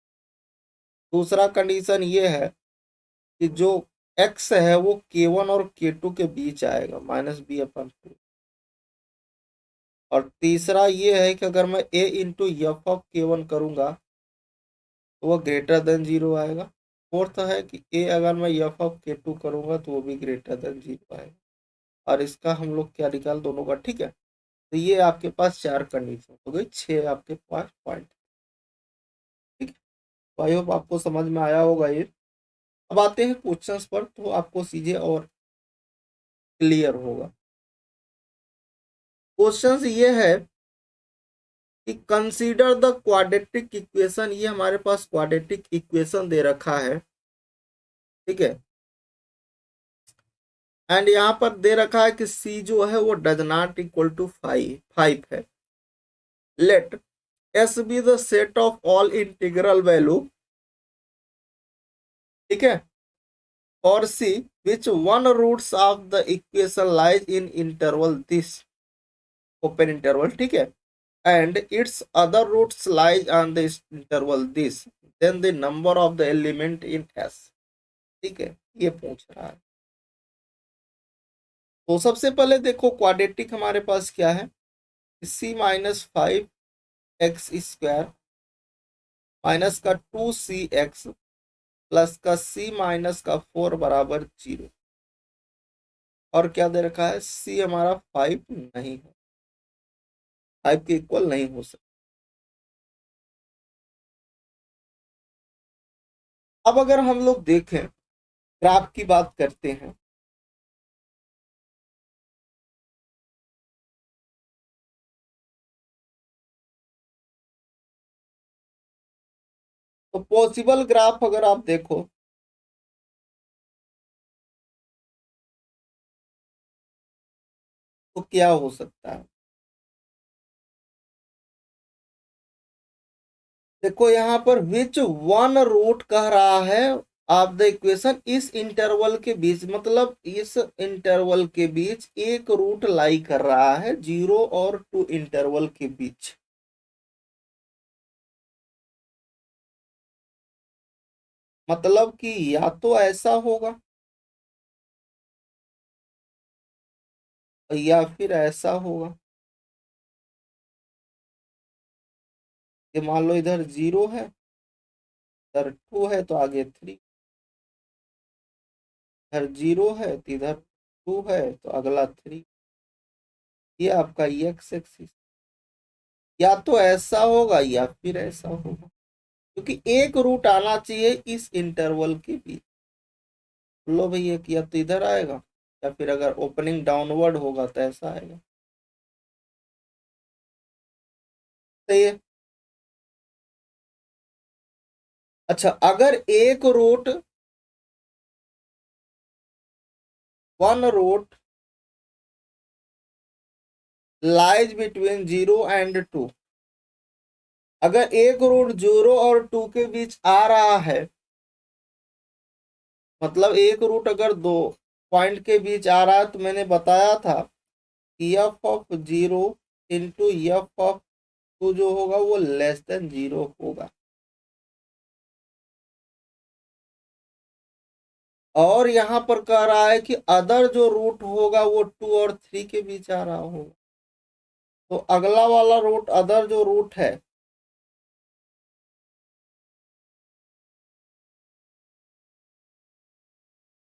Speaker 1: दूसरा कंडीशन ये है कि जो x है वो K1 और K2 के बीच आएगा, -b/2। और तीसरा ये है कि अगर मैं a into F of K1 करूंगा तो वो ग्रेटर देन जीरो आएगा। फोर्थ है कि a अगर मैं एफ ऑफ K2 करूंगा तो वो भी ग्रेटर देन जीरो आएगा। और इसका हम लोग क्या निकाल दोनों का, ठीक है। तो ये आपके पास चार कंडीशन हो गई, छह आपके पास पॉइंट, ठीक है। तो आई होप आपको समझ में आया होगा ये। अब आते हैं क्वेश्चंस पर, तो आपको चीजें और क्लियर होगा। क्वेश्चंस ये है कि कंसीडर द क्वाड्रेटिक इक्वेशन, ये हमारे पास क्वाड्रेटिक इक्वेशन दे रखा है, ठीक है। एंड यहाँ पर दे रखा है कि c जो है वो डज नॉट इक्वल टू 5 है। Let s be the set of all integral value, ठीक है, और c which one roots of the equation lies in interval this, open interval, ठीक है, and its other roots lies on the interval this, then the number of the element in S, ठीक है। ये पूछ रहा है। तो सबसे पहले देखो क्वाड्रेटिक हमारे पास क्या है, c-5x² माइनस का 2cx प्लस का c-4 बराबर 0। और क्या दे रखा है, c हमारा 5 नहीं है, 5 के इक्वल नहीं हो सकता। अब अगर हम लोग देखें, ग्राफ की बात करते हैं, तो पॉसिबल ग्राफ अगर आप देखो तो क्या हो सकता है। देखो यहाँ पर विच वन रूट कह रहा है ऑफ द इक्वेशन, इस इंटरवल के बीच, मतलब इस इंटरवल के बीच एक रूट लाई कर रहा है 0 और 2 इंटरवल के बीच। मतलब कि या तो ऐसा होगा या फिर ऐसा होगा। ये मान लो इधर 0 है, इधर 2 है तो आगे 3। इधर 0 है तो इधर 2 है तो अगला 3। ये आपका एक्स एक्सिस या तो ऐसा होगा या फिर ऐसा होगा, क्योंकि एक रूट आना चाहिए इस इंटरवल के बीच। लो भैया, या तो इधर आएगा या फिर अगर ओपनिंग डाउनवर्ड होगा तो ऐसा आएगा। सही है। अच्छा, अगर एक root one root lies between 0 and 2, अगर एक रूट 0 और 2 के बीच आ रहा है, मतलब एक रूट अगर दो पॉइंट के बीच आ रहा है, तो मैंने बताया था कि f(0) × f(2) जो होगा वो <0 होगा। और यहाँ पर कह रहा है कि अदर जो रूट होगा वो 2 और 3 के बीच आ रहा होगा। तो अगला वाला रूट, अदर जो रूट है,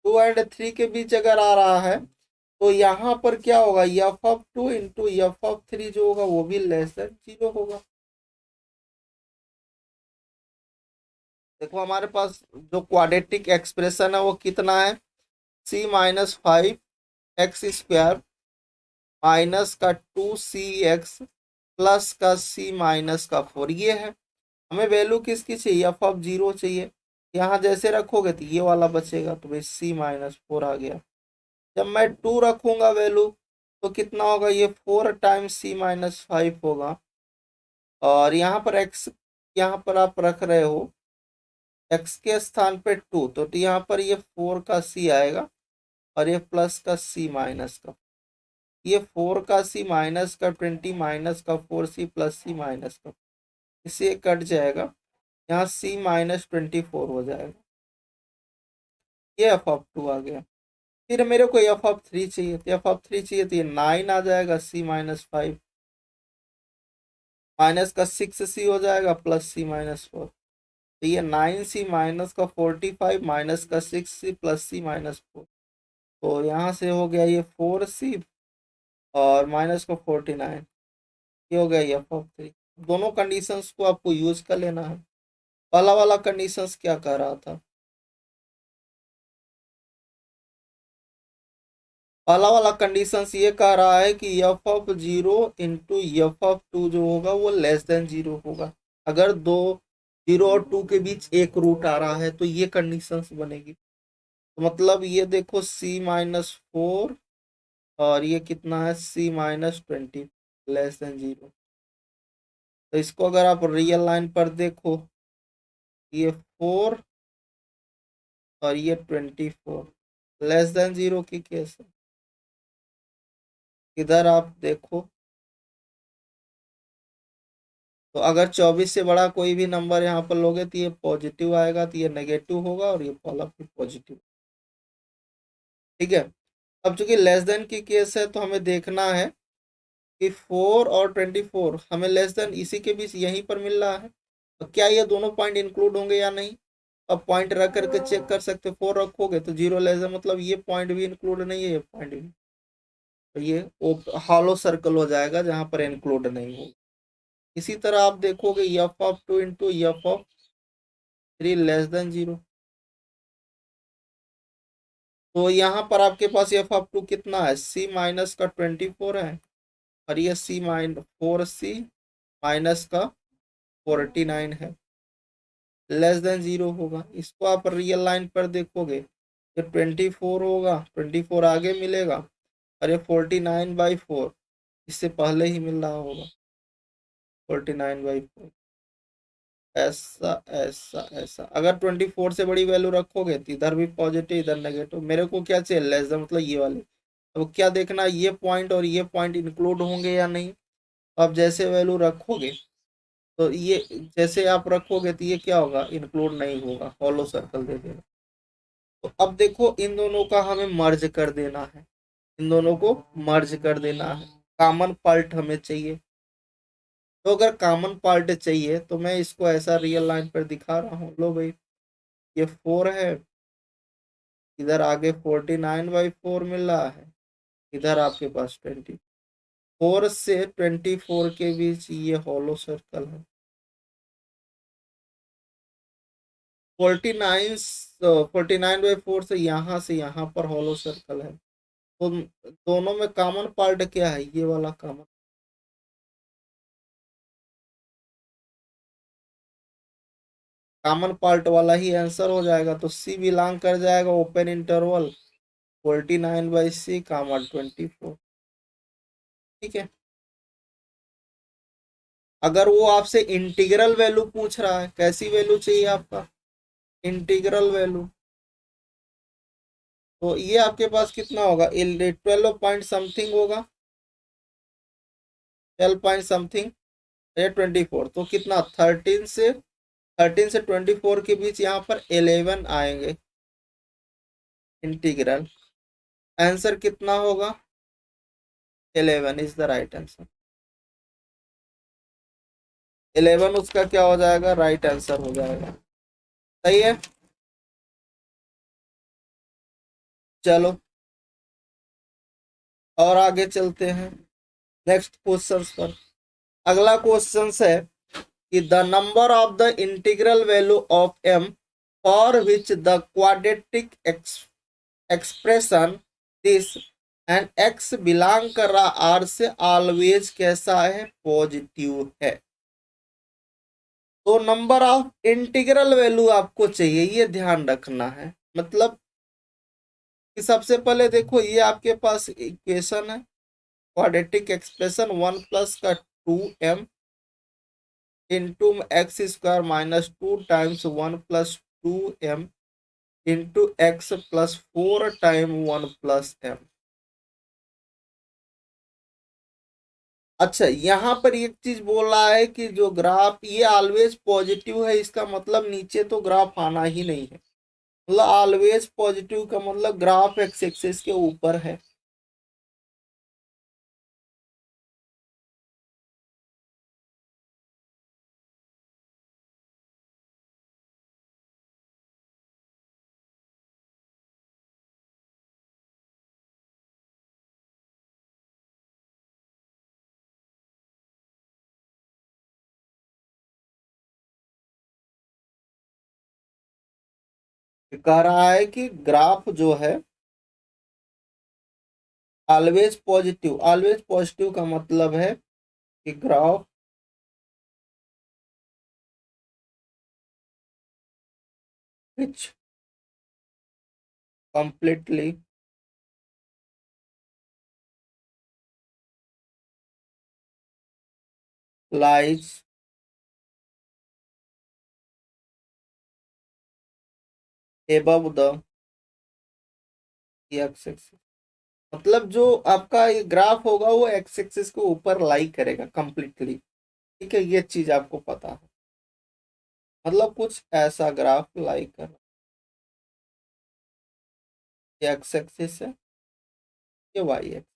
Speaker 1: 2 और 3 के बीच अगर आ रहा है, तो यहाँ पर क्या होगा, f(2) × f(3) जो होगा वो भी <0 होगा। देखो हमारे पास जो क्वाड्रेटिक एक्सप्रेशन है वो कितना है, c-5x² माइनस का 2cx प्लस का c-4, ये है। हमें वैल्यू किसकी चाहिए, f(0) चाहिए। यहाँ जैसे रखोगे तो ये वाला बचेगा, तो भाई c-4 आ गया। जब मैं 2 रखूंगा वैल्यू, तो कितना होगा, ये 4 टाइम्स c-5 होगा। और यहाँ पर x, यहाँ पर आप रख रहे हो x के स्थान पे 2, तो यहाँ पर ये 4 का c आएगा और ये प्लस का c-का, ये 4 का c माइनस का 20 माइनस का 4c प्लस c-का, इसे कट जाएगा, यहाँ c-24 हो जाएगा। ये f(2) आ गया। फिर मेरे को f(3) चाहिए, तो f(3) चाहिए तो ये 9 आ जाएगा, c-5 माइनस का 6c हो जाएगा प्लस c-4, तो ये 9c माइनस का 45 माइनस का 6c प्लस c-4, तो यहाँ से हो गया ये 4c और माइनस का 49, ये हो गया ये f(3). दोनों कंडीशंस को आपको यूज कर लेना है। पहला वाला कंडीशंस क्या कह रहा था, पहला वाला कंडीशंस ये कह रहा है कि f(0) × f(2) जो होगा वो <0 होगा। अगर दो 0 और 2 के बीच एक रूट आ रहा है तो ये कंडीशंस बनेगी। तो मतलब ये देखो c-4 और ये कितना है c-20 <0। तो इसको अगर आप रियल लाइन पर देखो, ये 4 और ये 24 <0 की केस है। इधर आप देखो, तो अगर 24 से बड़ा कोई भी नंबर यहाँ पर लोगे तो ये पॉजिटिव आएगा, तो ये नेगेटिव होगा और ये वाला फिर पॉजिटिव। ठीक है। अब चूंकि लेस देन की केस है, तो हमें देखना है कि 4 और 24 हमें लेस देन इसी के बीच यहीं पर मिल रहा है, तो क्या ये दोनों पॉइंट इंक्लूड होंगे या नहीं। अब पॉइंट रख करके चेक कर सकते हो, 4 रखोगे तो 0 लेस देन, मतलब ये पॉइंट भी इंक्लूड नहीं है, ये पॉइंट भी, तो ये हॉलो सर्कल हो जाएगा जहां पर इंक्लूड नहीं हो। इसी तरह आप देखोगे f(2) × f(3) <0, तो यहाँ पर आपके पास f(2) कितना है, c-24 है और ये c-4c माइनस का 49 है, <0 होगा। इसको आप रियल लाइन पर देखोगे, ये 24 होगा, 24 आगे मिलेगा और ये 49/4 इससे पहले ही मिल रहा होगा, 49/4। ऐसा ऐसा ऐसा, अगर 24 से बड़ी वैल्यू रखोगे तो इधर भी पॉजिटिव इधर नेगेटिव। मेरे को क्या चाहिए, लेस देन, मतलब ये वाले। अब क्या देखना है, ये पॉइंट और ये पॉइंट इंक्लूड होंगे या नहीं। अब जैसे वैल्यू रखोगे, तो ये जैसे आप रखोगे तो ये क्या होगा, इंक्लूड नहीं होगा, हॉलो सर्कल दे देगा। तो अब देखो इन दोनों का हमें मर्ज कर देना है, इन दोनों को मर्ज कर देना है, कॉमन पार्ट हमें चाहिए। तो अगर कॉमन पार्ट चाहिए तो मैं इसको ऐसा रियल लाइन पर दिखा रहा हूँ, लो भाई, ये 4 है इधर आगे 49/4 मिल रहा है, इधर आपके पास 24 से 24 के बीच ये हॉलो सर्कल है। 49/4 से यहाँ पर हॉलो सर्कल है। तो दोनों में कॉमन पार्ट क्या है, ये वाला कॉमन पार्ट वाला ही आंसर हो जाएगा। तो सी बिलोंग कर जाएगा ओपन इंटरवल 49/c, 24। ठीक है। अगर वो आपसे इंटीग्रल वैल्यू पूछ रहा है, कैसी वैल्यू चाहिए आपका, इंटीग्रल वैल्यू, तो ये आपके पास कितना होगा, 12 पॉइंट समथिंग होगा, 12 पॉइंट समथिंग, या 24, तो कितना 13 से 24 के बीच यहाँ पर 11 आएंगे इंटीग्रल। आंसर कितना होगा, 11 इज द राइट आंसर। 11 उसका क्या हो जाएगा, राइट आंसर हो जाएगा। सही है। चलो और आगे चलते हैं नेक्स्ट क्वेश्चन पर। अगला क्वेश्चन है कि the number of the integral value of m for which the quadratic expression this and x belong कर रहा r से ऑलवेज कैसा है, पॉजिटिव है। तो नंबर ऑफ इंटीग्रल वैल्यू आपको चाहिए, ये ध्यान रखना है। मतलब कि सबसे पहले देखो ये आपके पास इक्वेशन है, क्वाड्रेटिक एक्सप्रेशन 1 प्लस का 2m into x² - 2 times 1 plus 2m into x+4 time 1 plus m। अच्छा, यहाँ पर एक चीज बोल रहा है कि जो ग्राफ ये ऑलवेज पॉजिटिव है, इसका मतलब नीचे तो ग्राफ आना ही नहीं है। मतलब ऑलवेज पॉजिटिव का मतलब ग्राफ एक्स एक्सिस के ऊपर है। कह रहा है कि ग्राफ जो है ऑलवेज पॉजिटिव का मतलब है कि graph which completely lies above the x axis. मतलब जो आपका ये ग्राफ होगा वो एक्स एक्सिस को ऊपर लाई करेगा कंप्लीटली। ठीक है, ये चीज आपको पता है। मतलब कुछ ऐसा ग्राफ लाई कर एक्स एक्सिस है, ये वाई एक्स।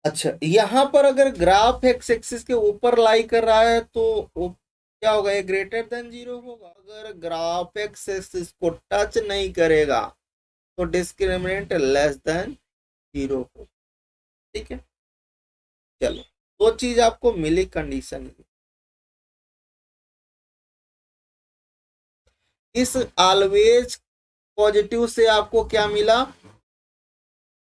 Speaker 1: अच्छा, यहाँ पर अगर ग्राफ एक्स एक्सिस के ऊपर लाई कर रहा है तो क्या होगा, ये ग्रेटर देन 0 होगा। अगर ग्राफ एक्स एक्सिस को टच नहीं करेगा तो डिस्क्रिमिनेंट लेस देन 0 हो। ठीक है। चलो, दो चीज आपको मिली कंडीशन। इस ऑलवेज पॉजिटिव से आपको क्या मिला,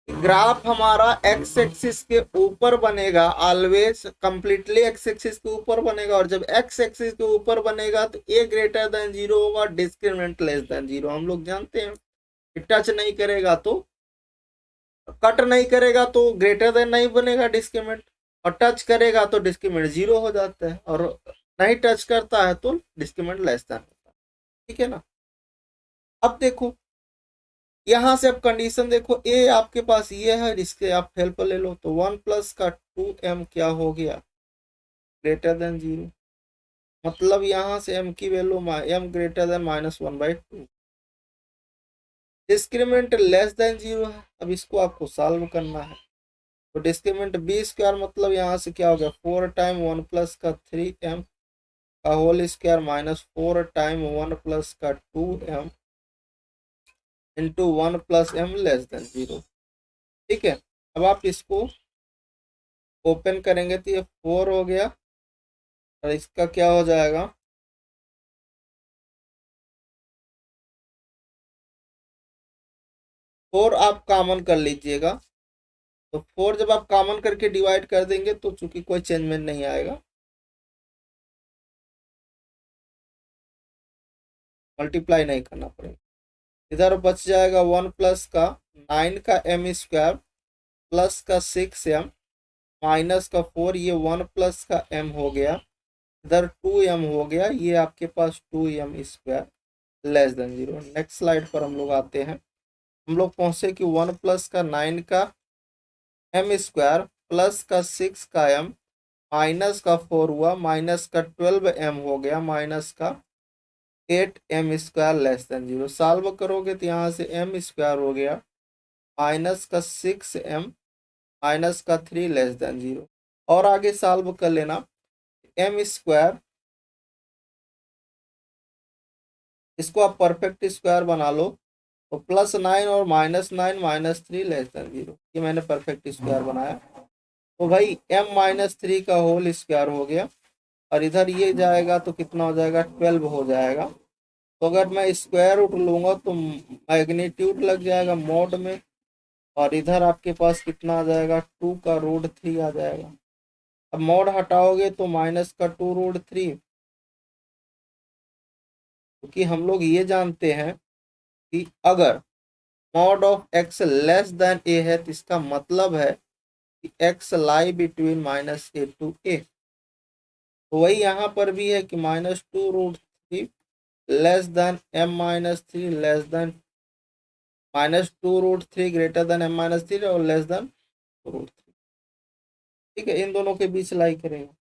Speaker 1: ग्राफ हमारा एक्स एक्सिस के ऊपर बनेगा, ऑलवेज कंप्लीटली एक्स एक्सिस के ऊपर बनेगा। और जब एक्स एक्सिस के ऊपर बनेगा तो ए ग्रेटर देन 0 होगा, डिस्क्रिमिनेंट लेस देन 0। हम लोग जानते हैं टच नहीं करेगा तो, कट नहीं करेगा तो ग्रेटर देन नहीं बनेगा डिस्क्रिमिनेंट, और टच करेगा तो डिस्क्रिमिनेंट 0 हो जाता है, और नहीं टच करता है तो डिस्क्रिमिनेंट लेस देन होता है। ठीक है ना। अब देखो यहां से अब कंडीशन देखो, ए आपके पास ये है, इसके आप हेल्प ले लो। तो 1 प्लस का 2m क्या हो गया, ग्रेटर देन 0। मतलब यहां से m की value m greater than -1/2। Discriminant less than 0 है। अब इसको आपको सॉल्व करना है। तो डिस्क्रिमिनेंट बी स्क्वायर मतलब यहाँ से क्या हो गया, 4 टाइम 1 प्लस का 3m का whole square minus 4 time 1 plus का 2m into 1 plus m less than 0। ठीक है, अब आप इसको ओपन करेंगे तो ये 4 हो गया और इसका क्या हो जाएगा, 4 आप कॉमन कर लीजिएगा। तो 4 जब आप कॉमन करके डिवाइड कर देंगे तो चूंकि कोई चेंजमेंट नहीं आएगा, मल्टीप्लाई नहीं करना पड़ेगा। इधर बच जाएगा 1 प्लस का 9 का m स्क्वायर प्लस का 6m माइनस का 4, ये 1 प्लस का m हो गया, इधर 2m हो गया, ये आपके पास 2m square less than 0। Next slide पर हम लोग आते हैं। हम लोग पहुंचे कि 1 प्लस का 9 का m स्क्वायर प्लस का 6 का m माइनस का 4 हुआ, माइनस का 12m हो गया, माइनस का 8m square less than 0। Solve करोगे तो यहाँ से m स्क्वायर हो गया माइनस का 6m माइनस का 3 लेस देन 0। और आगे सॉल्व कर लेना, m स्क्वायर इसको आप परफेक्ट स्क्वायर बना लो तो +9 और -9 -3 लेस देन 0, ये मैंने परफेक्ट स्क्वायर बनाया। तो भाई m-3 का होल स्क्वायर हो गया और इधर ये जाएगा तो कितना हो जाएगा, 12 हो जाएगा। तो अगर मैं स्क्वायर रूट लूंगा तो मैग्नीट्यूड लग जाएगा मॉड में, और इधर आपके पास कितना आ जाएगा, 2 का रूट 3 आ जाएगा। अब मॉड हटाओगे तो माइनस का 2 रूट 3, क्योंकि हम लोग ये जानते हैं कि अगर mod of x less than a है तो इसका मतलब है कि x lie between -a to a। तो वही यहाँ पर भी है कि -2 root 3 less than m-3 less than -2 root 3 greater than m-3 और लेस देन रूट 3। ठीक है, इन दोनों के बीच लाई करेगा।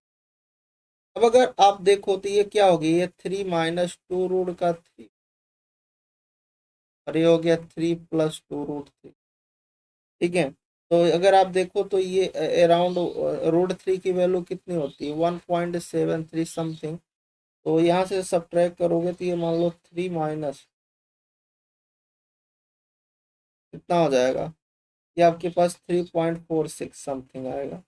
Speaker 1: अब अगर आप देखो तो ये क्या हो गया, ये 3 -2 रूट का 3 और ये हो गया 3 + 2 रूट 3। ठीक है, तो अगर आप देखो तो ये अराउंड रूट 3 की वैल्यू कितनी होती है, 1.73 समथिंग। तो यहाँ से सब्ट्रैक्ट करोगे तो ये मान लो 3 माइनस कितना हो जाएगा, ये आपके पास 3.46 समथिंग आएगा।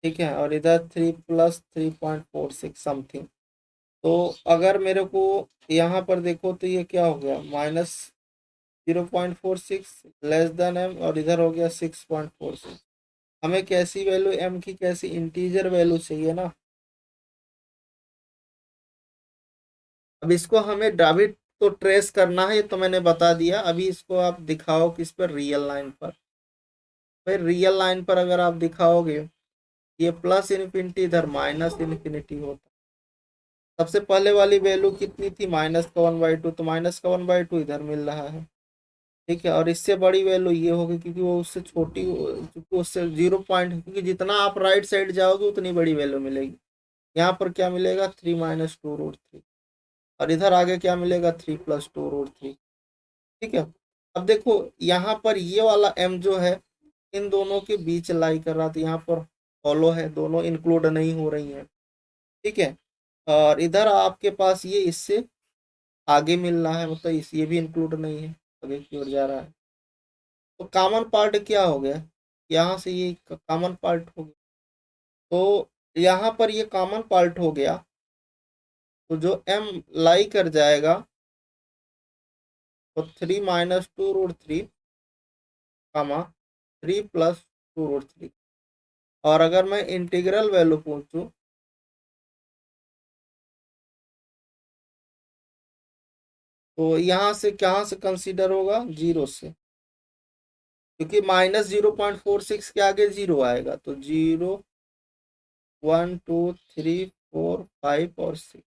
Speaker 1: ठीक है, और इधर 3 + 3.46 समथिंग। तो अगर मेरे को यहाँ पर देखो तो ये क्या हो गया, -0.46 लेस देन m और इधर हो गया 6.46। हमें कैसी वैल्यू m की, कैसी इंटीजर वैल्यू चाहिए ना। अब इसको हमें डेबिट तो ट्रेस करना है, ये तो मैंने बता दिया। अभी इसको आप दिखाओ किस पर, रियल लाइन पर। फिर रियल लाइन पर अगर आप दिखाओगे ये प्लस इन्फिनिटी इधर माइनस इन्फिनिटी होता। सबसे पहले वाली वैल्यू कितनी थी, -1/2, तो -1/2 इधर मिल रहा है। ठीक है, और इससे बड़ी वैल्यू ये होगी क्योंकि वो उससे छोटी, क्योंकि उससे 0 पॉइंट, क्योंकि जितना आप राइट साइड जाओगे उतनी बड़ी वैल्यू मिलेगी। यहाँ पर क्या मिलेगा, 3 - 2 रूट 3, और इधर आगे क्या मिलेगा, 3 + 2 रूट 3। ठीक है, अब देखो यहाँ पर ये वाला m जो है इन दोनों के बीच लाई कर रहा था, यहाँ पर फॉलो है, दोनों इंक्लूड नहीं हो रही हैं। ठीक है, और इधर आपके पास ये इससे आगे मिल रहा है, मतलब इस ये भी इंक्लूड नहीं है, आगे की ओर जा रहा है। तो कॉमन पार्ट क्या हो गया, यहाँ से ये कॉमन पार्ट हो गया। तो यहाँ पर ये कॉमन पार्ट हो गया, तो जो m लाई कर जाएगा तो 3 - 2 रूट 3 कामा 3 + 2 रूट 3। और अगर मैं इंटीग्रल वैल्यू पूछूं तो यहाँ से कहाँ से कंसीडर होगा, 0 से, क्योंकि -0.46 के आगे 0 आएगा। तो 0 1 2 3 4 5 और 6,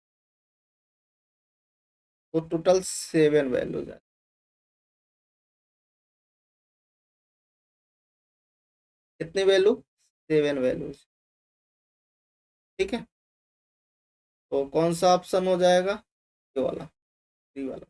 Speaker 1: तो टोटल 7 वैल्यूज है। कितनी वैल्यू, 7 वैल्यूज। ठीक है, तो कौन सा ऑप्शन हो जाएगा, ये वाला, 3 वाला।